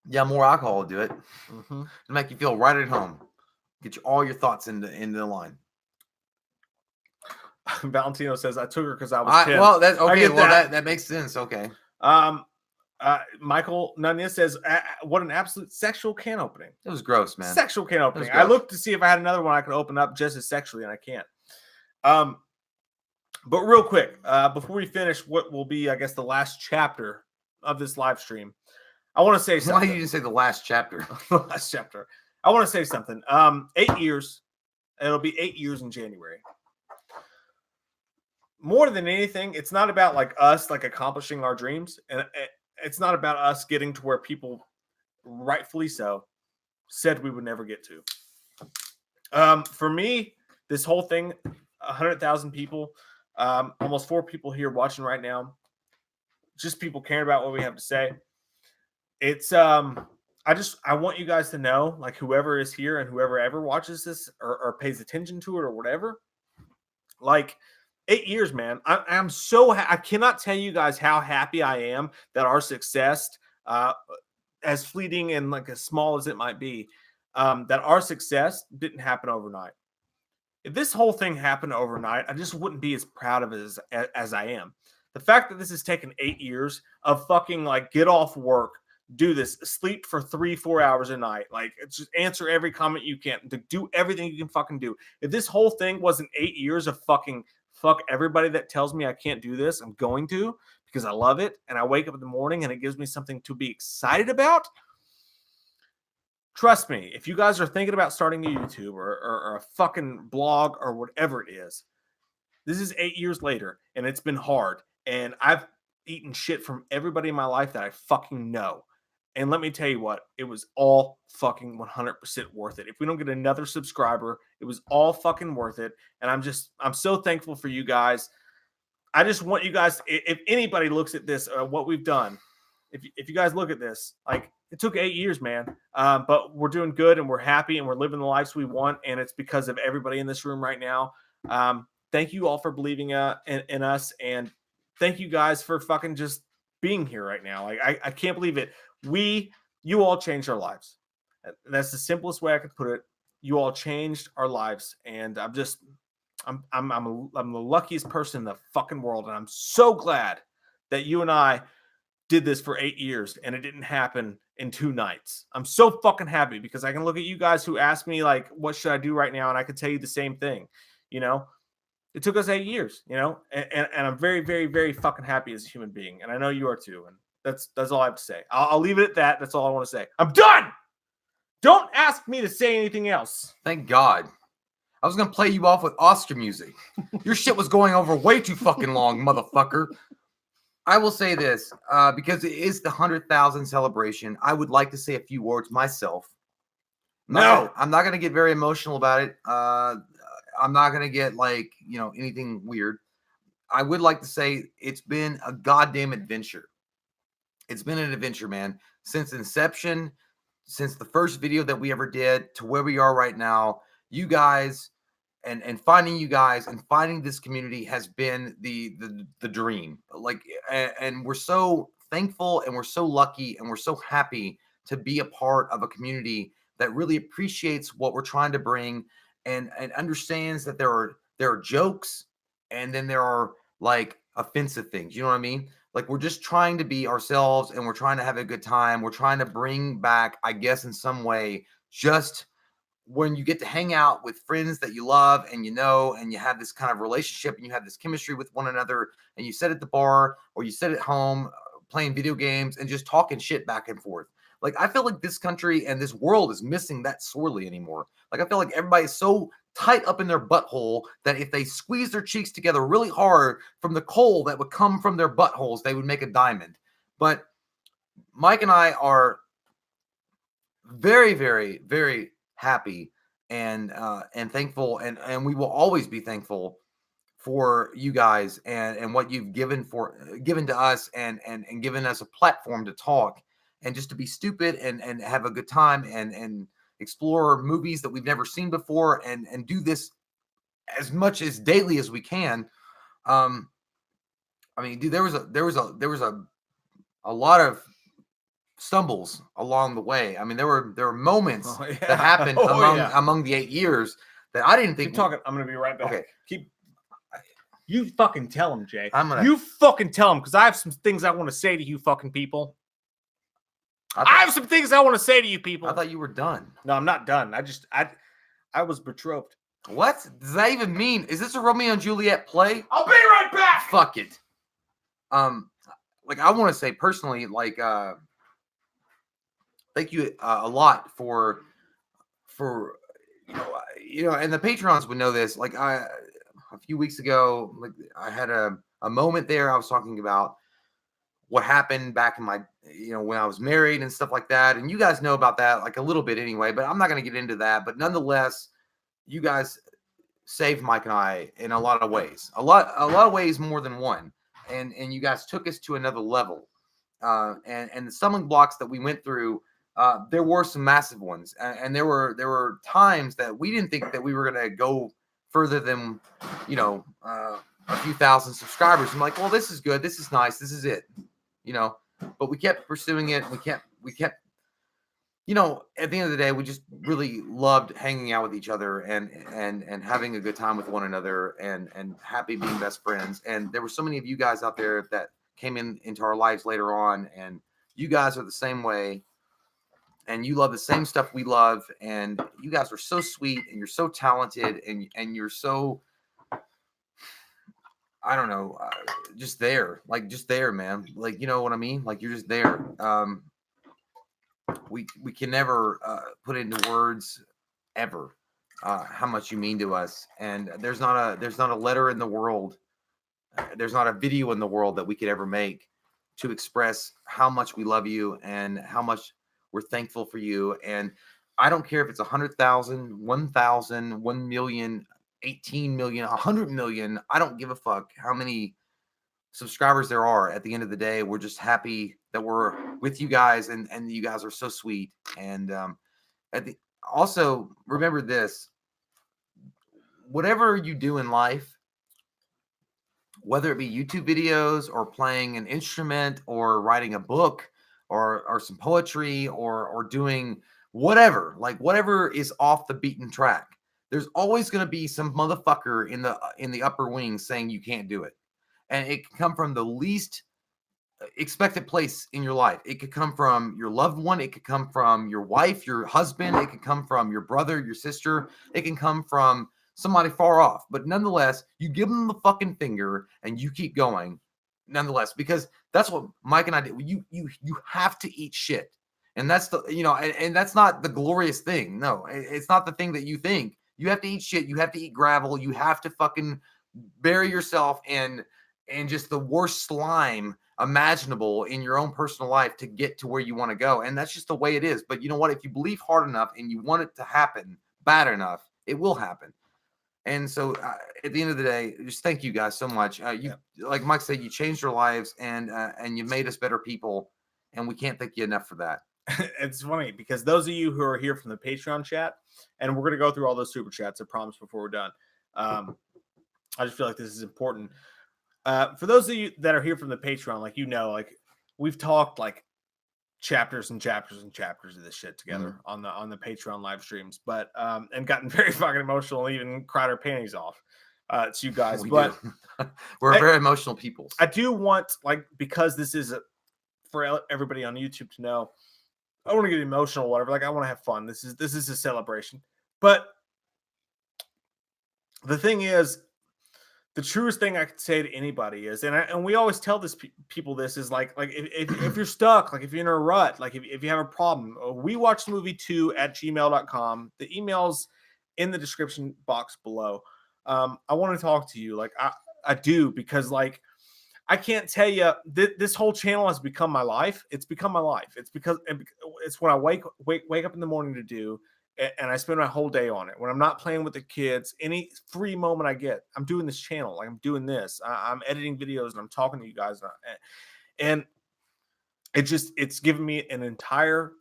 Yeah, more alcohol will do it. Mm-hmm. To make you feel right at home. Get all your thoughts into the line. Valentino says, I took her because I was 10. Well, that's okay. Well, that makes sense. Okay. Michael Nunez says, "What an absolute sexual can opening! It was gross, man. Sexual can opening." I gross. looked to see if I had another one I could open up just as sexually, and I can't. But real quick, before we finish, what will be, I guess, the last chapter of this live stream, I want to say something. Why did you say the last chapter? The last chapter. I want to say something. 8 years. It'll be 8 years in January. More than anything, it's not about like us like accomplishing our dreams, and it's not about us getting to where people, rightfully so, said we would never get to. For me, this whole thing, 100,000 people, almost 4 people here watching right now, just people caring about what we have to say. It's I want you guys to know, like whoever is here and whoever ever watches this or pays attention to it or whatever, like 8 years, man. I'm so I cannot tell you guys how happy I am that our success, as fleeting and like as small as it might be, that our success didn't happen overnight. If this whole thing happened overnight, I just wouldn't be as proud of it as I am. The fact that this has taken 8 years of fucking like get off work, do this, sleep for 3-4 hours a night, like just answer every comment you can, to do everything you can fucking do. If this whole thing wasn't 8 years of fucking fuck everybody that tells me I can't do this, I'm going to, because I love it and I wake up in the morning and it gives me something to be excited about. Trust me, if you guys are thinking about starting a YouTube or a fucking blog or whatever it is, this is 8 years later and it's been hard. And I've eaten shit from everybody in my life that I fucking know. And let me tell you what, it was all fucking 100% worth it. If we don't get another subscriber, it was all fucking worth it. And I'm so thankful for you guys. I just want you guys, if anybody looks at this, what we've done, if you guys look at this, like it took 8 years, man. But we're doing good and we're happy and we're living the lives we want. And it's because of everybody in this room right now. Thank you all for believing in us. And thank you guys for fucking just being here right now. Like I can't believe it. You all changed our lives. And that's the simplest way I could put it. You all changed our lives. And I'm the luckiest person in the fucking world. And I'm so glad that you and I did this for 8 years and it didn't happen in 2 nights. I'm so fucking happy because I can look at you guys who ask me like, what should I do right now? And I can tell you the same thing. You know, it took us 8 years, you know, and I'm very, very, very fucking happy as a human being. And I know you are too. And that's all I have to say. I'll leave it at that. That's all I want to say. I'm done. Don't ask me to say anything else. Thank God. I was going to play you off with Oscar music. Your shit was going over way too fucking long, motherfucker. I will say this, because it is the 100,000 celebration. I would like to say a few words myself. I'm not going to get very emotional about it. I'm not going to get like, anything weird. I would like to say it's been a goddamn adventure. It's been an adventure, man. Since inception, since the first video that we ever did to where we are right now, you guys and finding you guys and finding this community has been the dream. Like, and we're so thankful and we're so lucky and we're so happy to be a part of a community that really appreciates what we're trying to bring and understands that there are jokes and then there are like offensive things. You know what I mean? Like we're just trying to be ourselves and we're trying to have a good time. We're trying to bring back, I guess, in some way, just when you get to hang out with friends that you love and and you have this kind of relationship and you have this chemistry with one another and you sit at the bar or you sit at home playing video games and just talking shit back and forth. Like, I feel like this country and this world is missing that sorely anymore. Like, I feel like everybody is so tight up in their butthole that if they squeeze their cheeks together really hard from the coal that would come from their buttholes, they would make a diamond. But Mike and I are very, very, very happy and thankful, and we will always be thankful for you guys and what you've given to us and given us a platform to talk and just to be stupid and have a good time and explore movies that we've never seen before and do this as much as daily as we can. I mean, dude, there was a lot of stumbles along the way. I mean, there were moments that happened among the 8 years that I didn't think. Keep talking. I'm gonna be right back. Okay. You fucking tell him, Jay. You fucking tell him, because I have some things I want to say to you fucking people. I have some things I want to say to you people. I thought you were done. No, I'm not done. I was betrothed. What does that even mean? Is this a Romeo and Juliet play? I'll be right back. Fuck it. Like I want to say personally, like, thank you a lot for you know, and the Patrons would know this. Like a few weeks ago, like I had a moment there. I was talking about what happened back in my, you know, when I was married and stuff like that. And you guys know about that, like a little bit anyway, but I'm not going to get into that. But nonetheless, you guys saved Mike and I in a lot of ways, a lot of ways, more than one. And you guys took us to another level. And the stumbling blocks that we went through, there were some massive ones. And there were times that we didn't think that we were going to go further than, you know, a few thousand subscribers. I'm like, well, this is good. This is nice. This is it. You know, but we kept pursuing it. We kept, you know, at the end of the day, we just really loved hanging out with each other and having a good time with one another and happy being best friends. And there were so many of you guys out there that came into our lives later on, and you guys are the same way, and you love the same stuff we love, and you guys are so sweet, and you're so talented, and you're so, I don't know, just there, man. Like, you know what I mean? Like, you're just there. We can never put into words ever how much you mean to us. And there's not a letter in the world, there's not a video in the world that we could ever make to express how much we love you and how much we're thankful for you. And I don't care if it's 100,000, 1,000, 1 million, 18 million, 100 million. I don't give a fuck how many subscribers there are. At the end of the day, we're just happy that we're with you guys, and you guys are so sweet. And also remember this: whatever you do in life, whether it be YouTube videos or playing an instrument or writing a book or some poetry or doing whatever, like whatever is off the beaten track, there's always going to be some motherfucker in the upper wings saying you can't do it. And it can come from the least expected place in your life. It could come from your loved one. It could come from your wife, your husband. It could come from your brother, your sister. It can come from somebody far off. But nonetheless, you give them the fucking finger and you keep going nonetheless, because that's what Mike and I did. You have to eat shit. And that's the, you know, and that's not the glorious thing. No, it's not the thing that you think. You have to eat shit. You have to eat gravel. You have to fucking bury yourself in just the worst slime imaginable in your own personal life to get to where you want to go. And that's just the way it is. But you know what? If you believe hard enough and you want it to happen bad enough, it will happen. And so at the end of the day, just thank you guys so much. Like Mike said, you changed our lives and you made us better people. And we can't thank you enough for that. It's funny because those of you who are here from the Patreon chat, and we're going to go through all those super chats, I promise, before we're done. I just feel like this is important. For those of you that are here from the Patreon, like, you know, like we've talked like chapters and chapters and chapters of this shit together on the Patreon live streams, but and gotten very fucking emotional and even cried our panties off. It's you guys, but we're very emotional people. I do want, like, because this is for everybody on YouTube to know, I want to get emotional, or whatever. Like, I want to have fun. This is a celebration. But the thing is, the truest thing I could say to anybody is, and we always tell people this is like if you're stuck, like if you're in a rut, like if you have a problem, we watch the movie 2@gmail.com. The email's in the description box below. I want to talk to you. Like I do, because like I can't tell you this whole channel has become my life. It's become my life. It's because it's what I wake up in the morning to do. And I spend my whole day on it. When I'm not playing with the kids, any free moment I get, I'm doing this channel. Like, I'm doing this. I'm editing videos and I'm talking to you guys. And it's given me an entire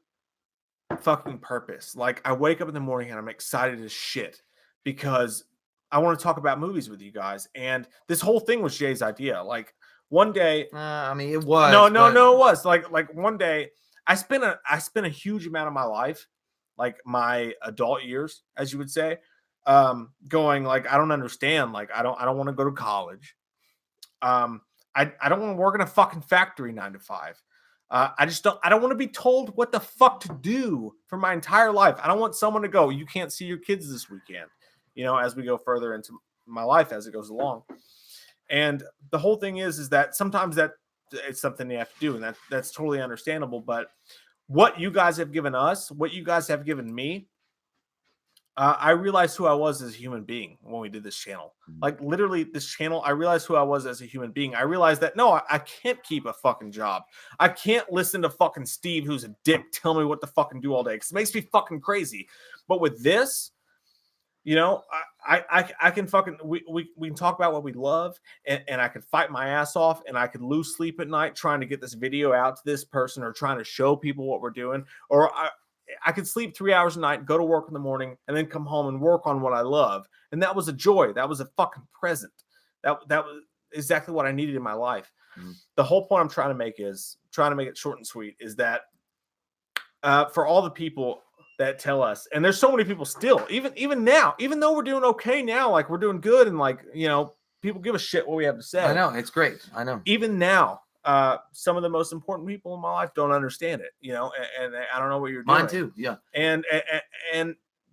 fucking purpose. Like, I wake up in the morning and I'm excited as shit because I want to talk about movies with you guys. And this whole thing was Jay's idea. Like, one day, I mean, it was. No, it was like one day I spent a huge amount of my life, like my adult years, as you would say, going like, I don't understand. Like, I don't want to go to college. I don't want to work in a fucking factory 9 to 5. I don't want to be told what the fuck to do for my entire life. I don't want someone to go, you can't see your kids this weekend, as we go further into my life as it goes along. And the whole thing is that sometimes that it's something you have to do, and that's totally understandable. But what you guys have given us, what you guys have given me, I realized who I was as a human being when we did this channel. Like literally this channel, I realized who I was as a human being. I realized that no, I can't keep a fucking job. I can't listen to fucking Steve, who's a dick, tell me what to fucking do all day, because it makes me fucking crazy. But with this, I can fucking we can talk about what we love, and I can fight my ass off, and I could lose sleep at night trying to get this video out to this person or trying to show people what we're doing, or I could sleep 3 hours a night, go to work in the morning, and then come home and work on what I love. And that was a joy. That was a fucking present. That was exactly what I needed in my life. Mm-hmm. The whole point I'm trying to make it short and sweet, is that for all the people that tell us, and there's so many people still, even now, even though we're doing okay now, like we're doing good, and like, people give a shit what we have to say. I know, it's great. I know. Even now, some of the most important people in my life don't understand it, and I don't know what you're doing. Mine too. Yeah. And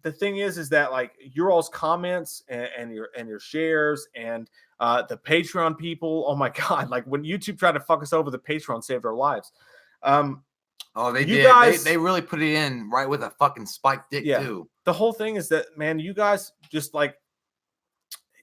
the thing is that like your all's comments and your shares and the Patreon people, oh my God, like when YouTube tried to fuck us over, the Patreon saved our lives. Oh, they did. Guys, they really put it in right with a fucking spiked dick too. The whole thing is that, man, you guys just like,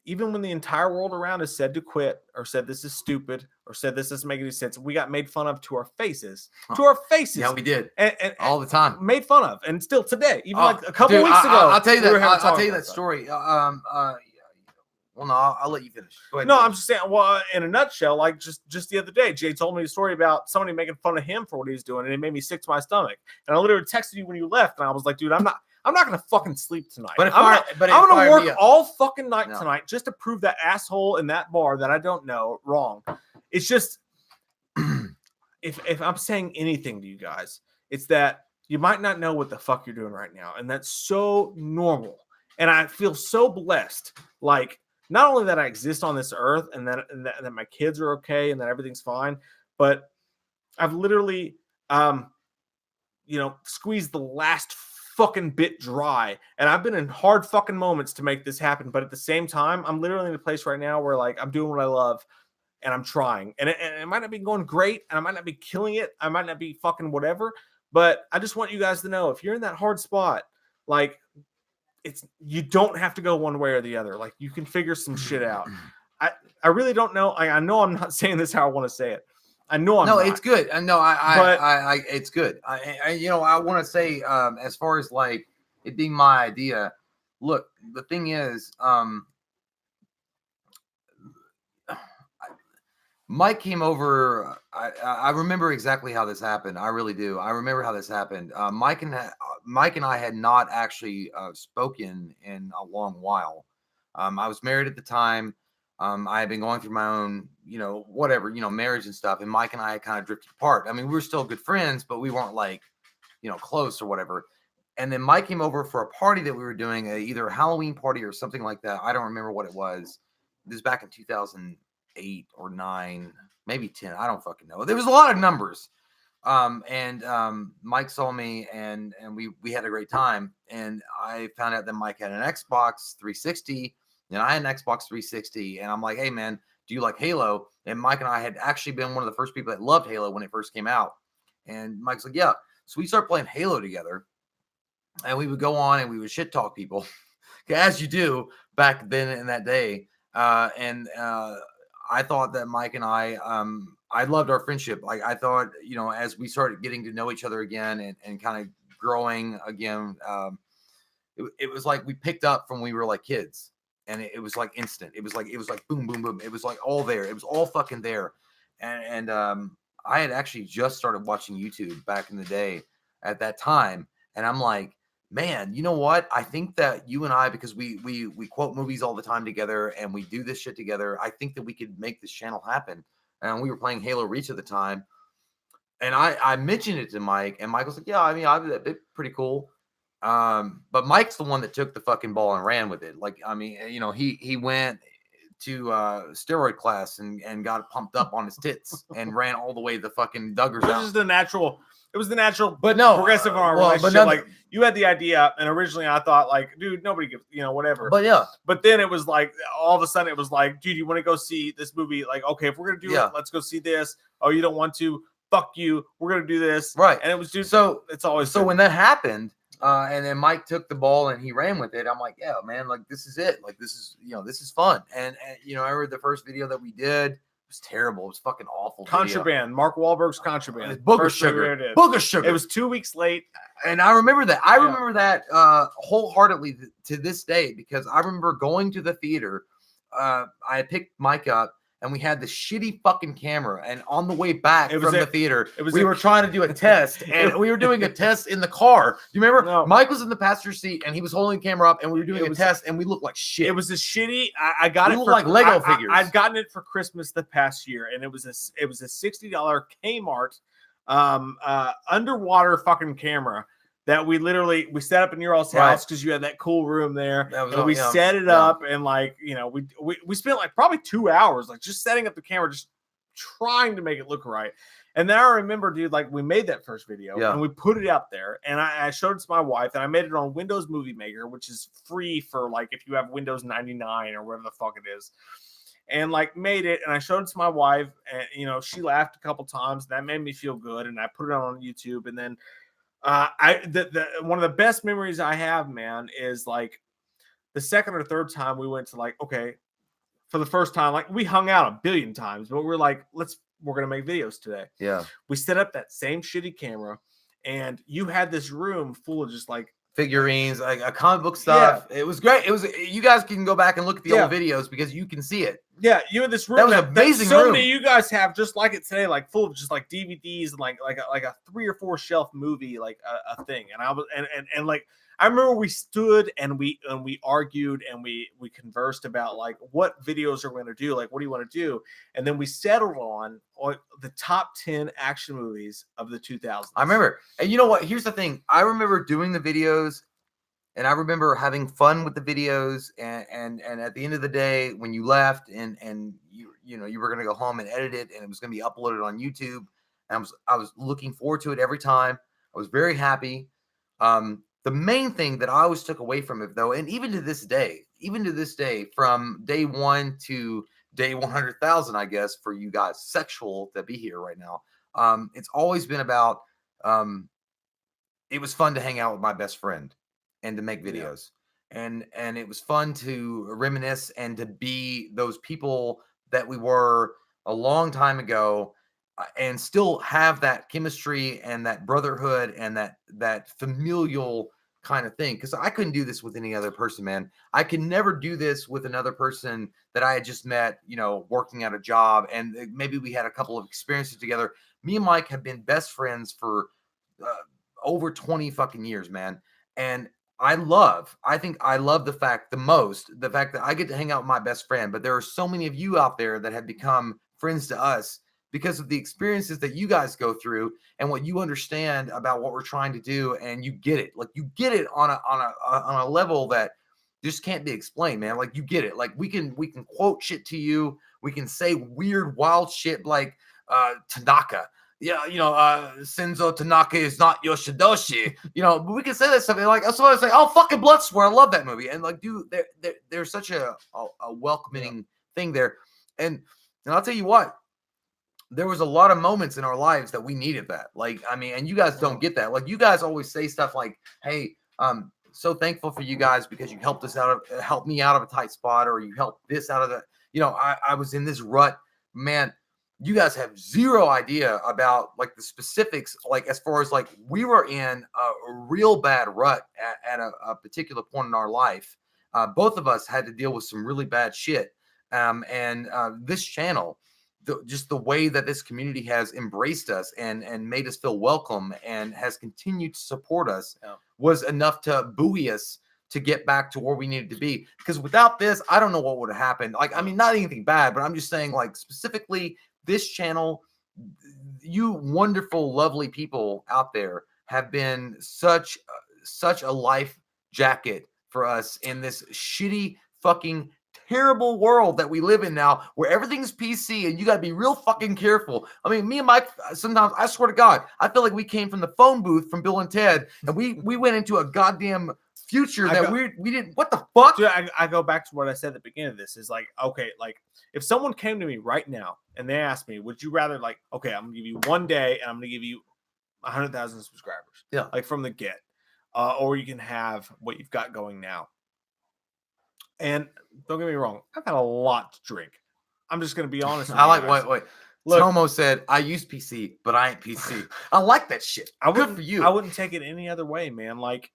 even when the entire world around us said to quit, or said this is stupid, or said this doesn't make any sense, we got made fun of to our faces. To our faces. Yeah, we did. And all the time. Made fun of. And still today, even like a couple weeks ago. I'll tell you that. I'll tell you that story. Well, no, I'll let you finish. Go ahead. No, I'm just saying, well, in a nutshell, like just the other day, Jay told me a story about somebody making fun of him for what he was doing, and it made me sick to my stomach. And I literally texted you when you left, and I was like, dude, I'm not gonna fucking sleep tonight. But I'm gonna work all fucking night tonight just to prove that asshole in that bar that I don't know wrong. It's just, if I'm saying anything to you guys, it's that you might not know what the fuck you're doing right now, and that's so normal. And I feel so blessed, like, not only that I exist on this earth, and that my kids are okay, and that everything's fine, but I've literally, squeezed the last fucking bit dry, and I've been in hard fucking moments to make this happen. But at the same time, I'm literally in a place right now where like I'm doing what I love, and I'm trying, and it might not be going great, and I might not be killing it, I might not be fucking whatever, but I just want you guys to know, if you're in that hard spot, like, you don't have to go one way or the other. Like, you can figure some shit out. I really don't know. I know I'm not saying this how I want to say it. I know I'm not. It's good. No, it's good. I want to say, as far as like it being my idea, look, the thing is, Mike came over. I remember exactly how this happened. I really do. I remember how this happened. Mike and I had not actually spoken in a long while. I was married at the time. I had been going through my own, marriage and stuff. And Mike and I had kind of drifted apart. I mean, we were still good friends, but we weren't like, close or whatever. And then Mike came over for a party that we were doing, either a Halloween party or something like that. I don't remember what it was. This was back in 2008 or 9, maybe 10. I don't fucking know. There was a lot of numbers. Mike saw me and we had a great time. And I found out that Mike had an Xbox 360 and I had an Xbox 360. And I'm like, hey man, do you like Halo? And Mike and I had actually been one of the first people that loved Halo when it first came out. And Mike's like, yeah. So we started playing Halo together, and we would go on and we would shit talk people as you do back then in that day. I thought that Mike and I loved our friendship. Like, I thought, as we started getting to know each other again and kind of growing again, it was like we picked up from when we were like kids, and it was like instant. It was like boom, boom, boom. It was like all there. It was all fucking there. And I had actually just started watching YouTube back in the day at that time. And I'm like, man, you know what? I think that you and I, because we quote movies all the time together and we do this shit together, I think that we could make this channel happen. And we were playing Halo Reach at the time. And I mentioned it to Mike, and Mike was like, yeah, I mean, it's pretty cool. But Mike's the one that took the fucking ball and ran with it. Like, I mean, he went steroid class and got pumped up on his tits and ran all the way to the fucking Duggars It was out. just the natural. It was the natural, But no, progressive in our well, but relationship. none- Like you had the idea, and originally I thought, like, dude, nobody gives, whatever. But yeah, But then it was like, all of a sudden, it was like, dude, you want to go see this movie? Like, okay, if we're gonna do Yeah. it, let's go see this. Oh, you don't want to? Fuck you. We're gonna do this, right. And it was, dude. So it's always so been- when that happened, and then Mike took the ball and he ran with it. I'm like, yeah, man, like this is it. Like this is fun. And I heard the first video that we did. It was terrible. It was fucking awful. Contraband. Mark Wahlberg's Contraband. It's booger First video sugar. I did. Booger sugar. It was 2 weeks late. And I remember that. I Yeah. remember that wholeheartedly to this day, because I remember going to the theater. I picked Mike up and we had the shitty fucking camera. And on the way back It was from a- the theater, it was we a- were trying to do a test, and we were doing a test in the car. You remember? No. Mike was in the passenger seat and he was holding the camera up, and we were doing It a was- test, and we looked like shit. It was a shitty. I got We it look for like Lego I- figures. I'd gotten it for Christmas the past year, and it was a $60 Kmart underwater fucking camera that we set up in your all's Right. house because you had that cool room there. That was And all- we yeah, set it yeah. up, and we spent like probably 2 hours like just setting up the camera, just trying to make it look right. And then I remember, dude, like we made that first video Yeah. and we put it out there, and I showed it to my wife, and I made it on Windows Movie Maker, which is free for like if you have Windows 99 or whatever the fuck it is. And like made it, and I showed it to my wife, and she laughed a couple times. That made me feel good, and I put it on YouTube. And then one of the best memories I have, man, is like the second or third time we went to like, okay, for the first time, like we hung out a billion times, but we're like, we're gonna make videos today. Yeah. We set up that same shitty camera, and you had this room full of just like Figurines, like a comic book stuff. It was great. It was. You guys can go back and look at the old videos because you can see it. you had this room That was an amazing so room. many of you guys have just like it today, like full of just like DVDs and like a 3 or 4 shelf movie, like a thing. And I was and like I remember we stood and we argued and we conversed about like what videos are we going to do, like what do you want to do, and then we settled on the top 10 action movies of the 2000s. I remember. And you know what? Here's the thing. I remember doing the videos, and I remember having fun with the videos. And at the end of the day, when you left and you were gonna go home and edit it, and it was gonna be uploaded on YouTube, and I was looking forward to it every time. I was very happy. The main thing that I always took away from it, though, and even to this day, from day one to day 100,000, I guess, for you guys sexual to be here right now, it's always been about it was fun to hang out with my best friend and to make videos. And it was fun to reminisce and to be those people that we were a long time ago, and still have that chemistry and that brotherhood and that familial kind of thing. Because I couldn't do this with any other person, man. I can never do this with another person that I had just met, working at a job, and maybe we had a couple of experiences together. Me and Mike have been best friends for over 20 fucking years, man. And I think I love the fact that I get to hang out with my best friend. But there are so many of you out there that have become friends to us because of the experiences that you guys go through and what you understand about what we're trying to do. And you get it. Like you get it on a level that just can't be explained, man. Like you get it. Like we can quote shit to you. We can say weird, wild shit like Tanaka. Yeah, Senzo Tanaka is not Yoshidoshi. But we can say that stuff. And like, that's why I say, oh, fucking Bloodsport. I love that movie. And like, dude, there's such a welcoming thing there. And I'll tell you what, there was a lot of moments in our lives that we needed that. Like, I mean, and you guys don't get that. Like, you guys always say stuff like, hey, so thankful for you guys because you helped me out of a tight spot, or you helped this out of the, I was in this rut, man. You guys have zero idea about like the specifics, like as far as like we were in a real bad rut at a particular point in our life. Both of us had to deal with some really bad shit. And this channel, just the way that this community has embraced us and made us feel welcome and has continued to support us was enough to buoy us to get back to where we needed to be. Because without this, I don't know what would have happened. Like, I mean, not anything bad, but I'm just saying, like, specifically this channel, you wonderful, lovely people out there have been such a life jacket for us in this shitty, fucking terrible world that we live in now where everything's PC and you got to be real fucking careful. I mean, me and Mike, sometimes, I swear to God, I feel like we came from the phone booth from Bill and Ted and we went into a goddamn future that we didn't, what the fuck? Dude, I go back to what I said at the beginning of this is like, okay, like if someone came to me right now and they asked me, would you rather like, okay, I'm gonna give you one day and I'm gonna give you 100,000 subscribers, yeah, like from the get, or you can have what you've got going now. And don't get me wrong, I've had a lot to drink. I'm just gonna be honest. I like wait. Look, Tomo said, I use PC, but I ain't PC. I like that shit. Good for you. I wouldn't take it any other way, man. Like,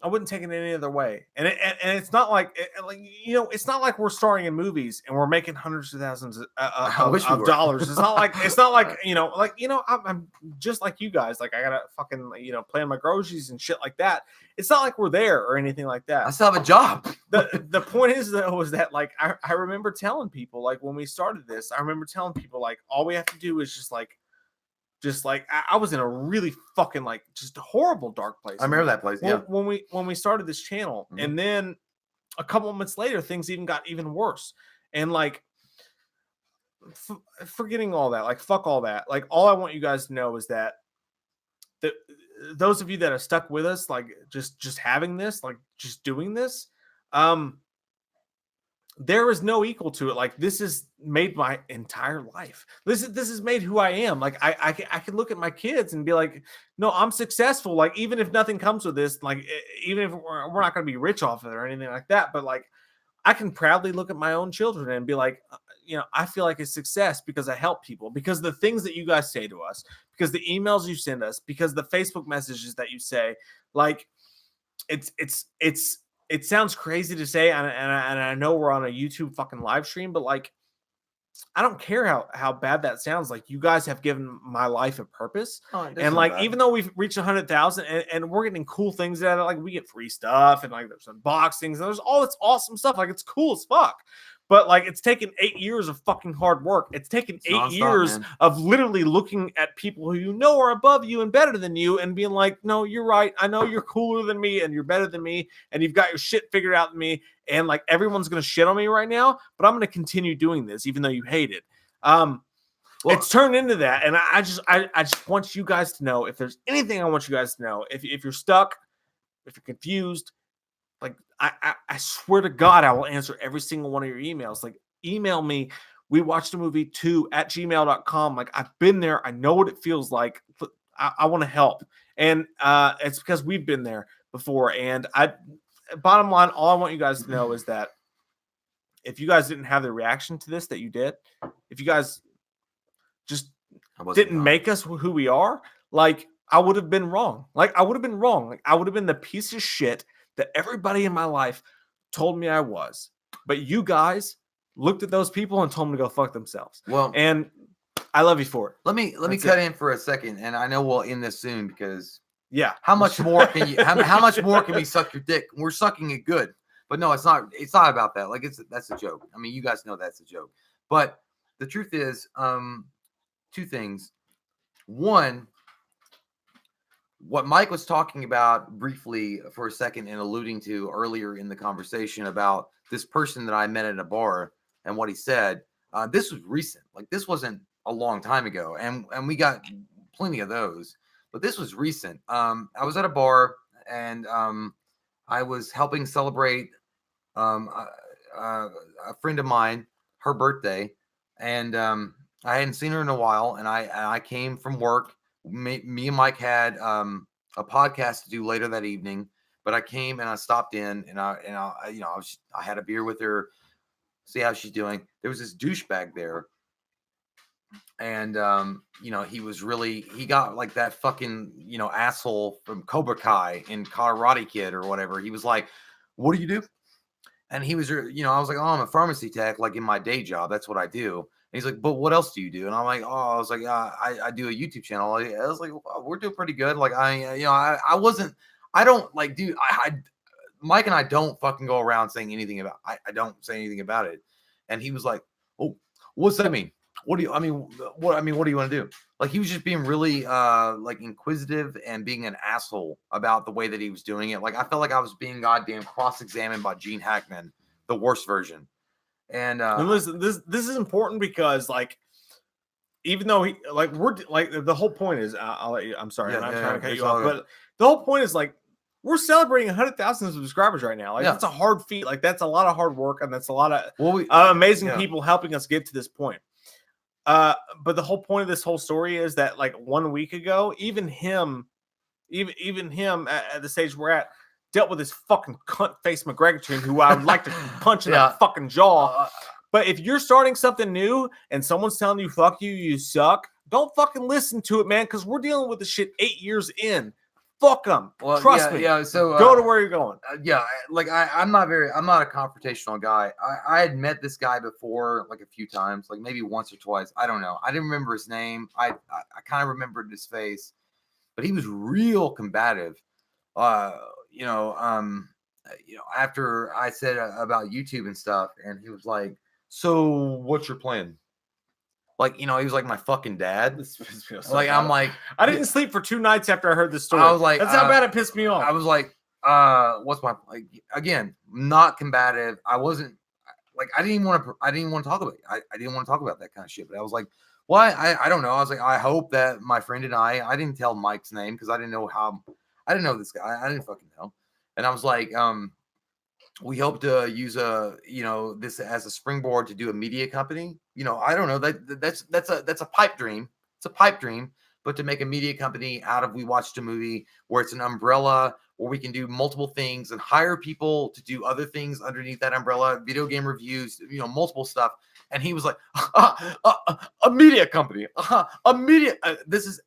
I wouldn't take it any other way. And it's not like, it's not like we're starring in movies and we're making hundreds of thousands of dollars. It's not like, I'm just like you guys. Like, I gotta fucking, plan my groceries and shit like that. It's not like we're there or anything like that. I still have a job. The point is, though, is that like, I remember telling people, like, when we started this, I remember telling people, like, all we have to do is just like I was in a really fucking like just horrible dark place. I remember that place. Yeah. When we started this channel, and then a couple of months later, things got even worse. And like, forgetting all that, like fuck all that. Like, all I want you guys to know is that those of you that have stuck with us, like just having this, like just doing this, there is no equal to it. Like, this has made my entire life. This has made who I am. Like, I can look at my kids and be like, no, I'm successful. Like, even if nothing comes with this, like, even if we're not going to be rich off of it or anything like that, but like, I can proudly look at my own children and be like, I feel like it's success because I help people, because the things that you guys say to us, because the emails you send us, because the Facebook messages that you say, like, it sounds crazy to say, and I know we're on a YouTube fucking live stream, but like, I don't care how bad that sounds. Like, you guys have given my life a purpose, and like, even though we've reached 100,000 and we're getting cool things out of it, like we get free stuff and like there's unboxings and there's all this awesome stuff. Like, it's cool as fuck. But like, it's taken 8 years of fucking hard work. It's taken 8 years of literally looking at people who are above you and better than you and being like, no, you're right. I know you're cooler than me and you're better than me and you've got your shit figured out than me. And like, everyone's going to shit on me right now, but I'm going to continue doing this, even though you hate it. It's turned into that. And I just want you guys to know, if there's anything I want you guys to know, if you're stuck, if you're confused, like, I swear to God, I will answer every single one of your emails. Like, email me. We watched a movie too at gmail.com. Like, I've been there. I know what it feels like. I want to help. And it's because we've been there before. And bottom line, all I want you guys to know is that if you guys didn't have the reaction to this that you did, if you guys just didn't make us who we are, like, I would have been wrong. Like, I would have been wrong. Like, I would have been the piece of shit that everybody in my life told me I was. But you guys looked at those people and told them to go fuck themselves. Well, and I love you for it. Let me cut in for a second, and I know we'll end this soon because how much more can you how much more can we suck your dick? We're sucking it good. But no, it's not about that. Like, that's a joke. I mean, you guys know that's a joke. But the truth is, two things. One, what Mike was talking about briefly for a second and alluding to earlier in the conversation about this person that I met at a bar and what he said, this was recent. Like, this wasn't a long time ago. And we got plenty of those, but this was recent. I was at a bar and I was helping celebrate a friend of mine, her birthday. And I hadn't seen her in a while. And I came from work. Me and Mike had a podcast to do later that evening, but I came and I stopped in and I had a beer with her, see how she's doing. There was this douchebag there, and he got like that fucking asshole from Cobra Kai in Karate Kid or whatever. He was like, "What do you do?" And he was, I was like, "Oh, I'm a pharmacy tech, like in my day job. That's what I do." He's like, "But what else do you do?" And I'm like, I do a YouTube channel. I was like, well, we're doing pretty good. Like, Mike and I don't fucking go around saying anything about, I don't say anything about it. And he was like, "Oh, what's that mean? What do you want to do?" Like, he was just being really like inquisitive and being an asshole about the way that he was doing it. Like, I felt like I was being goddamn cross-examined by Gene Hackman the worst version. And listen, this is important because like, even though we're like the whole point is I'll let you, I'm sorry, I'm not trying to cut you off, but the whole point is like we're celebrating 100,000 subscribers right now. Like that's a hard feat. Like that's a lot of hard work, and that's a lot of amazing people helping us get to this point. But the whole point of this whole story is that like 1 week ago, even him at the stage we're at dealt with this fucking cunt face McGregor team who I would like to punch in the fucking jaw. But if you're starting something new and someone's telling you fuck you, you suck, don't fucking listen to it, man, because we're dealing with this shit 8 years in. Fuck them. Well, trust me. Yeah. So go to where you're going. I'm not a confrontational guy. I had met this guy before, like a few times, like maybe once or twice. I don't know. I didn't remember his name. I kind of remembered his face, but he was real combative. After I said about YouTube and stuff, and he was like, "So what's your plan?" Like, he was like my fucking dad. Like, I'm like, I didn't sleep for 2 nights after I heard this story. I was like, that's how bad it pissed me off. I was like, what's my, like, again, not combative. I wasn't like, I didn't want to talk about it. I didn't want to talk about that kind of shit. But I was like, well, I don't know. I was like, I hope that my friend and I didn't tell Mike's name because I didn't know this guy. I didn't fucking know. And I was like, we hope to use this as a springboard to do a media company. I don't know, that's a pipe dream. It's a pipe dream, but to make a media company out of, we watched a movie where it's an umbrella where we can do multiple things and hire people to do other things underneath that umbrella, video game reviews, multiple stuff. And he was like, a media company, a media.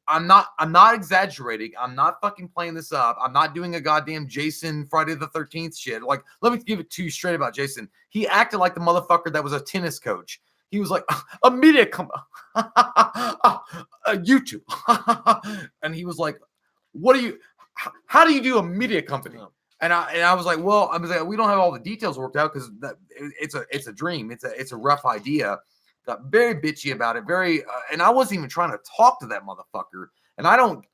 I'm not exaggerating. I'm not fucking playing this up. I'm not doing a goddamn Jason Friday the 13th shit. Like, let me give it to you straight about Jason. He acted like the motherfucker that was a tennis coach. He was like, a media company, YouTube. And he was like, how do you do a media company? And I was like, we don't have all the details worked out because it's a dream. It's a rough idea. Got very bitchy about it. And I wasn't even trying to talk to that motherfucker. And I don't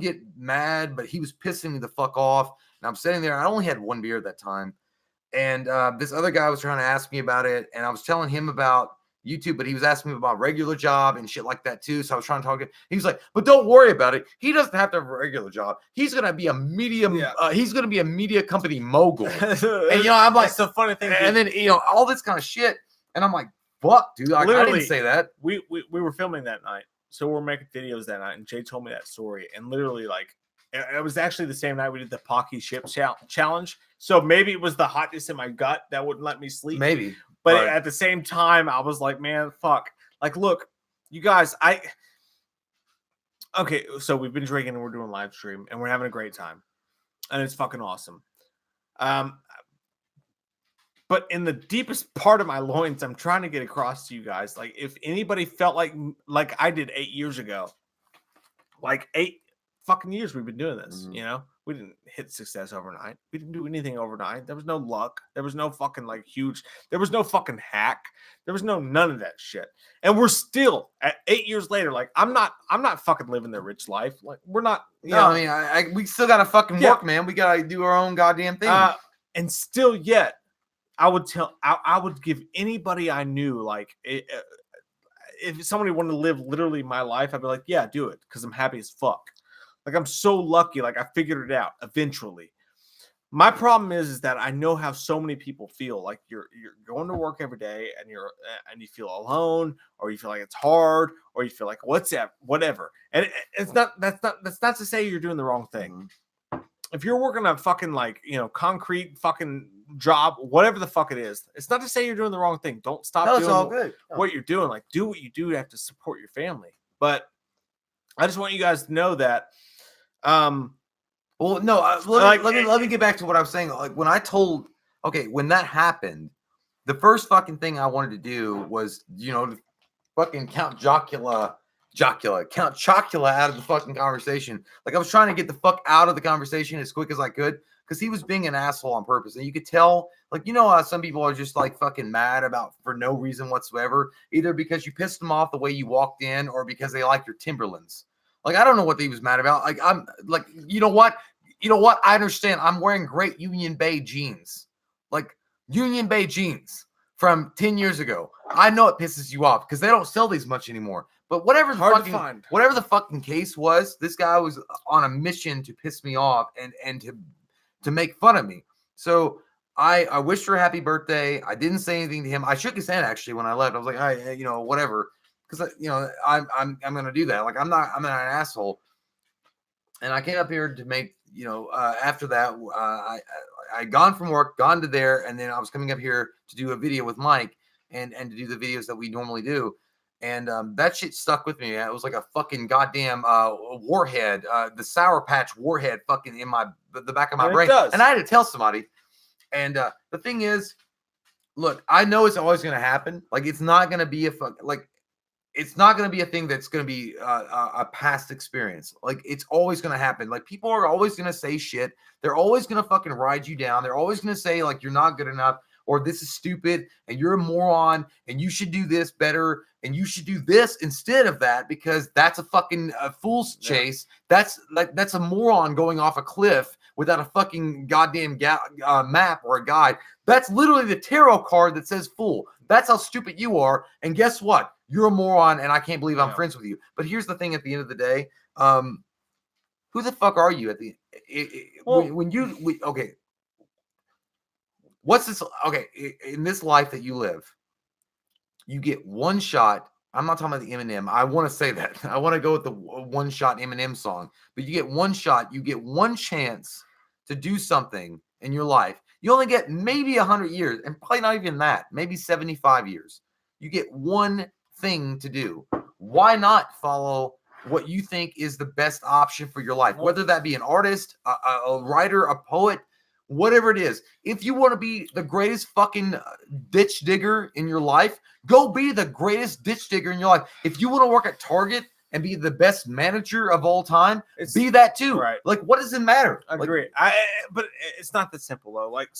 get mad, but he was pissing me the fuck off. And I'm sitting there. I only had 1 beer at that time. And this other guy was trying to ask me about it. And I was telling him about YouTube, but he was asking me about regular job and shit like that too. So I was trying to talk to him. He was like, but don't worry about it. He doesn't have to have a regular job. He's going to be a medium. He's going to be a media company mogul. And, I'm like, it's a funny thing. And then, all this kind of shit. And I'm like, fuck, dude. I didn't say that. We were filming that night. So we're making videos that night. And Jay told me that story. And literally, like, it was actually the same night we did the Pocky Ship Challenge. So maybe it was the hotness in my gut that wouldn't let me sleep. Maybe. But at the same time, I was like, man, fuck. Like, look, you guys, okay, so we've been drinking and we're doing live stream and we're having a great time. And it's fucking awesome. But in the deepest part of my loins, I'm trying to get across to you guys. Like, if anybody felt like I did 8 years ago, like 8 fucking years we've been doing this, we didn't hit success overnight. We didn't do anything overnight. There was no luck. There was no fucking there was no fucking hack. There was none of that shit. And we're still at 8 years later. Like, I'm not fucking living the rich life. Like, we're not. We still got to fucking work, man. We got to do our own goddamn thing. And still yet, I would give anybody I knew, like, if somebody wanted to live literally my life, I'd be like, yeah, do it. Cause I'm happy as fuck. Like, I'm so lucky. Like, I figured it out eventually. My problem is that I know how so many people feel. Like, you're going to work every day and you feel alone, or you feel like it's hard, or you feel like whatever. And that's not to say you're doing the wrong thing. If you're working a fucking concrete fucking job, whatever the fuck it is, it's not to say you're doing the wrong thing. Don't stop doing what you're doing. Like, do what you do to have to support your family. But I just want you guys to know that. Let me get back to what I was saying. Like, when when that happened, the first fucking thing I wanted to do was, fucking count Chocula out of the fucking conversation. Like, I was trying to get the fuck out of the conversation as quick as I could because he was being an asshole on purpose. And you could tell, like, some people are just like fucking mad for no reason whatsoever, either because you pissed them off the way you walked in or because they like your Timberlands. Like, I don't know what he was mad about. Like, I'm like, you know what? I understand. I'm wearing great Union Bay jeans. like Union Bay jeans from 10 years ago. I know it pisses you off because they don't sell these much anymore. But whatever the fucking case was, this guy was on a mission to piss me off and to make fun of me. So I wished her a happy birthday. I didn't say anything to him. I shook his hand actually when I left. I was like, hey, you know, whatever, because I'm gonna do that. Like I'm not an asshole. And I came up here to make, after that, I gone from work, gone to there, and then I was coming up here to do a video with Mike and to do the videos that we normally do. And that shit stuck with me, man. It was like a fucking goddamn warhead, the Sour Patch warhead fucking in the back of my brain. And I had to tell somebody. And the thing is, look, I know it's always going to happen. Like, it's not going to be it's not going to be a thing that's going to be a past experience. Like, it's always going to happen. Like, people are always going to say shit. They're always going to fucking ride you down. They're always going to say, like, you're not good enough, or this is stupid, and you're a moron, and you should do this better, and you should do this instead of that, because that's a fucking fool's chase. Yeah. That's a moron going off a cliff without a fucking goddamn map or a guide. That's literally the tarot card that says fool. That's how stupid you are. And guess what? You're a moron, and I can't believe I'm friends with you. But here's the thing: at the end of the day, who the fuck are you? At the okay, what's this? Okay, in this life that you live, you get one shot. I'm not talking about the Eminem. I want to say that. I want to go with the one shot Eminem song. But you get one shot. You get one chance to do something in your life. You only get maybe 100 years, and probably not even that. Maybe 75 years. You get one thing to do. Why not follow what you think is the best option for your life? Whether that be an artist, a writer, a poet, whatever it is. If you want to be the greatest fucking ditch digger in your life, go be the greatest ditch digger in your life. If you want to work at Target and be the best manager of all time, be that too. Right. Like, what does it matter? I agree. But it's not that simple though. Like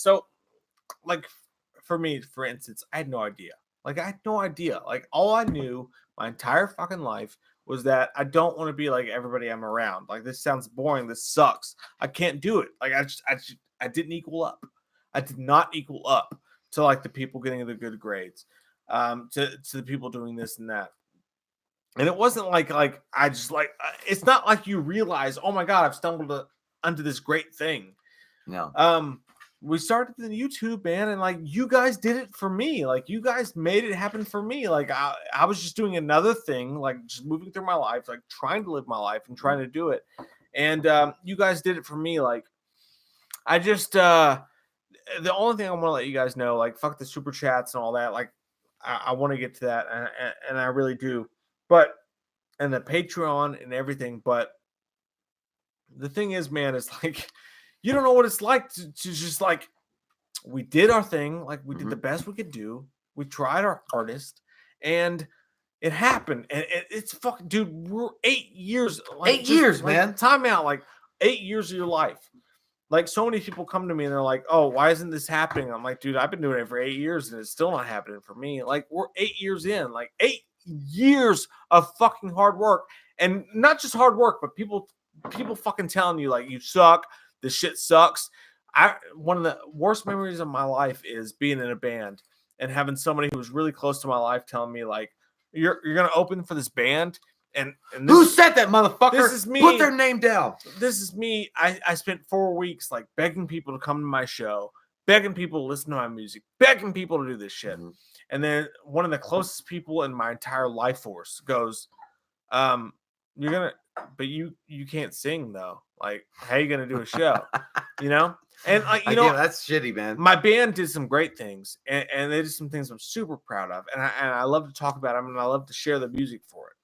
for me, for instance, I had no idea. Like, I had no idea. Like, all I knew my entire fucking life was that I don't want to be like everybody I'm around. Like, this sounds boring. This sucks. I can't do it. Like, I didn't equal up. I did not equal up to like the people getting the good grades, to the people doing this and that. And it wasn't like I just like, it's not like you realize, oh my God, I've stumbled onto this great thing. No. We started the YouTube, man, and like, you guys did it for me. Like, you guys made it happen for me. Like, I was just doing another thing, like just moving through my life, like trying to live my life and trying to do it. And you guys did it for me. Like, I just the only thing I want to let you guys know, like, fuck the super chats and all that. Like, I want to get to that, and I really do. But and the Patreon and everything. But the thing is, man, is like, you don't know what it's like to just like, we did our thing. Like, we did the best we could do. We tried our hardest, and it happened. And it's fucking, dude, we're 8 years. Like, 8 years, like, man. Time out. Like, 8 years of your life. Like, so many people come to me and they're like, oh, why isn't this happening? I'm like, dude, I've been doing it for 8 years and it's still not happening for me. Like, we're 8 years in, like 8 years of fucking hard work. And not just hard work, but people fucking telling you, like, you suck. This shit sucks. One of the worst memories of my life is being in a band and having somebody who was really close to my life telling me, like, you're gonna open for this band. And who said that, motherfucker? This is me. Put their name down. This is me. I spent 4 weeks like begging people to come to my show, begging people to listen to my music, begging people to do this shit. And then one of the closest people in my entire life force goes, you're gonna, but you can't sing though. Like, how you gonna do a show? You know? And like, you know, that's shitty, man. My band did some great things, and they did some things I'm super proud of, and I love to talk about them, and I love to share the music for it.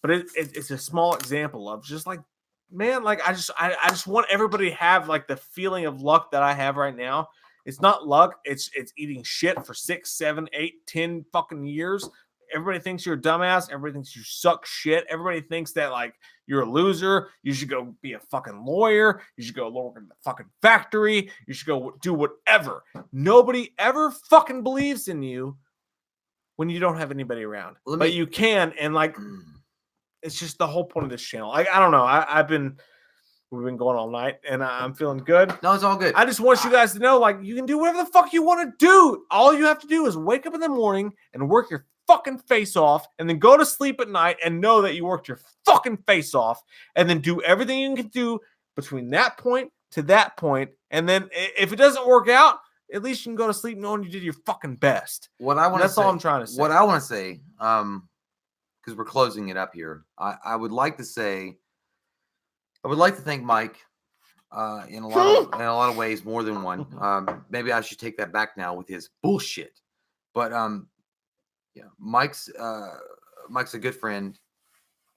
But it's a small example of just like, man, like, I just want everybody to have like the feeling of luck that I have right now. It's not luck. It's eating shit for 6, 7, 8, 10 fucking years. Everybody thinks you're a dumbass. Everybody thinks you suck shit. Everybody thinks that like you're a loser. You should go be a fucking lawyer. You should go work in the fucking factory. You should go do whatever. Nobody ever fucking believes in you when you don't have anybody around. But you can, and like, it's just the whole point of this channel. I don't know. I've been We've been going all night, and I'm feeling good. No, it's all good. I just want you guys to know, like, you can do whatever the fuck you want to do. All you have to do is wake up in the morning and work your fucking face off, and then go to sleep at night and know that you worked your fucking face off, and then do everything you can do between that point to that point. And then if it doesn't work out, at least you can go to sleep knowing you did your fucking best. What I want to That's say, all I'm trying to say. What I want to say, because we're closing it up here, I would like to say, I would like to thank Mike in a lot of ways, more than one. Maybe I should take that back now with his bullshit. But yeah, Mike's a good friend.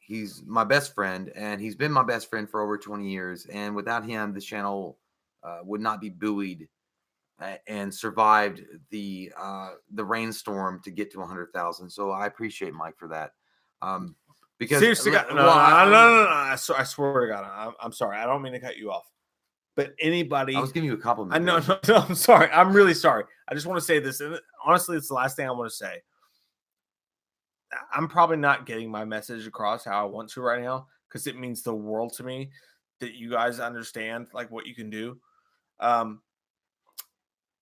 He's my best friend, and he's been my best friend for over 20 years. And without him, this channel would not be buoyed and survived the rainstorm to get to 100,000. So I appreciate Mike for that. Because seriously, no, I swear to God, I'm sorry. I don't mean to cut you off, but anybody, I was giving you a compliment. I know, no, I'm sorry. I'm really sorry. I just want to say this, and honestly, it's the last thing I want to say. I'm probably not getting my message across how I want to right now, because it means the world to me that you guys understand like what you can do.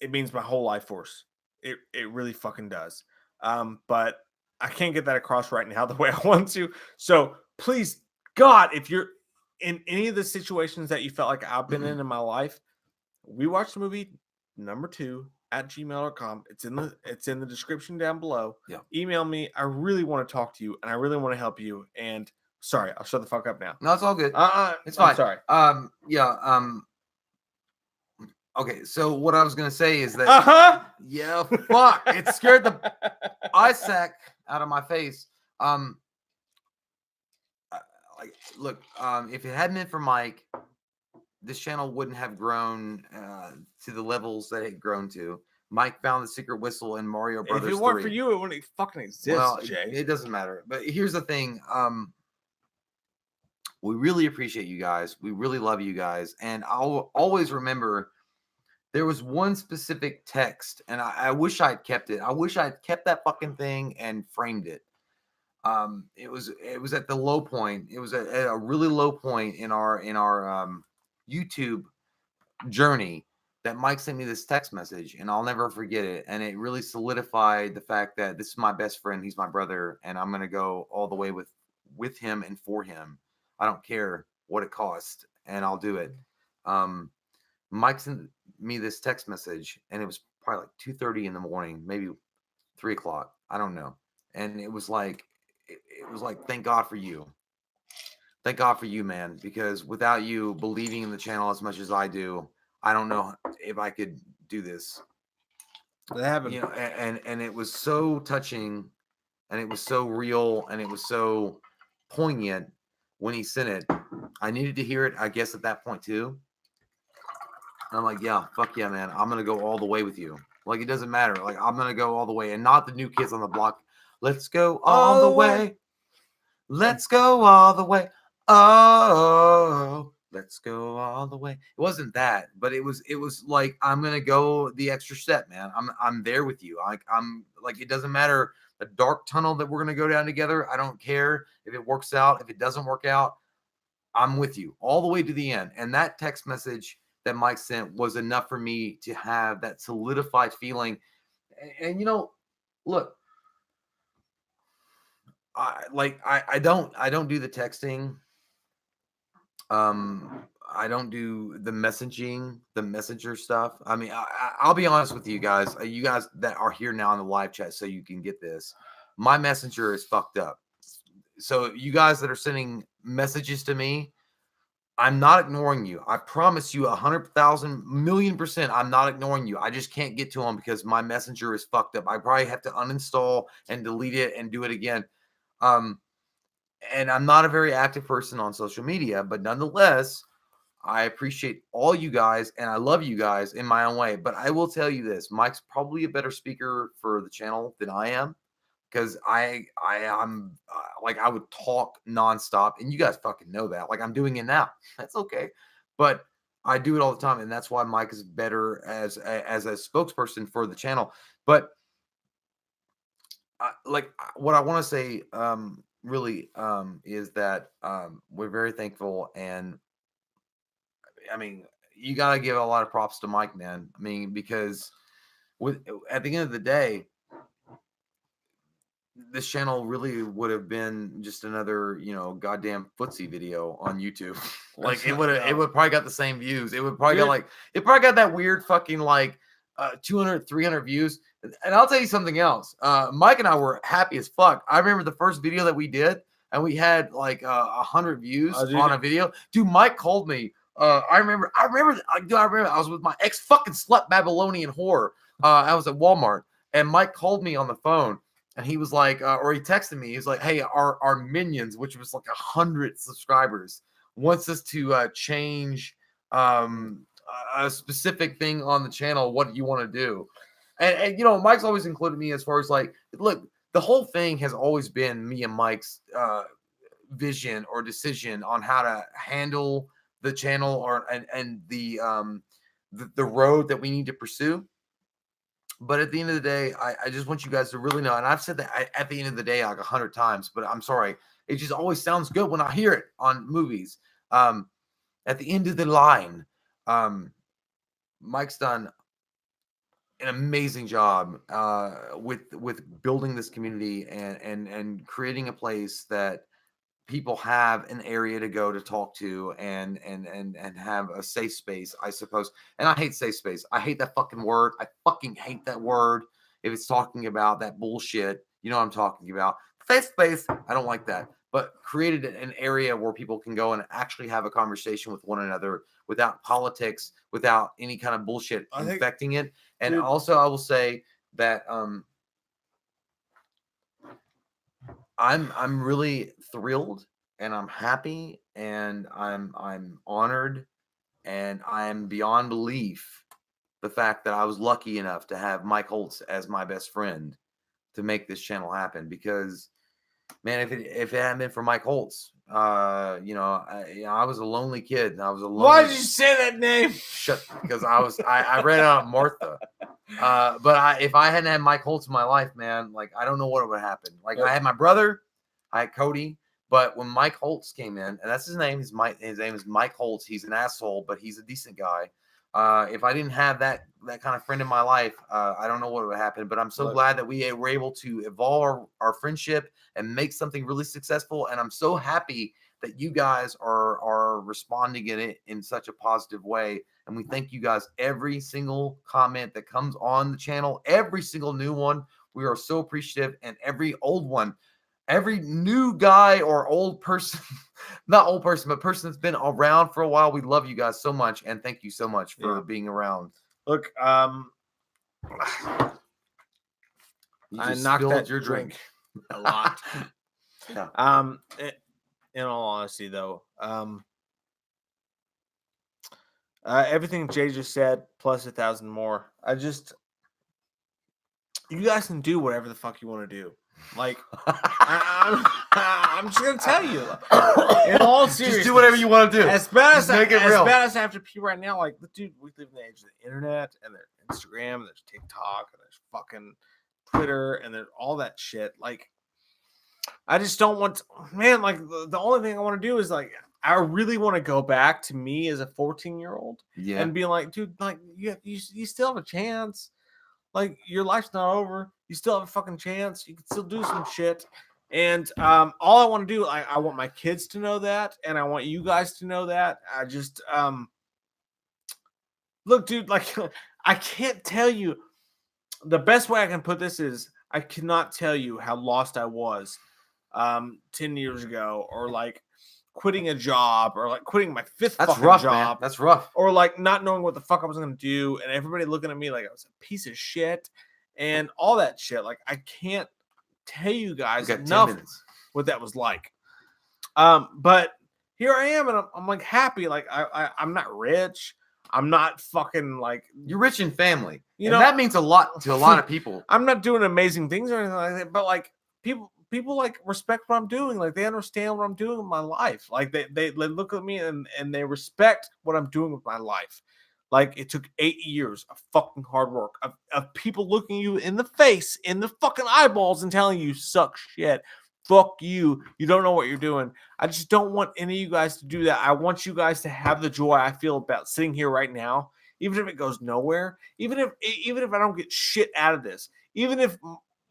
It means my whole life force. It really fucking does. But I can't get that across right now the way I want to. So please, God, if you're in any of the situations that you felt like I've been in my life, we watched the movie number 2 at gmail.com. It's in the description down below. Yeah. Email Email me. I really want to talk to you, and I really want to help you. And sorry, I'll shut the fuck up now. No, it's all good. It's I'm fine. sorry. Yeah. Okay, so what I was gonna say is that yeah, fuck, it scared the eye sack out of my face. Like, look, if it hadn't been for Mike, this channel wouldn't have grown to the levels that it grown to. Mike found the secret whistle in Mario Brothers. If it weren't 3. for you, it wouldn't fucking exist, Well, Jay. it doesn't matter. But here's the thing. We really appreciate you guys. We really love you guys. And I'll always remember there was one specific text, and I wish I'd kept it. I wish I'd kept that fucking thing and framed it. It was at the low point. It was at a really low point in our YouTube journey that Mike sent me this text message, and I'll never forget it. And it really solidified the fact that this is my best friend. He's my brother, and I'm gonna go all the way with him and for him. I don't care what it costs, and I'll do it. Mike sent me this text message, and it was probably like 2:30 in the morning, maybe 3 o'clock. I don't know. And it was like, thank God for you. Thank God for you, man, because without you believing in the channel as much as I do, I don't know if I could do this. That happened. You know, and it was so touching, and it was so real, and it was so poignant when he sent it. I needed to hear it, I guess, at that point too. And I'm like, yeah, fuck yeah, man. I'm gonna go all the way with you. Like, it doesn't matter. Like, I'm gonna go all the way, and not the New Kids on the Block. Let's go all the way. Let's go all the way. Oh, let's go all the way. It wasn't that, but it was like, I'm gonna go the extra step, man. I'm there with you. I'm like, it doesn't matter the dark tunnel that we're gonna go down together. I don't care if it works out, if it doesn't work out. I'm with you all the way to the end. And that text message that Mike sent was enough for me to have that solidified feeling. And you know, look, I don't do the texting. I don't do the messenger stuff. I mean, I'll be honest with you guys. You guys that are here now in the live chat, so you can get this. My messenger is fucked up. So you guys that are sending messages to me, I'm not ignoring you. I promise you 100,000 million%. I'm not ignoring you. I just can't get to them because my messenger is fucked up. I probably have to uninstall and delete it and do it again. And I'm not a very active person on social media, but nonetheless, I appreciate all you guys and I love you guys in my own way. But I will tell you this, Mike's probably a better speaker for the channel than I am, because I'm like, I would talk nonstop, and you guys fucking know that. Like, I'm doing it now. That's okay. But I do it all the time, and that's why Mike is better as a spokesperson for the channel. But like, what I want to say really is that we're very thankful, and I mean, you got to give a lot of props to Mike, man. I mean, because at the end of the day, this channel really would have been just another, goddamn footsie video on YouTube. Like it would probably got the same views. It would probably got that weird fucking 200, 300 views. And I'll tell you something else. Mike and I were happy as fuck. I remember the first video that we did, and we had 100 views on a video. Dude, Mike called me. I remember. I was with my ex fucking slut Babylonian whore. I was at Walmart, and Mike called me on the phone. And he was like, or he texted me. He was like, "Hey, our minions, which was 100 subscribers, wants us to change a specific thing on the channel. What do you want to do?" And Mike's always included me as far as look, the whole thing has always been me and Mike's vision or decision on how to handle the channel and the road that we need to pursue. But at the end of the day, I just want you guys to really know, and I've said that at the end of the day 100 times, but I'm sorry. It just always sounds good when I hear it on movies. At the end of the line, Mike's done an amazing job with building this community and creating a place that people have an area to go to talk to and have a safe space, I suppose. And I hate safe space. I hate that fucking word. I fucking hate that word. If it's talking about that bullshit, you know what I'm talking about. Safe space, I don't like that. But created an area where people can go and actually have a conversation with one another without politics, without any kind of bullshit infecting it. And also, I will say that I'm really thrilled and I'm happy and I'm honored and I'm beyond belief the fact that I was lucky enough to have Mike Holtz as my best friend to make this channel happen. Because, man, if it hadn't been for Mike Holtz, I was a lonely kid. And I was a lonely. Why did you say that name? Shut, because I read out Martha. But if I hadn't had Mike Holtz in my life, man, I don't know what would happen. I had my brother, I had Cody, but when Mike Holtz came in, and that's his name, his name is Mike Holtz. He's an asshole, but he's a decent guy. If I didn't have that kind of friend in my life, I don't know what would happen. But I'm so glad that we were able to evolve our friendship and make something really successful. And I'm so happy that you guys are responding in such a positive way. And we thank you guys. Every single comment that comes on the channel, every single new one, we are so appreciative. And every old one, every new guy or old person, not old person, but person that's been around for a while, we love you guys so much. And thank you so much for being around. Look, I knocked that your drink a lot. Yeah. In all honesty, though, everything Jay just said plus 1,000 more. You guys can do whatever the fuck you want to do. I'm just gonna tell you. In all seriousness, just do whatever you want to do. As bad as I have to pee right now, dude, we live in the age of the internet, and there's Instagram, and there's TikTok, and there's fucking Twitter, and there's all that shit. I just don't want to, man. The only thing I want to do is I really want to go back to me as a 14-year-old, and be like, dude, you still have a chance. Your life's not over. You still have a fucking chance. You can still do some shit. And all I want to do, I want my kids to know that, and I want you guys to know that. I just look, dude, I can't tell you. The best way I can put this is I cannot tell you how lost I was 10 years ago, or quitting a job, or quitting my fifth fucking rough, job. Man. That's rough. Or not knowing what the fuck I was going to do, and everybody looking at me like I was a piece of shit and all that shit. I can't tell you guys enough what that was like. But here I am, and I'm happy. I'm not rich. I'm not fucking you're rich in family. You know, that means a lot to a lot of people. I'm not doing amazing things or anything like that, but people respect what I'm doing. They understand what I'm doing in my life. They look at me and they respect what I'm doing with my life. It took 8 years of fucking hard work of people looking you in the face, in the fucking eyeballs, and telling you suck shit. fuck you. You don't know what you're doing. I just don't want any of you guys to do that. I want you guys to have the joy I feel about sitting here right now, even if it goes nowhere, even if I don't get shit out of this, even if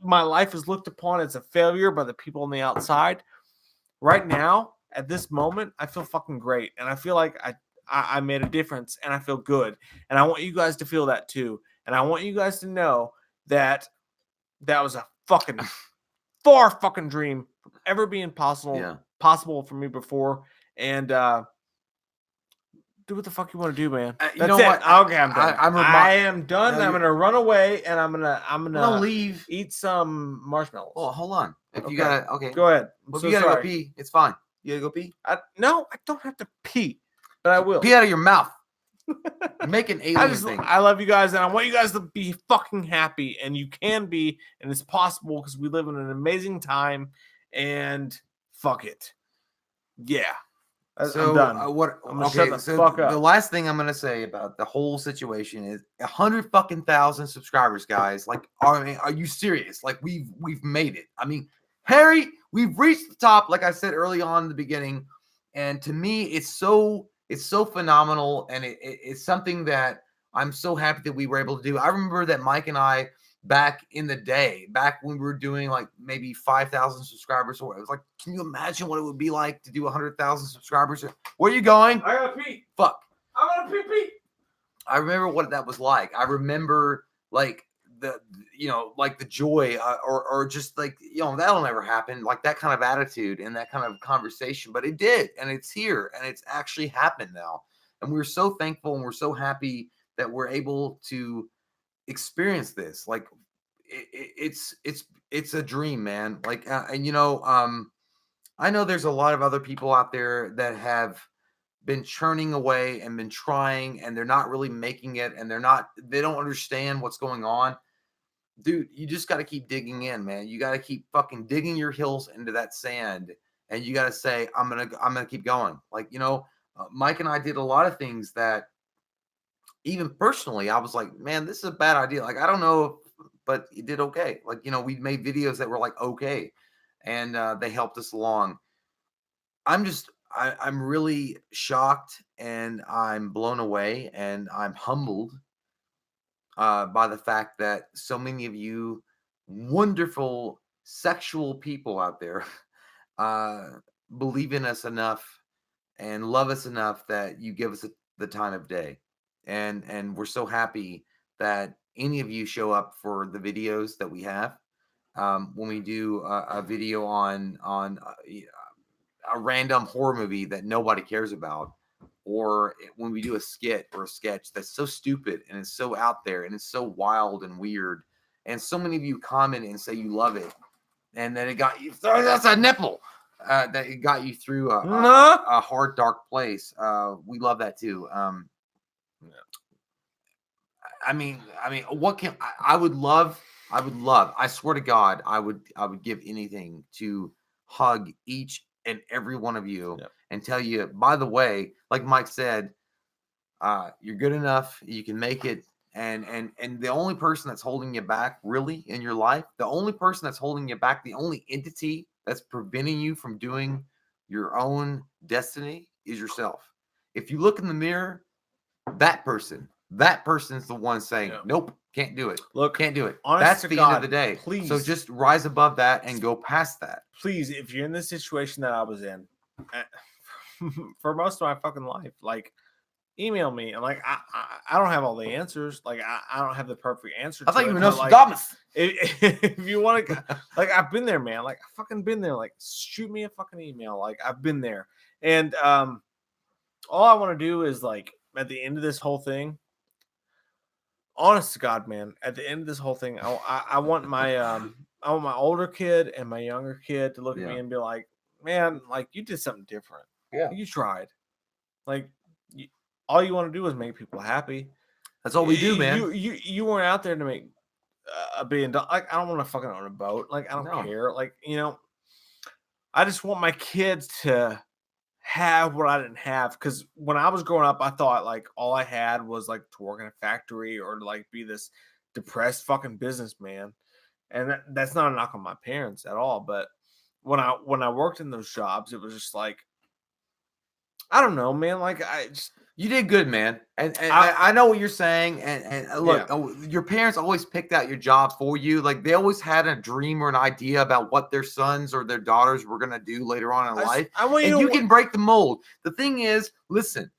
my life is looked upon as a failure by the people on the outside. Right now, at this moment, I feel fucking great, and I feel like I made a difference, and I feel good, and I want you guys to feel that too, and I want you guys to know that that was a fucking far fucking dream from ever being possible for me before, and do what the fuck you want to do, man. You That's know it. what? Okay, I'm done. I am done. No, I'm gonna run away, and I'm Don't gonna leave. eat some marshmallows. Oh, hold on. If Okay. you gotta, okay. Go ahead. I'm Well, if so you gotta sorry. go pee, it's fine. You gotta go pee. No, I don't have to pee, but I will. Pee out of your mouth. Make an alien thing. I love you guys, and I want you guys to be fucking happy, and you can be, and it's possible because we live in an amazing time. And fuck it, yeah. So I'm done. I'm gonna shut the fuck up. The last thing I'm gonna say about the whole situation is 100,000 subscribers, guys. Like, are you serious? Like, we've made it. I mean, Harry, we've reached the top. Like I said early on in the beginning, and to me, it's so phenomenal, and it's something that I'm so happy that we were able to do. I remember that Mike and I, back in the day, back when we were doing like maybe 5,000 subscribers, or it was like, can you imagine what it would be like to do 100,000 subscribers? Where are you going? I gotta pee. Fuck. I'm gonna pee. I remember what that was like. I remember like like the joy, or just like, that'll never happen. Like that kind of attitude and that kind of conversation, but it did, and it's here, and it's actually happened now. And we're so thankful, and we're so happy that we're able to experience this. Like it's a dream, man. Like I know there's a lot of other people out there that have been churning away and been trying, and they're not really making it, and they don't understand what's going on. Dude, you just got to keep digging in, man. You got to keep fucking digging your heels into that sand, and you got to say, I'm gonna keep going. Like, Mike and I did a lot of things that even personally, I was like, man, this is a bad idea. Like, I don't know, but it did okay. Like, we made videos that were like, okay. And they helped us along. I'm really shocked, and I'm blown away, and I'm humbled by the fact that so many of you wonderful sexual people out there believe in us enough and love us enough that you give us the time of day. And we're so happy that any of you show up for the videos that we have. When we do a video on a random horror movie that nobody cares about, or when we do a skit or a sketch that's so stupid and it's so out there and it's so wild and weird, and so many of you comment and say you love it, and that it got you, that's a nipple, that it got you through a hard, dark place. We love that too. I mean, what can I would love, I swear to God, I would give anything to hug each and every one of you and tell you, by the way, like Mike said, you're good enough, you can make it. And the only person that's holding you back really in your life, the only person that's holding you back, the only entity that's preventing you from doing your own destiny is yourself. If you look in the mirror, that person's the one saying, nope, can't do it. Look, can't do it. Honest That's the end of the day. Please. So just rise above that and go past that. Please, if you're in the situation that I was in for most of my fucking life, like, email me. And like, I don't have all the answers. Like, I don't have the perfect answer. I thought you were Nostradamus. If you want to, like, I've been there, man. Like, I fucking been there. Like, shoot me a fucking email. Like, I've been there. And all I want to do is, like, at the end of this whole thing, honest to God, man, at the end of this whole thing, I want my older kid and my younger kid to look at me and be like, man, like, you did something different. Yeah, you tried. Like, all you want to do is make people happy. That's all we do, man. You weren't out there to make $1 billion. Like, I don't want to fucking own a boat. Like, I don't care. Like, I just want my kids to have what I didn't have. Because when I was growing up, I thought, like, all I had was, like, to work in a factory or to, like, be this depressed fucking businessman. And that's not a knock on my parents at all. But when I worked in those jobs, it was just like, I don't know, man. Like You did good, man. And I know what you're saying. And look, your parents always picked out your job for you. Like they always had a dream or an idea about what their sons or their daughters were going to do later on in life. And you can break the mold. The thing is, listen,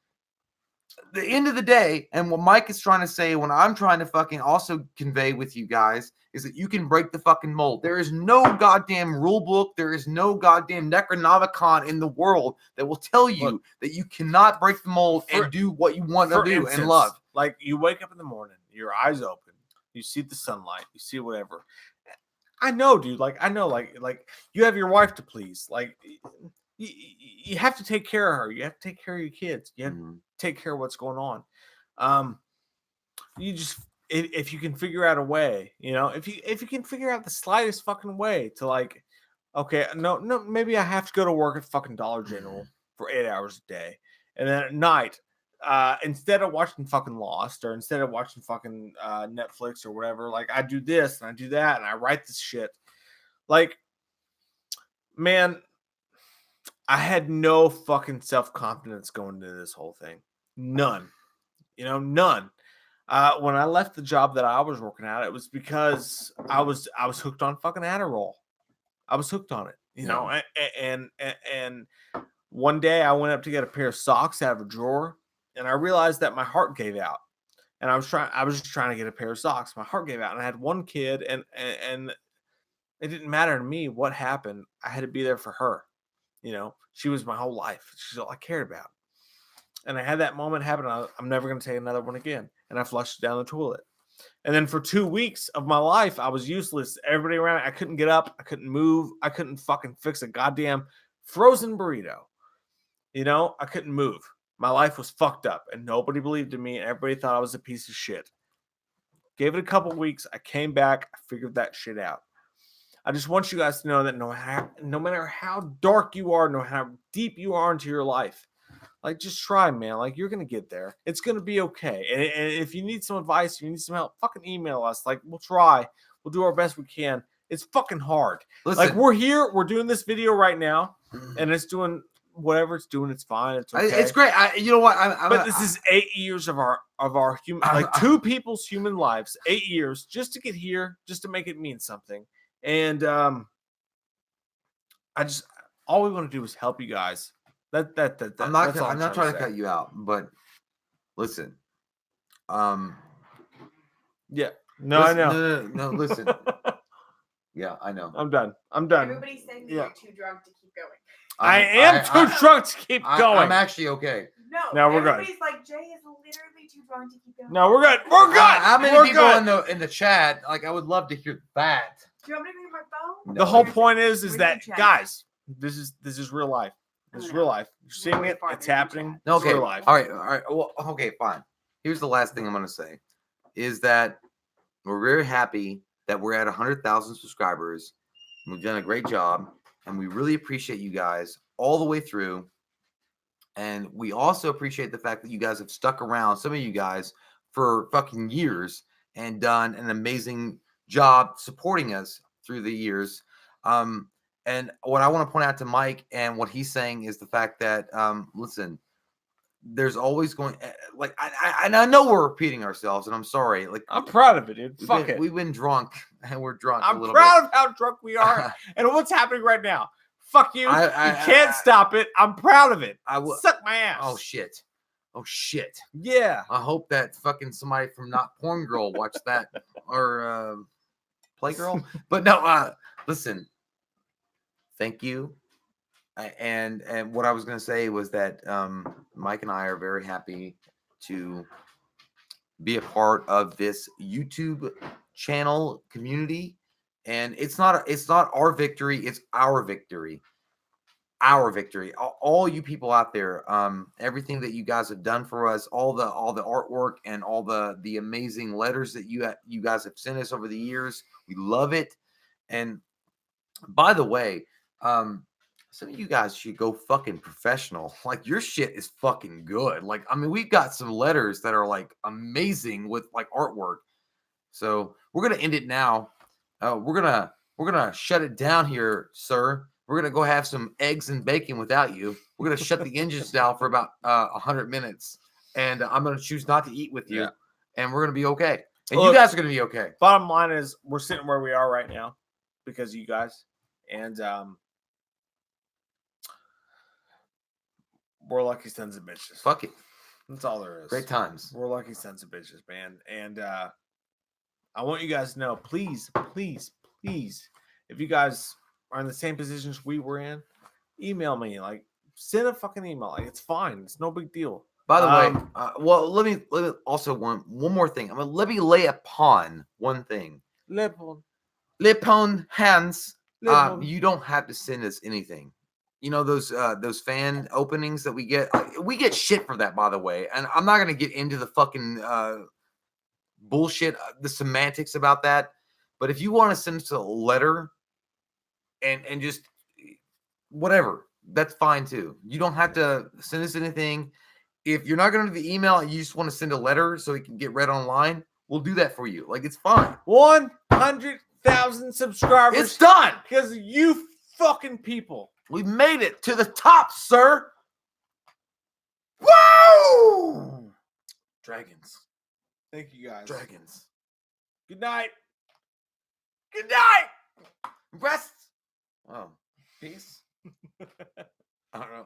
the end of the day, and what Mike is trying to say, when I'm trying to fucking also convey with you guys, is that you can break the fucking mold. There is no goddamn rule book. There is no goddamn Necronomicon in the world that will tell you that you cannot break the mold and do what you want to do and love. Like you wake up in the morning, your eyes open, you see the sunlight, you see whatever. I know, dude. Like I know, like you have your wife to please. Like you have to take care of her. You have to take care of your kids. You have to take care of what's going on. You just if you can figure out a way, you know, if you can figure out the slightest fucking way to like, okay, no, maybe I have to go to work at fucking Dollar General for 8 hours a day, and then at night, instead of watching fucking Lost or instead of watching fucking Netflix or whatever, like I do this and I do that and I write this shit. Like, man, I had no fucking self-confidence going into this whole thing. None. You know, none. When I left the job that I was working at, it was because I was hooked on fucking Adderall. I was hooked on it, you know. And one day I went up to get a pair of socks out of a drawer, and I realized that my heart gave out. And I was just trying to get a pair of socks. My heart gave out, and I had one kid, and it didn't matter to me what happened. I had to be there for her. You know, she was my whole life. She's all I cared about. And I had that moment happen. I'm never going to take another one again. And I flushed it down the toilet. And then for 2 weeks of my life, I was useless. Everybody around, I couldn't get up. I couldn't move. I couldn't fucking fix a goddamn frozen burrito. You know, I couldn't move. My life was fucked up. And nobody believed in me. And everybody thought I was a piece of shit. Gave it a couple weeks. I came back. I figured that shit out. I just want you guys to know that no matter how dark you are, no matter how deep you are into your life, like, just try, man. Like, you're going to get there. It's going to be okay. And if you need some advice, if you need some help, fucking email us. Like, we'll try. We'll do our best we can. It's fucking hard. Listen, like, we're here. We're doing this video right now. And it's doing whatever it's doing. It's fine. It's okay. It's great. You know what? But this is 8 years of our human, like, two people's human lives. 8 years just to get here, just to make it mean something. And all we want to do is help you guys. I'm not trying to cut you out, but listen. Yeah. No, I know. No, listen. Yeah, I know. I'm done. Everybody's saying that you're too drunk to keep going. I am too drunk to keep going. I'm actually okay. No, we're good. Everybody's like, Jay is literally too drunk to keep going. No, we're good. We're good. How many people in the chat? Like, I would love to hear that. Do you want me to bring my phone? The whole point is that, guys, this is real life. This is real life. You're seeing it. It's happening. Okay. It's real life. All right. Well, okay, fine. Here's the last thing I'm going to say is that we're very happy that we're at 100,000 subscribers. We've done a great job, and we really appreciate you guys all the way through. And we also appreciate the fact that you guys have stuck around, some of you guys, for fucking years and done an amazing job supporting us through the years. And what I want to point out to Mike and what he's saying is the fact that, listen, there's always going, like, I know we're repeating ourselves, and I'm sorry. Like, I'm proud of it, dude. Fuck it. We've been drunk, and we're drunk. I'm proud of how drunk we are and what's happening right now. Fuck you. You can't stop it. I'm proud of it. Suck my ass. Oh shit. Yeah. I hope that fucking somebody from Not Porn Girl watched that or Playgirl. But no, listen. Thank you. And what I was going to say was that Mike and I are very happy to be a part of this YouTube channel community. And it's not our victory, it's our victory. Our victory. All you people out there, everything that you guys have done for us, all the artwork and all the amazing letters that you guys have sent us over the years. We love it. And by the way, some of you guys should go fucking professional. Like, your shit is fucking good. Like, I mean, we've got some letters that are like amazing with like artwork. So we're gonna end it now. We're gonna shut it down here, sir. We're gonna go have some eggs and bacon without you. We're gonna shut the engines down for about 100 minutes, and I'm gonna choose not to eat with you, Yeah. and we're gonna be okay. And you Look, guys are gonna be okay. Bottom line is we're sitting where we are right now because of you guys, and we're lucky sons of bitches. Fuck it. That's all there is. Great times. We're lucky sons of bitches, man. And I want you guys to know, please, please, please, if you guys are in the same positions we were in, email me. Like, send a fucking email. Like, it's fine. It's no big deal. By the way, well, let me also one more thing. Let me lay upon one thing. Lay upon hands. You don't have to send us anything. You know those fan openings that we get. We get shit for that, by the way. And I'm not gonna get into the fucking bullshit, the semantics about that. But if you want to send us a letter and just whatever, that's fine too. You don't have to send us anything. If you're not going to do the email and you just want to send a letter so it can get read online, we'll do that for you. Like, it's fine. 100,000 subscribers. It's done because of you fucking people. We made it to the top, sir. Woo! Dragons. Thank you guys. Dragons. Good night. Good night. Rest. Oh, peace. I don't know.